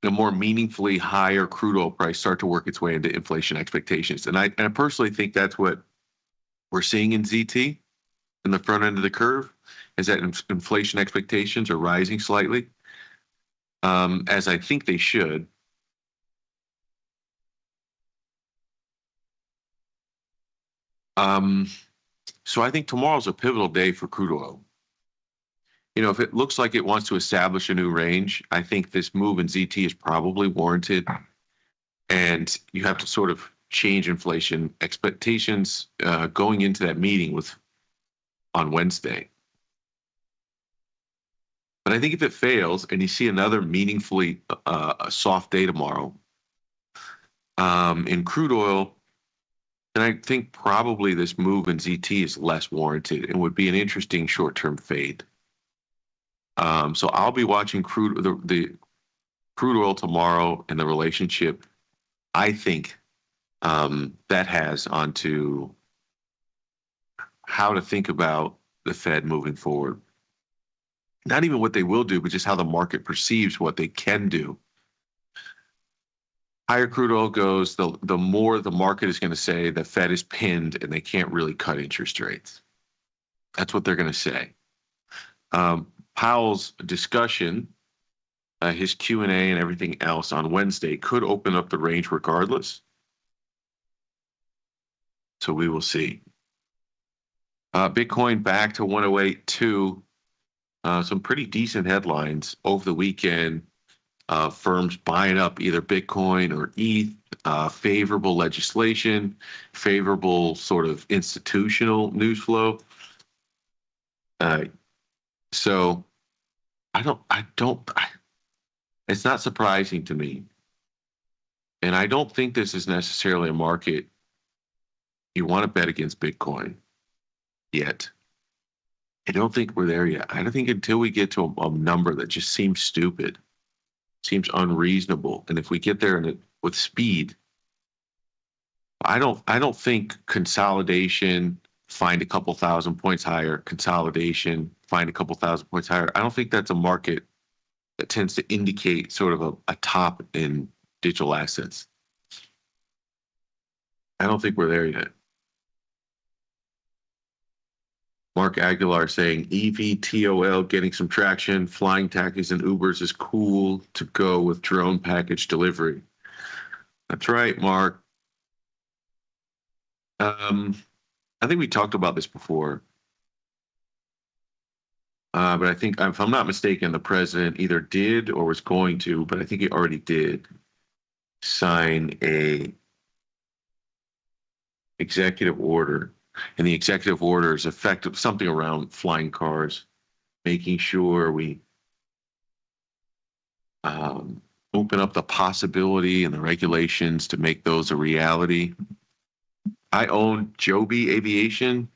a more meaningfully higher crude oil price start to work its way into inflation expectations. And I personally think that's what we're seeing in ZT in the front end of the curve, is that inflation expectations are rising slightly, as I think they should. So I think tomorrow's a pivotal day for crude oil. If it looks like it wants to establish a new range, I think this move in ZT is probably warranted. And you have to sort of change inflation expectations going into that meeting on Wednesday. But I think if it fails and you see another meaningfully soft day tomorrow in crude oil, then I think probably this move in ZT is less warranted and would be an interesting short-term fade. So I'll be watching the crude oil tomorrow and the relationship I think that has onto how to think about the Fed moving forward. Not even what they will do, but just how the market perceives what they can do. Higher crude oil goes, the more the market is going to say the Fed is pinned and they can't really cut interest rates. That's what they're going to say. Powell's discussion, his Q&A and everything else on Wednesday could open up the range regardless. So we will see. Bitcoin back to 108.2. Some pretty decent headlines over the weekend. Firms buying up either Bitcoin or ETH, favorable legislation, favorable sort of institutional news flow. So it's not surprising to me. And I don't think this is necessarily a market you want to bet against Bitcoin yet. I don't think we're there yet. I don't think until we get to a number that just seems stupid, seems unreasonable. And if we get there with speed, I don't think consolidation, find a couple thousand points higher, consolidation, find a couple thousand points higher. I don't think that's a market that tends to indicate sort of a top in digital assets. I don't think we're there yet. Mark Aguilar saying EVTOL getting some traction. Flying taxis and Ubers is cool to go with drone package delivery. That's right, Mark. I think we talked about this before. But I think, if I'm not mistaken, the president either did or was going to, but I think he already did sign a executive order. And the executive order is effective, something around flying cars, making sure we open up the possibility and the regulations to make those a reality. I own Joby Aviation,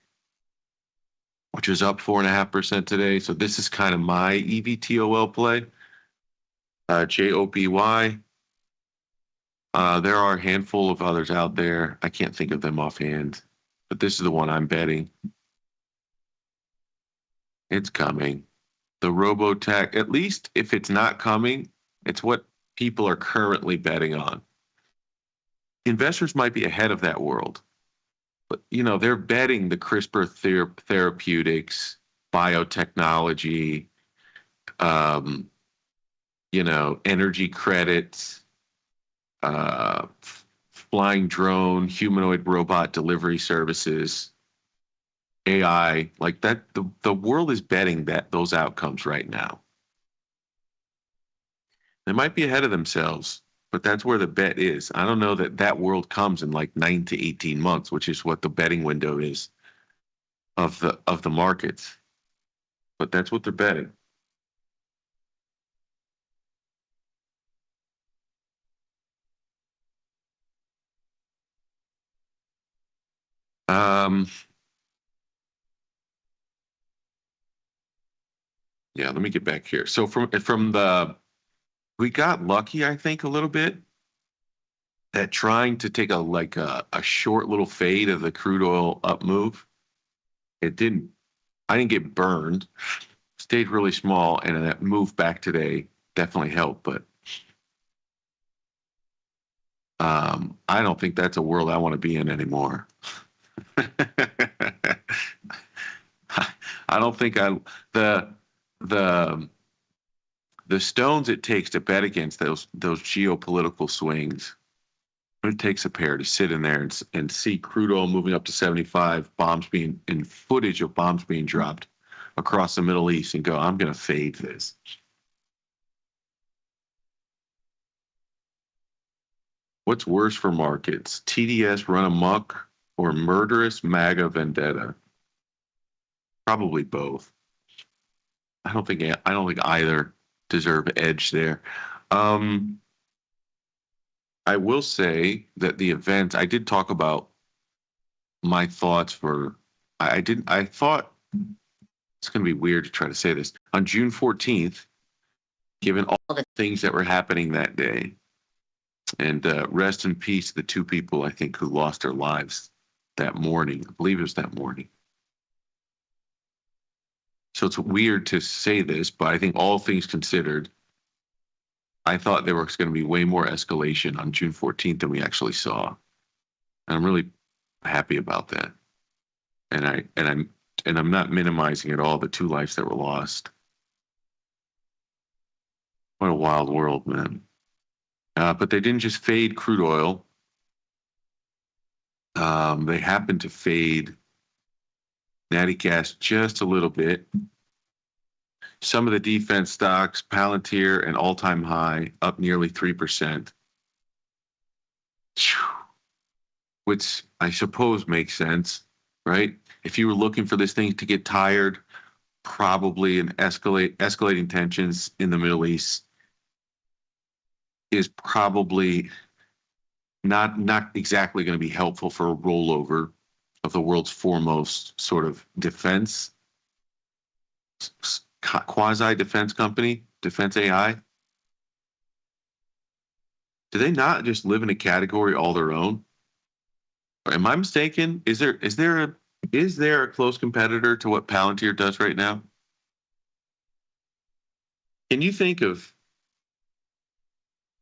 which is up 4.5% today. So this is kind of my EVTOL play. JOBY. There are a handful of others out there. I can't think of them offhand, but this is the one I'm betting. It's coming. The Robotech, at least if it's not coming, it's what people are currently betting on. Investors might be ahead of that world. But, they're betting the CRISPR therapeutics, biotechnology, energy credits, flying drone, humanoid robot delivery services. AI, like that, the world is betting that those outcomes right now. They might be ahead of themselves, but that's where the bet is. I don't know that that world comes in like 9 to 18 months, which is what the betting window is of the markets. But that's what they're betting. Yeah, let me get back here. So we got lucky, I think, a little bit at trying to take a short little fade of the crude oil up move. I didn't get burned, stayed really small, and that move back today definitely helped. But I don't think that's a world I want to be in anymore. I don't think the stones it takes to bet against those geopolitical swings. It takes a pair to sit in there and see crude oil moving up to 75, footage of bombs being dropped across the Middle East, and go, I'm going to fade this. What's worse for markets? TDS run amok or murderous MAGA vendetta? Probably both. I don't think either deserve edge there. I will say that the event, I did talk about my thoughts for, I thought it's going to be weird to try to say this. On June 14th, given all the things that were happening that day, and rest in peace, the two people, I think, who lost their lives that morning. I believe it was that morning. So it's weird to say this, but I think all things considered, I thought there was going to be way more escalation on June 14th than we actually saw. And I'm really happy about that. And I'm not minimizing at all the two lives that were lost. What a wild world, man. But they didn't just fade crude oil. They happened to fade natty gas just a little bit. Some of the defense stocks, Palantir, an all-time high, up nearly 3%, which I suppose makes sense, right? If you were looking for this thing to get tired, probably escalating tensions in the Middle East is probably not exactly going to be helpful for a rollover of the world's foremost sort of defense, quasi-defense company, Defense AI. Do they not just live in a category all their own? Or am I mistaken? Is there a close competitor to what Palantir does right now? Can you think of?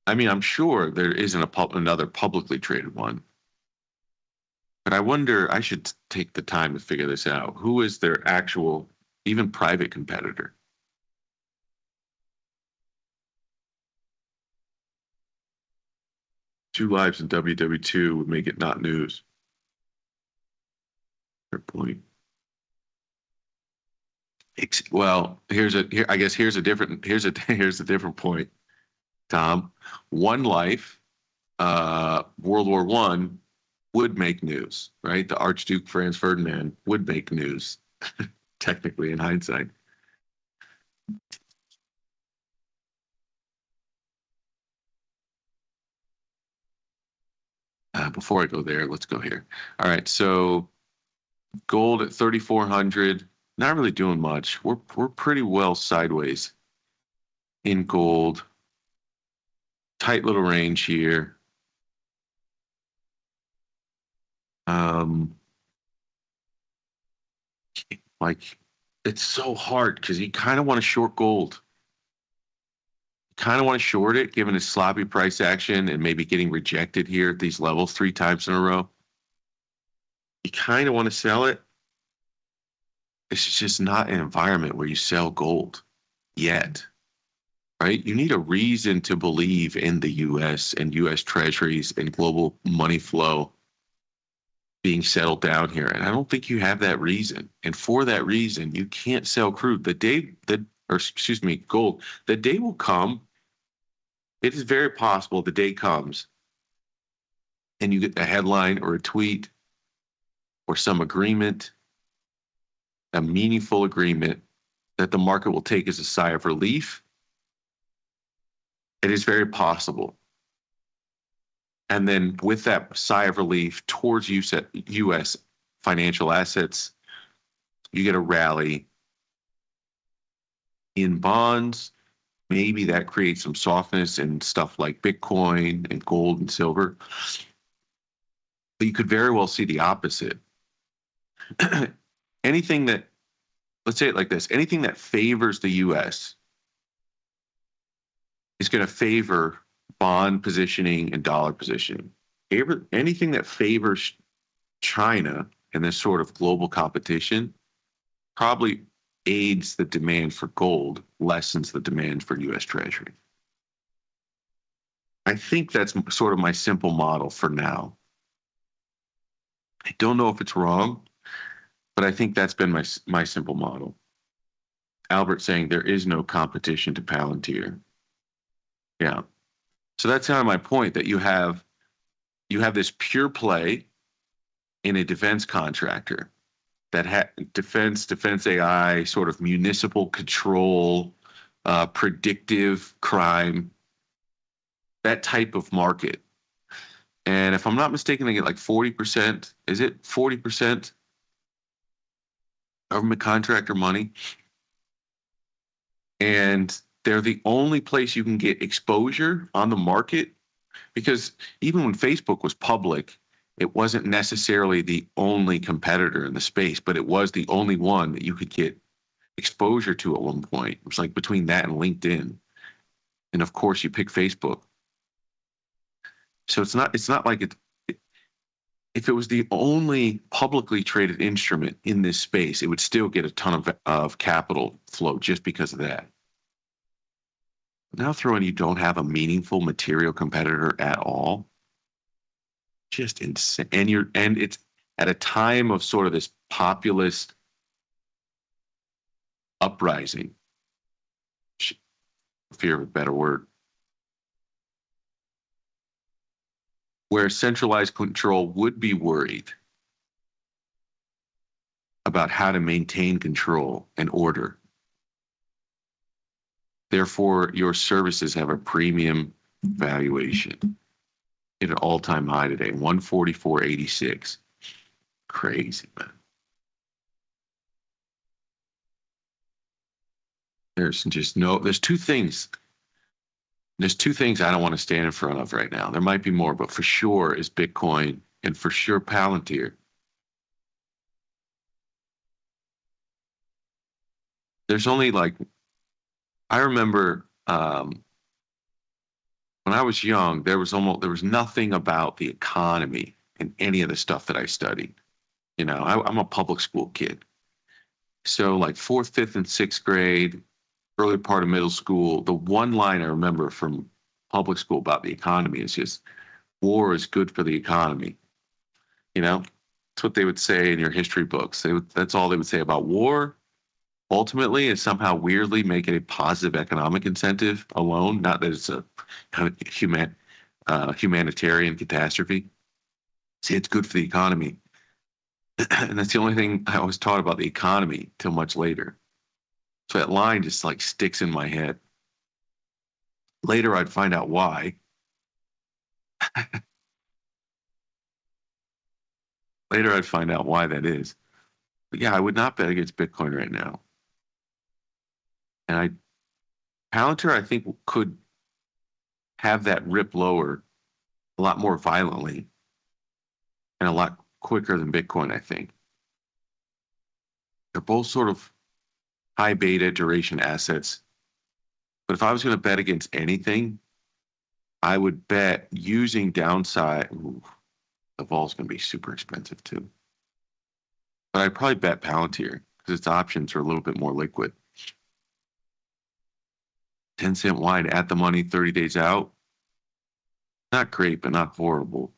I mean, I'm sure there isn't another publicly traded one. But I wonder, I should take the time to figure this out. Who is their actual, even private competitor? Two lives in WW2 would make it not news. Fair point. Well, here's a different point, Tom. One Life, World War I, would make news, right? The Archduke Franz Ferdinand would make news, technically, in hindsight. Before I go there, let's go here. All right, so gold at 3,400, not really doing much. We're pretty well sideways in gold. Tight little range here. Like, it's so hard because you kind of want to short gold. Kind of want to short it, given its sloppy price action and maybe getting rejected here at these levels 3 times in a row. You kind of want to sell it. It's just not an environment where you sell gold yet, right? You need a reason to believe in the U.S. and U.S. treasuries and global money flow being settled down here. And I don't think you have that reason. And for that reason, you can't sell crude. Gold. The day will come. It is very possible the day comes and you get a headline or a tweet or some agreement, a meaningful agreement that the market will take as a sigh of relief. It is very possible. And then with that sigh of relief towards U.S. financial assets, you get a rally in bonds. Maybe that creates some softness in stuff like Bitcoin and gold and silver. But you could very well see the opposite. Anything that, let's say it like this, anything that favors the U.S. is going to favor bond positioning and dollar positioning. Anything that favors China and this sort of global competition probably aids the demand for gold, lessens the demand for U.S. Treasury. I think that's sort of my simple model for now. I don't know if it's wrong, but I think that's been my simple model. Albert saying there is no competition to Palantir. Yeah. So that's kind of my point, that you have this pure play in a defense contractor that defense AI, sort of municipal control, predictive crime, that type of market. And if I'm not mistaken, they get like 40%. Is it 40% government contractor money? And they're the only place you can get exposure on the market, because even when Facebook was public, it wasn't necessarily the only competitor in the space, but it was the only one that you could get exposure to at one point. It was like between that and LinkedIn. And of course you pick Facebook. So it's not like if it was the only publicly traded instrument in this space, it would still get a ton of capital flow just because of that. Now throw in you don't have a meaningful material competitor at all. Just insane. And it's at a time of sort of this populist uprising, fear of a better word, where centralized control would be worried about how to maintain control and order. Therefore, your services have a premium valuation at an all-time high today, 144.86. Crazy, man. There's two things. There's two things I don't want to stand in front of right now. There might be more, but for sure is Bitcoin and for sure Palantir. There's only I remember when I was young, there was nothing about the economy in any of the stuff that I studied. You know, I'm a public school kid. So like 4th, 5th, and 6th grade, early part of middle school, the one line I remember from public school about the economy is just, war is good for the economy. You know, that's what they would say in your history books. That's all they would say about war. Ultimately, is somehow weirdly make it a positive economic incentive alone. Not that it's a kind of humanitarian catastrophe. See, it's good for the economy. And that's the only thing I was taught about the economy till much later. So that line just sticks in my head. Later, I'd find out why. Later, I'd find out why that is. But yeah, I would not bet against Bitcoin right now. And Palantir, I think, could have that rip lower a lot more violently and a lot quicker than Bitcoin, I think. They're both sort of high beta duration assets. But if I was going to bet against anything, I would bet using downside. Ooh, the vol's going to be super expensive too. But I'd probably bet Palantir because its options are a little bit more liquid. 10-cent wide at the money, 30 days out. Not great, but not horrible.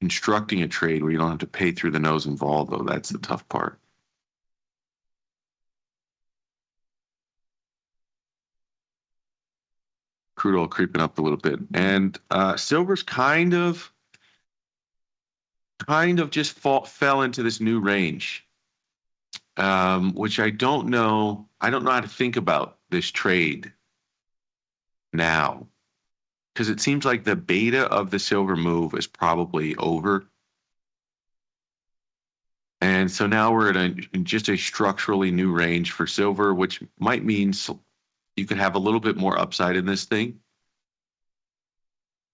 constructing a trade where you don't have to pay through the nose and vol, though. That's the tough part. Crude oil creeping up a little bit. And silver's kind of just fell into this new range, which I don't know. I don't know how to think about this trade now, because it seems like the beta of the silver move is probably over. And so now we're in just a structurally new range for silver, which might mean you could have a little bit more upside in this thing.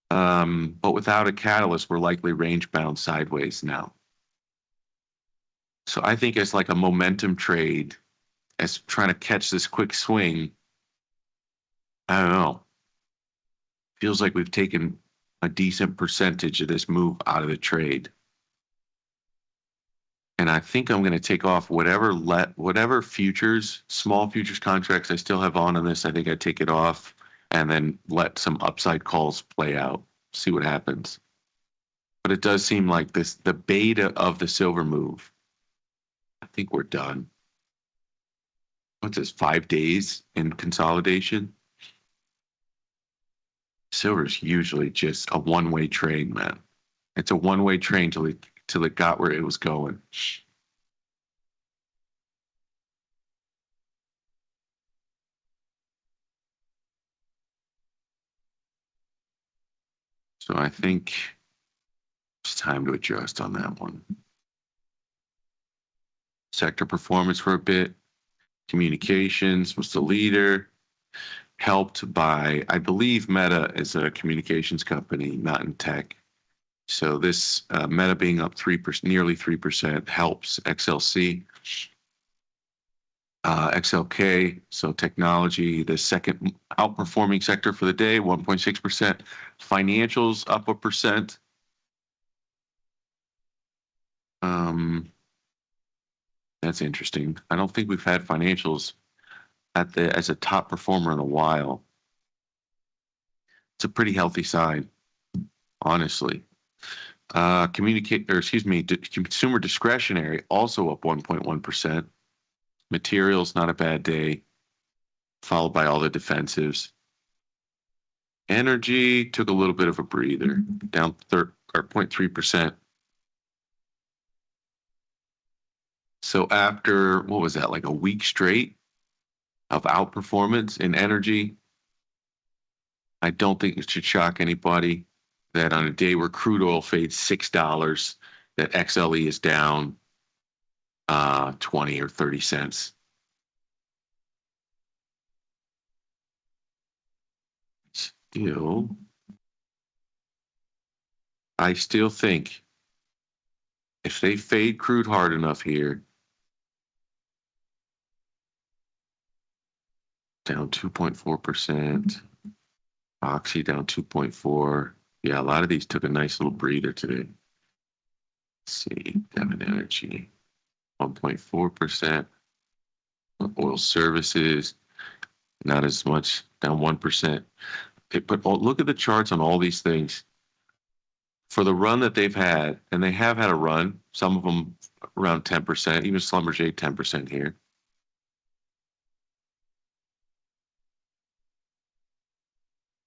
But without a catalyst, we're likely range bound sideways now. So I think it's like a momentum trade, as trying to catch this quick swing. I don't know. Feels like we've taken a decent percentage of this move out of the trade. And I think I'm going to take off whatever futures, small futures contracts I still have on this. I think I take it off and then let some upside calls play out, see what happens. But it does seem like the beta of the silver move. I think we're done. What's this, 5 days in consolidation? Silver's usually just a one-way trade, man. It's a one-way train till it got where it was going. So I think it's time to adjust on that one. Sector performance for a bit. Communications was the leader, helped by, I believe Meta is a communications company, not in tech. So this Meta being up 3%, nearly 3%, helps XLC. XLK, so technology, the second outperforming sector for the day, 1.6%. Financials up 1%. That's interesting. I don't think we've had financials as a top performer in a while. It's a pretty healthy sign, honestly. Consumer discretionary also up 1.1%. Materials, not a bad day, followed by all the defensives. Energy took a little bit of a breather, down 0.3%. So after, what was that, like a week straight of outperformance in energy, I don't think it should shock anybody that on a day where crude oil fades $6, that XLE is down 20 or 30 cents. I still think if they fade crude hard enough here, down 2.4%, Oxy down 2.4%. Yeah, a lot of these took a nice little breather today. Let's see, Devon Energy, 1.4%. Oil services, not as much, down 1%. But look at the charts on all these things. For the run that they've had, and they have had a run, some of them around 10%, even Schlumberger 10% here.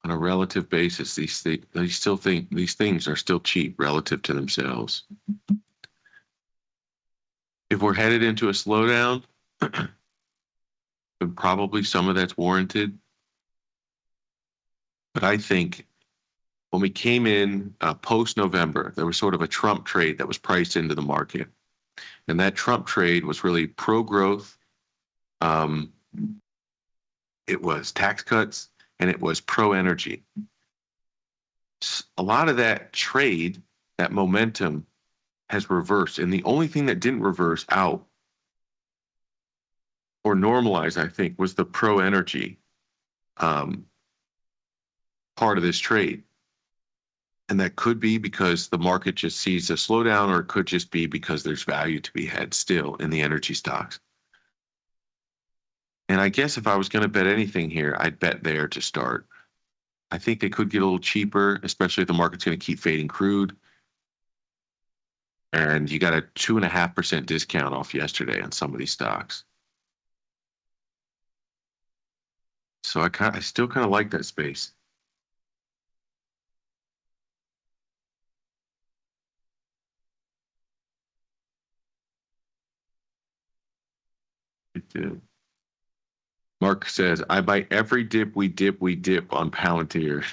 On a relative basis, they still think these things are still cheap relative to themselves. If we're headed into a slowdown, then probably some of that's warranted. But I think when we came in post-November, there was sort of a Trump trade that was priced into the market. And that Trump trade was really pro-growth. It was tax cuts, and it was pro-energy. A lot of that trade, that momentum, has reversed. And the only thing that didn't reverse out or normalize, I think, was the pro-energy part of this trade. And that could be because the market just sees a slowdown, or it could just be because there's value to be had still in the energy stocks. And I guess if I was going to bet anything here, I'd bet there to start. I think they could get a little cheaper, especially if the market's going to keep fading crude. And you got a 2.5% discount off yesterday on some of these stocks. So I still kind of like that space. It did. Mark says, I buy every dip we dip on Palantir.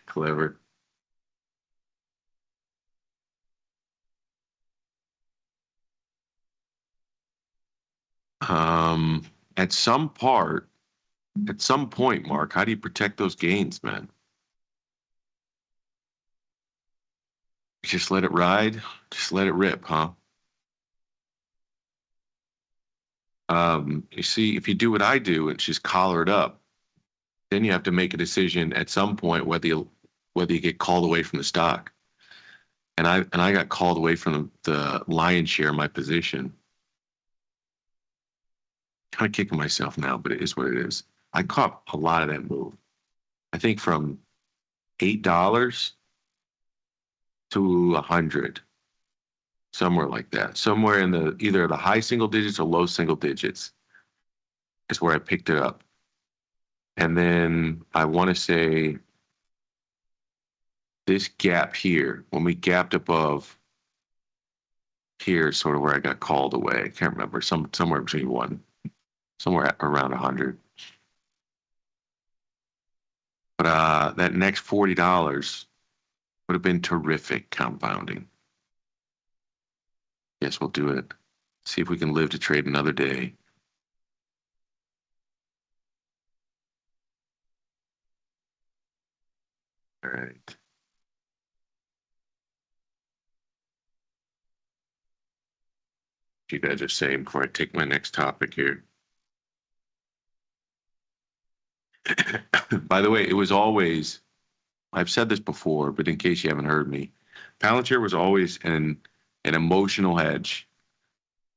Clever. At some point, Mark, how do you protect those gains, man? Just let it ride? Just let it rip, huh? You see, if you do what I do and just collar it up, then you have to make a decision at some point whether you get called away from the stock. And I got called away from the lion's share of my position. Kind of kicking myself now, but it is what it is. I caught a lot of that move. I think from $8 to $100, somewhere like that. Somewhere in the either the high single digits or low single digits is where I picked it up. And then I want to say this gap here, when we gapped above here, is sort of where I got called away. I can't remember, somewhere between somewhere around 100. But that next $40 would have been terrific compounding. Yes, we'll do it. See if we can live to trade another day. All right. You guys are saying before I take my next topic here. By the way, it was always, I've said this before, but in case you haven't heard me, Palantir was always an emotional hedge.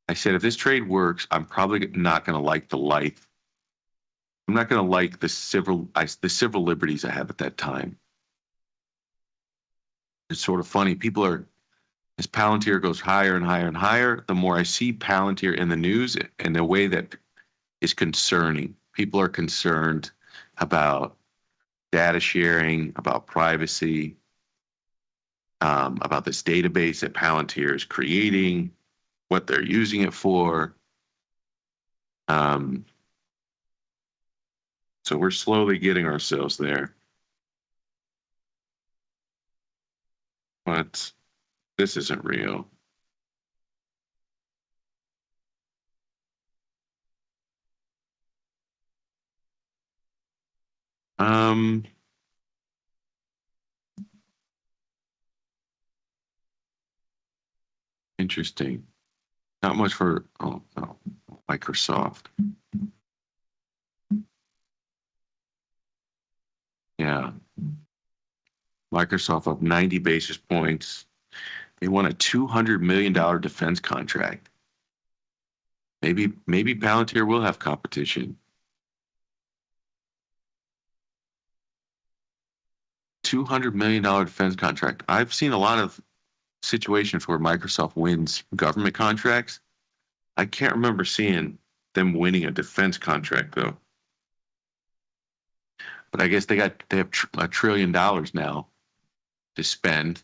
I said, if this trade works, I'm probably not going to like the life. I'm not going to like the civil liberties I have at that time. It's sort of funny. People are, as Palantir goes higher and higher and higher, the more I see Palantir in the news in a way that is concerning. People are concerned about data sharing, about privacy, about this database that Palantir is creating, what they're using it for. So we're slowly getting ourselves there. But this isn't real. Interesting. Not much for, oh no, Microsoft. Yeah. Microsoft up 90 basis points. They won a $200 million defense contract. Maybe Palantir will have competition. $200 million defense contract. I've seen a lot of situations where Microsoft wins government contracts. I can't remember seeing them winning a defense contract though. But I guess they have $1 trillion now to spend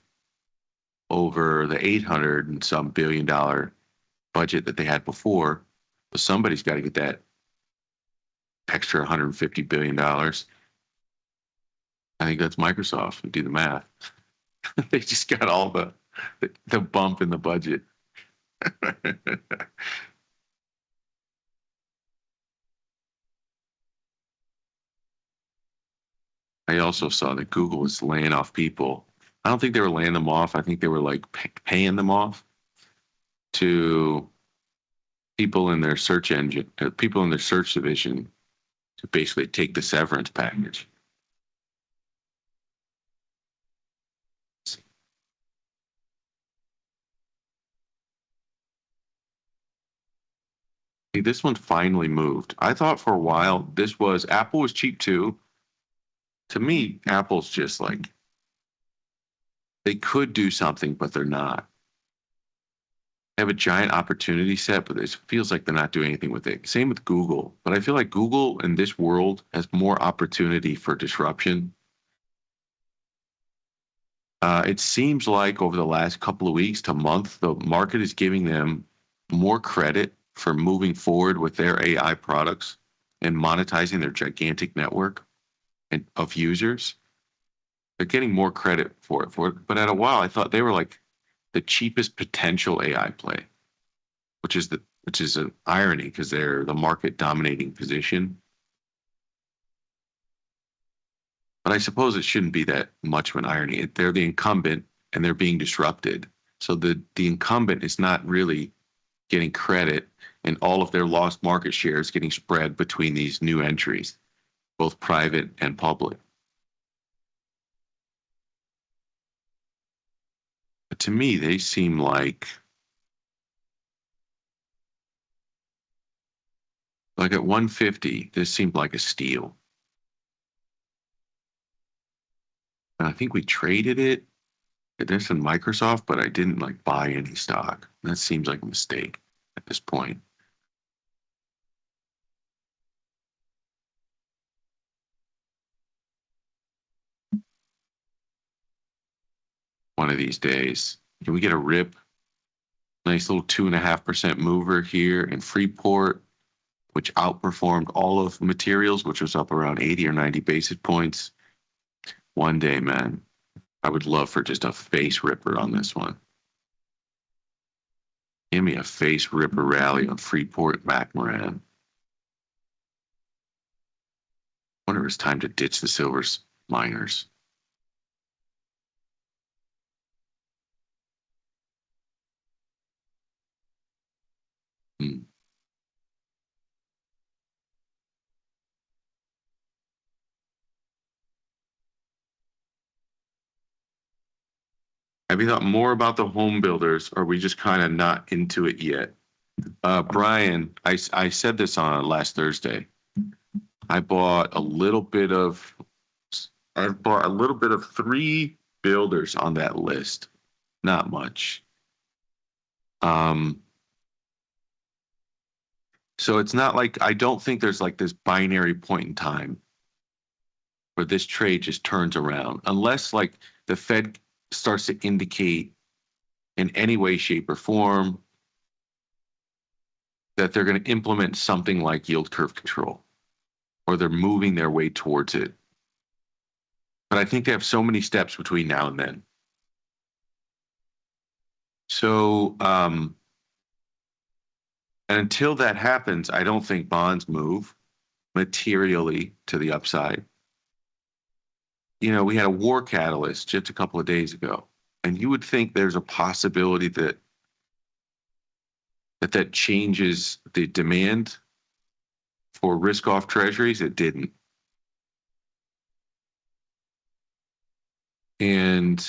over the $800 and some billion budget that they had before. But somebody's got to get that extra $150 billion. I think that's Microsoft. We do the math. They just got all the bump in the budget. I also saw that Google was laying off people. I don't think they were laying them off. I think they were like paying them off to people in their search engine, people in their search division to basically take the severance package. See, this one finally moved. I thought for a while Apple was cheap too. To me, Apple's just like They could do something, but they're not. They have a giant opportunity set, but it feels like they're not doing anything with it. Same with Google. But I feel like Google in this world has more opportunity for disruption. It seems like over the last couple of weeks to month, the market is giving them more credit for moving forward with their AI products and monetizing their gigantic network of users. They're getting more credit for it. But at a while, I thought they were like the cheapest potential AI play, which is an irony because they're the market dominating position. But I suppose it shouldn't be that much of an irony. They're the incumbent and they're being disrupted. So the incumbent is not really getting credit, and all of their lost market share is getting spread between these new entries, both private and public. But to me, they seem like at 150, this seemed like a steal. And I think we traded it. There's in Microsoft, but I didn't like buy any stock. That seems like a mistake at this point. One of these days, can we get a rip? Nice little 2.5% mover here in Freeport, which outperformed all of materials, which was up around 80 or 90 basis points. One day, man, I would love for just a face ripper on this one. Give me a face ripper rally on Freeport McMoran. Wonder if it's time to ditch the silver miners. Have you thought more about the home builders, or are we just kind of not into it yet? Brian, I said this on last Thursday. I bought a little bit of 3 builders on that list. Not much. So it's not like, I don't think there's like this binary point in time where this trade just turns around, unless like the Fed starts to indicate in any way, shape, or form that they're going to implement something like yield curve control, or they're moving their way towards it. But I think they have so many steps between now and then. So, and until that happens, I don't think bonds move materially to the upside. You know, we had a war catalyst just a couple of days ago, and you would think there's a possibility that changes the demand for risk-off treasuries. It didn't. And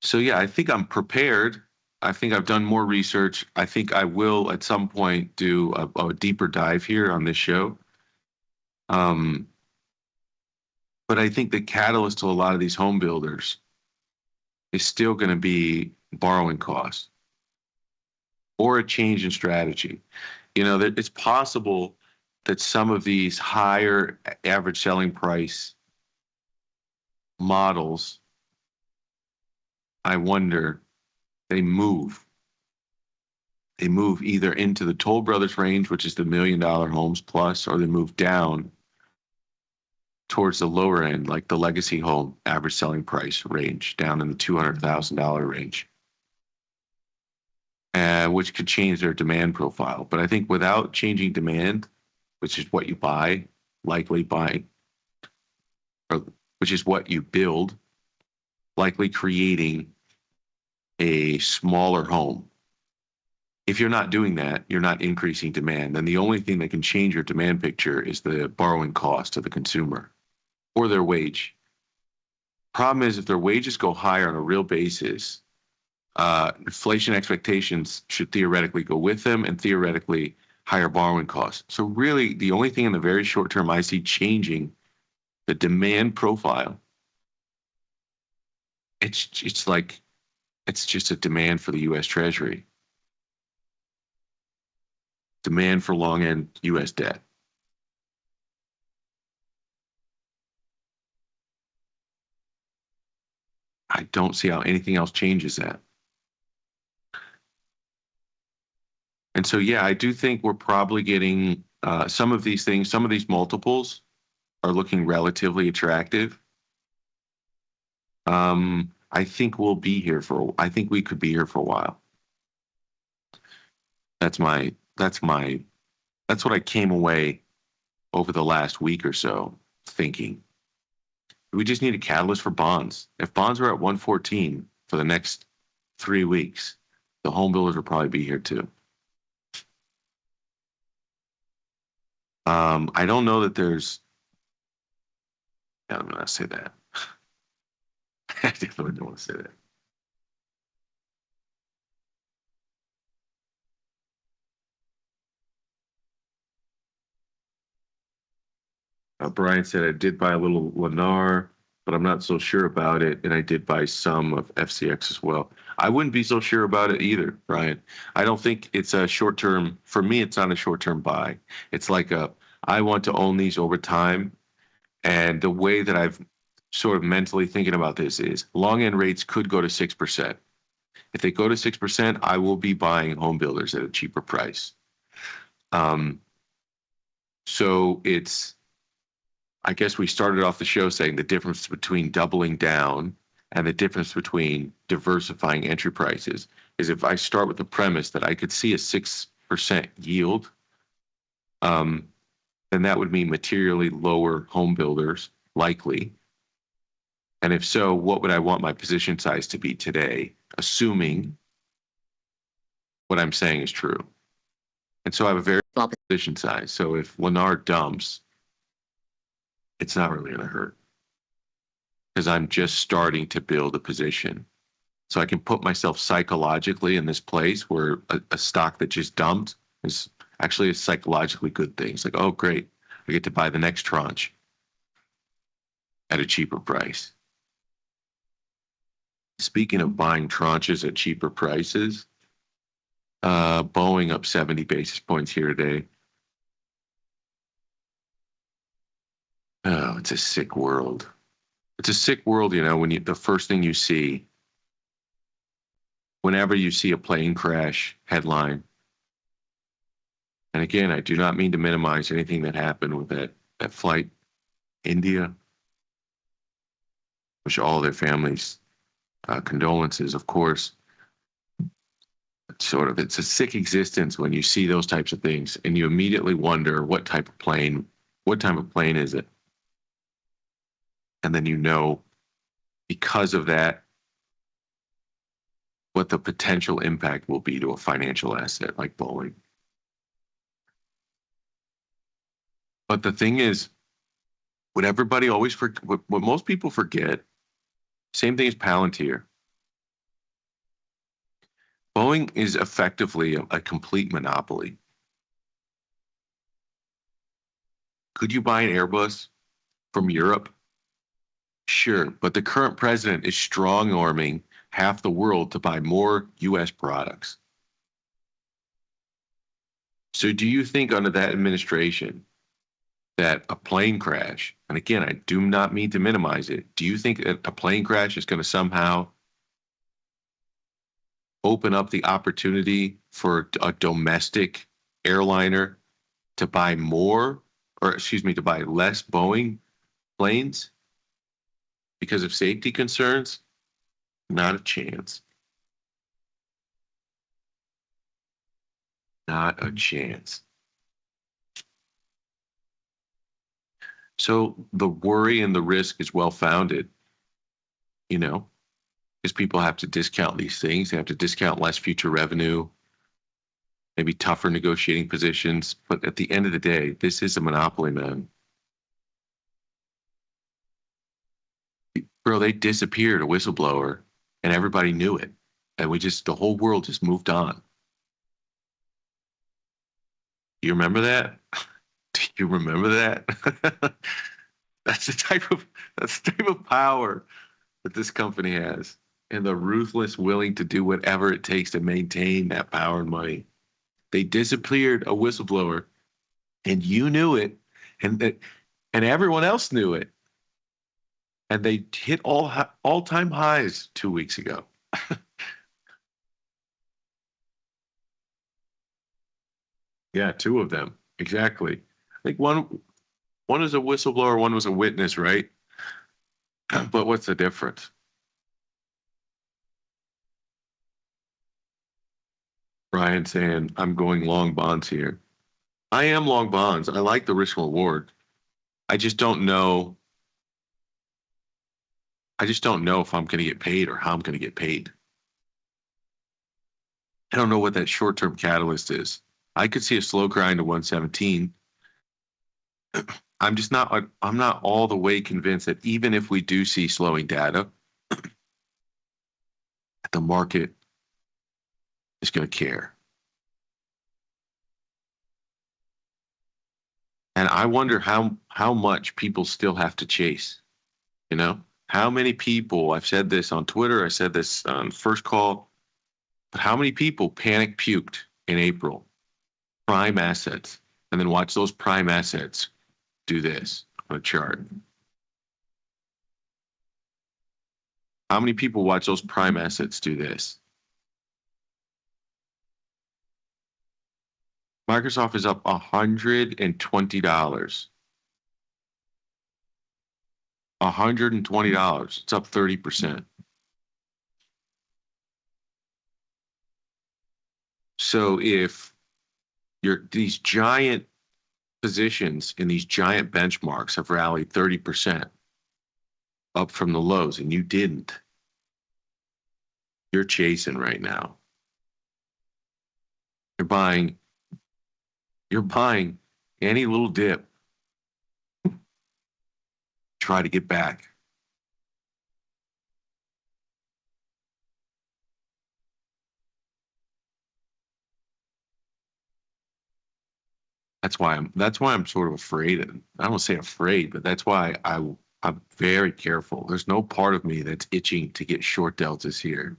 so, yeah, I think I'm prepared. I think I've done more research. I think I will at some point do a deeper dive here on this show. But I think the catalyst to a lot of these home builders is still going to be borrowing costs or a change in strategy. You know, that it's possible that some of these higher average selling price models, I wonder, they move either into the Toll Brothers range, which is the $1 million homes plus, or they move down towards the lower end, like the legacy home average selling price range, down in the $200,000 range, which could change their demand profile. But I think without changing demand, which is what you buy, likely buying, or which is what you build, likely creating a smaller home. If you're not doing that, you're not increasing demand. Then the only thing that can change your demand picture is the borrowing cost of the consumer or their wage. Problem is, if their wages go higher on a real basis, inflation expectations should theoretically go with them, and theoretically higher borrowing costs. So really, the only thing in the very short term I see changing the demand profile, it's just a demand for the U.S. Treasury, demand for long end U.S. debt. I don't see how anything else changes that. And so, yeah, I do think we're probably getting some of these things, some of these multiples are looking relatively attractive. I think we'll be here I think we could be here for a while. That's what I came away over the last week or so thinking. We just need a catalyst for bonds. If bonds are at 114 for the next 3 weeks, the home builders will probably be here too. I don't know that there's. I don't want to say that. I definitely don't want to say that. Brian said, I did buy a little Lennar, but I'm not so sure about it. And I did buy some of FCX as well. I wouldn't be so sure about it either, Brian. I don't think it's a short-term, for me, it's not a short-term buy. It's like I want to own these over time. And the way that I've sort of mentally thinking about this is long end rates could go to 6%. If they go to 6%, I will be buying home builders at a cheaper price. So I guess we started off the show saying the difference between doubling down and the difference between diversifying entry prices is if I start with the premise that I could see a 6% yield, then that would mean materially lower home builders, likely. And if so, what would I want my position size to be today, assuming what I'm saying is true? And so I have a very small position size. So if Lennar dumps, it's not really going to hurt because I'm just starting to build a position. So I can put myself psychologically in this place where a stock that just dumped is actually a psychologically good thing. It's like, oh, great. I get to buy the next tranche at a cheaper price. Speaking of buying tranches at cheaper prices, Boeing up 70 basis points here today. Oh, it's a sick world. It's a sick world, when the first thing you see, whenever you see a plane crash headline, and again, I do not mean to minimize anything that happened with that flight, India. Wish all their families condolences, of course. It's a sick existence when you see those types of things, and you immediately wonder what type of plane is it? And then because of that, what the potential impact will be to a financial asset like Boeing. But the thing is, what most people forget, same thing as Palantir. Boeing is effectively a complete monopoly. Could you buy an Airbus from Europe? Sure, but the current president is strong-arming half the world to buy more U.S. products. So do you think under that administration that a plane crash, and again, I do not mean to minimize it, do you think that a plane crash is going to somehow open up the opportunity for a domestic airliner to buy to buy less Boeing planes because of safety concerns? Not a chance. Not a chance. So the worry and the risk is well-founded, because people have to discount these things. They have to discount less future revenue, maybe tougher negotiating positions. But at the end of the day, this is a monopoly, man. Bro, they disappeared a whistleblower and everybody knew it. And the whole world just moved on. You remember that? Do you remember that? That's the type of power that this company has, and the ruthless willing to do whatever it takes to maintain that power and money. They disappeared a whistleblower, and you knew it, and everyone else knew it, and they hit all-time highs 2 weeks ago. Yeah, two of them exactly. I think one was a whistleblower, one was a witness, right? But what's the difference? Brian saying, I'm going long bonds here. I am long bonds. I like the risk reward. I just don't know. If I'm going to get paid or how I'm going to get paid. I don't know what that short-term catalyst is. I could see a slow grind to 117. I'm not all the way convinced that even if we do see slowing data, the market is going to care. And I wonder how much people still have to chase. You know, how many people, I've said this on Twitter, I said this on First Call, but how many people panic puked in April? Prime assets, and then watch those prime assets do this on a chart. How many people watch those prime assets do this? Microsoft is up $120. $120. It's up 30%. So if these giant positions in these giant benchmarks have rallied 30% up from the lows and you didn't, you're chasing right now. You're buying any little dip. Try to get back. That's why I'm sort of afraid. I don't say afraid, but that's why I'm very careful. There's no part of me that's itching to get short deltas here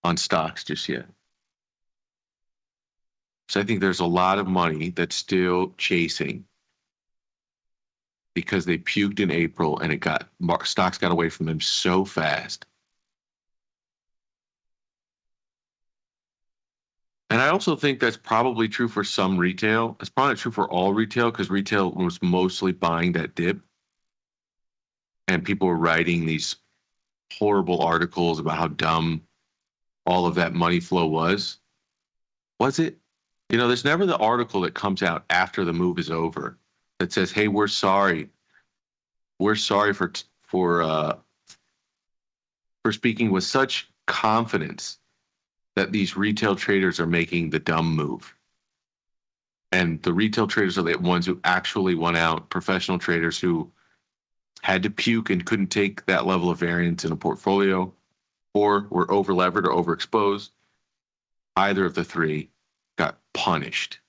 on stocks just yet. So I think there's a lot of money that's still chasing because they puked in April and stocks got away from them so fast. And I also think that's probably true for some retail. It's probably not true for all retail because retail was mostly buying that dip. And people were writing these horrible articles about how dumb all of that money flow was. Was it? You know, there's never the article that comes out after the move is over that says, hey, we're sorry. We're sorry for speaking with such confidence that these retail traders are making the dumb move. And the retail traders are the ones who actually went out, professional traders who had to puke and couldn't take that level of variance in a portfolio or were over-levered or overexposed. Either of the three got punished.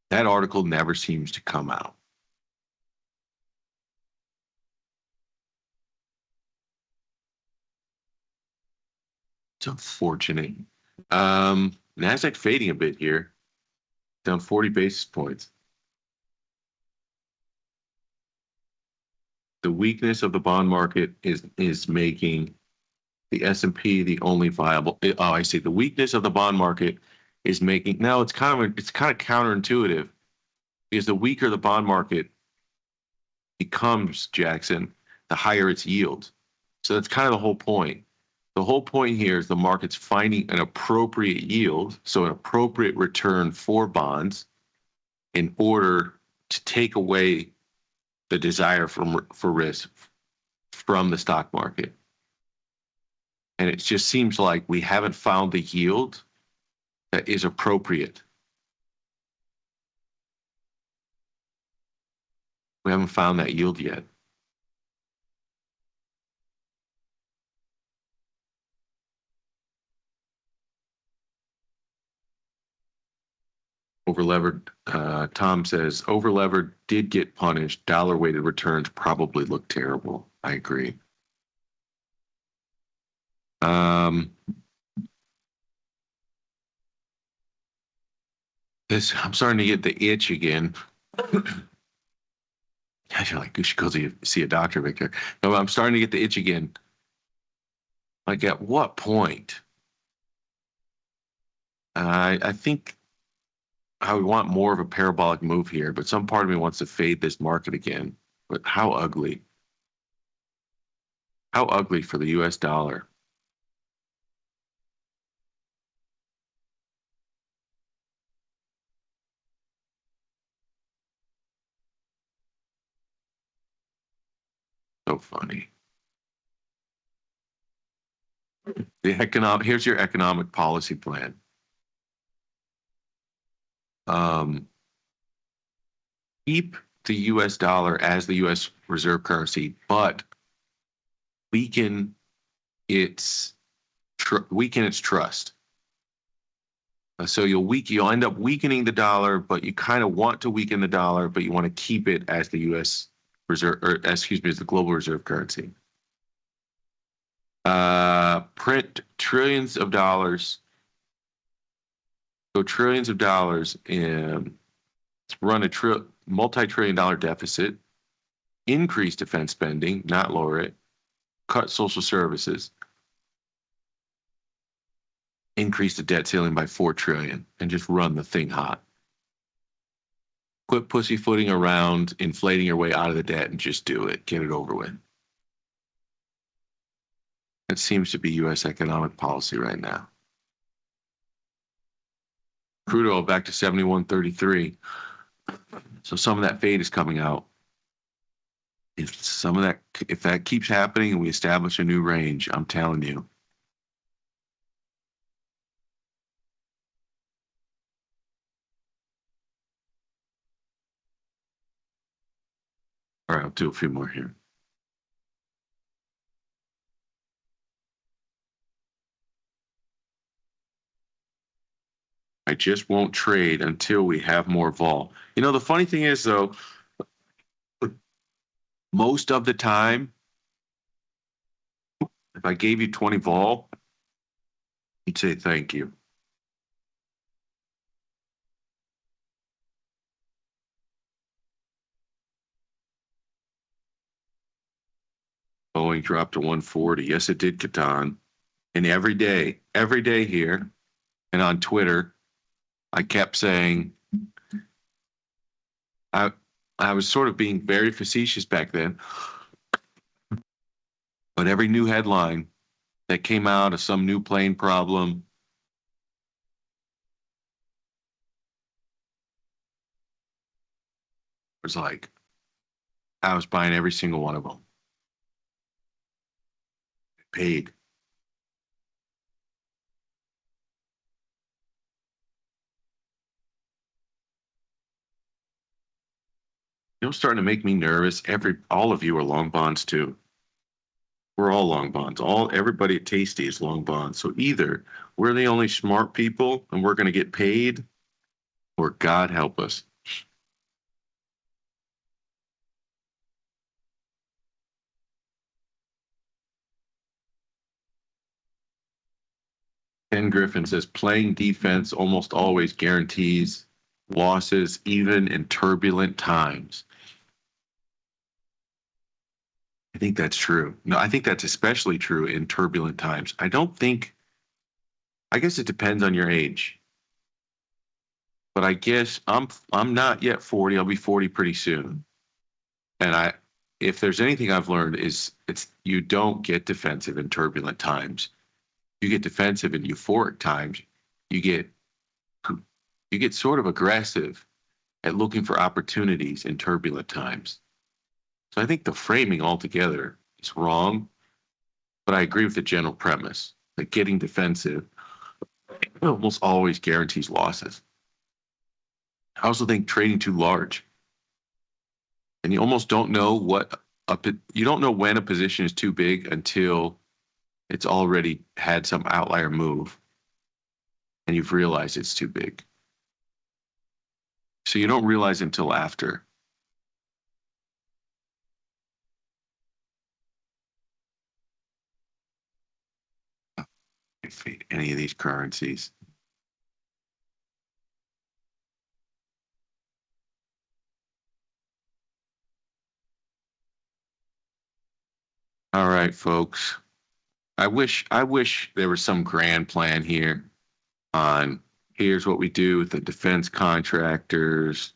That article never seems to come out. It's unfortunate. NASDAQ fading a bit here, down 40 basis points. The weakness of the bond market is making the S&P the only viable. Oh, I see. The weakness of the bond market is making. Now it's kind of counterintuitive because the weaker the bond market becomes, Jackson, the higher its yield. So that's kind of the whole point. The whole point here is the market's finding an appropriate yield, so an appropriate return for bonds in order to take away the desire for risk from the stock market. And it just seems like we haven't found the yield that is appropriate. We haven't found that yield yet. Overlevered. Tom says overlevered did get punished. Dollar weighted returns probably look terrible. I agree. I'm starting to get the itch again. I feel like you should go see a doctor, Victor. No, I'm starting to get the itch again. Like, at what point? I think I would want more of a parabolic move here, but some part of me wants to fade this market again. But how ugly? How ugly for the U.S. dollar? So funny. Here's your economic policy plan. Keep the U.S. dollar as the U.S. reserve currency, but weaken its trust. So you'll end up weakening the dollar, but you kind of want to weaken the dollar, but you want to keep it as the U.S. reserve, or as the global reserve currency. Print trillions of dollars. So trillions of dollars and run a multi-trillion-dollar deficit, increase defense spending, not lower it, cut social services, increase the debt ceiling by $4 trillion, and just run the thing hot. Quit pussyfooting around, inflating your way out of the debt, and just do it. Get it over with. That seems to be U.S. economic policy right now. Crude oil back to 71.33. So some of that fade is coming out. If that keeps happening and we establish a new range, I'm telling you. All right, I'll do a few more here. I just won't trade until we have more vol. You know, the funny thing is, though, most of the time, if I gave you 20 vol, you'd say thank you. Boeing dropped to 140. Yes, it did, Catan. And every day here and on Twitter, I kept saying, I was sort of being very facetious back then, but every new headline that came out of some new plane problem, was like, I was buying every single one of them. Paid. You know, it's starting to make me nervous. All of you are long bonds too. We're all long bonds. Everybody at Tasty is long bonds. So either we're the only smart people and we're going to get paid, or God help us. Ken Griffin says playing defense almost always guarantees losses, even in turbulent times. I think that's true. No, I think that's especially true in turbulent times. I guess it depends on your age. But I guess I'm not yet 40. I'll be 40 pretty soon. And if there's anything I've learned is you don't get defensive in turbulent times. You get defensive in euphoric times. You get sort of aggressive at looking for opportunities in turbulent times. So I think the framing altogether is wrong, but I agree with the general premise that getting defensive almost always guarantees losses. I also think trading too large, and you almost don't know when a position is too big until it's already had some outlier move and you've realized it's too big. So you don't realize until after. If any of these currencies. All right, folks. I wish there was some grand plan here on here's what we do with the defense contractors.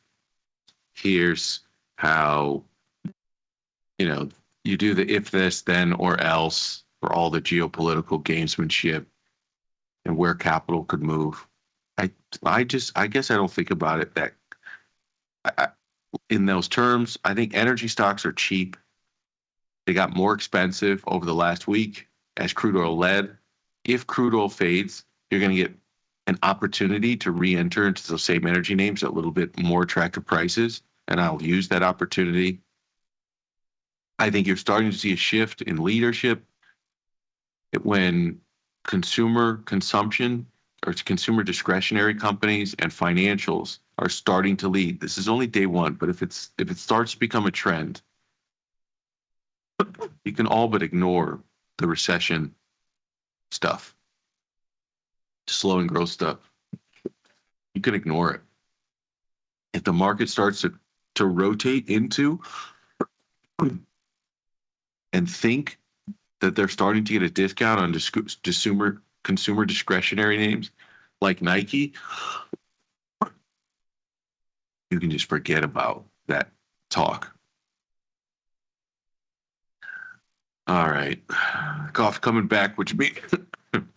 Here's how, you do the if this, then, or else for all the geopolitical gamesmanship and where capital could move. I guess I don't think about it that in those terms. I think energy stocks are cheap. They got more expensive over the last week as crude oil led. If crude oil fades, you're going to get an opportunity to re-enter into those same energy names at a little bit more attractive prices, and I'll use that opportunity. I think you're starting to see a shift in leadership when consumer consumption or consumer discretionary companies and financials are starting to lead. This is only day one, but if it starts to become a trend, you can all but ignore the recession stuff, slowing growth stuff. You can ignore it. If the market starts to rotate into and think that they're starting to get a discount on consumer discretionary names like Nike, you can just forget about that talk. All right. Cough coming back, which means I'm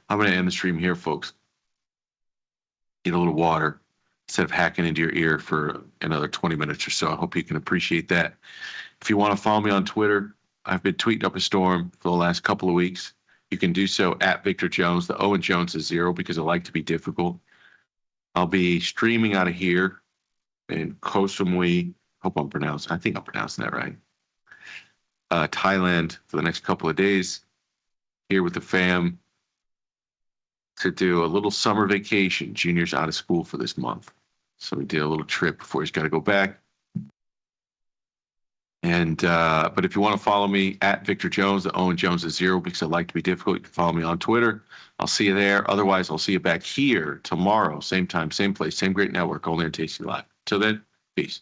going to end the stream here, folks. Get a little water instead of hacking into your ear for another 20 minutes or so. I hope you can appreciate that. If you want to follow me on Twitter, I've been tweeting up a storm for the last couple of weeks. You can do so at Victor Jones. The O in Jones is 0 because I like to be difficult. I'll be streaming out of here in Koh Samui. I think I'm pronouncing that right. Thailand for the next couple of days, here with the fam to do a little summer vacation. Junior's out of school for this month, so we did a little trip before he's got to go back. And but if you want to follow me at Victor Jones, the Owen Jones is 0 because I like to be difficult. You can follow me on Twitter. I'll see you there. Otherwise, I'll see you back here tomorrow, same time, same place, same great network, only on Tasty Live. Till then, peace.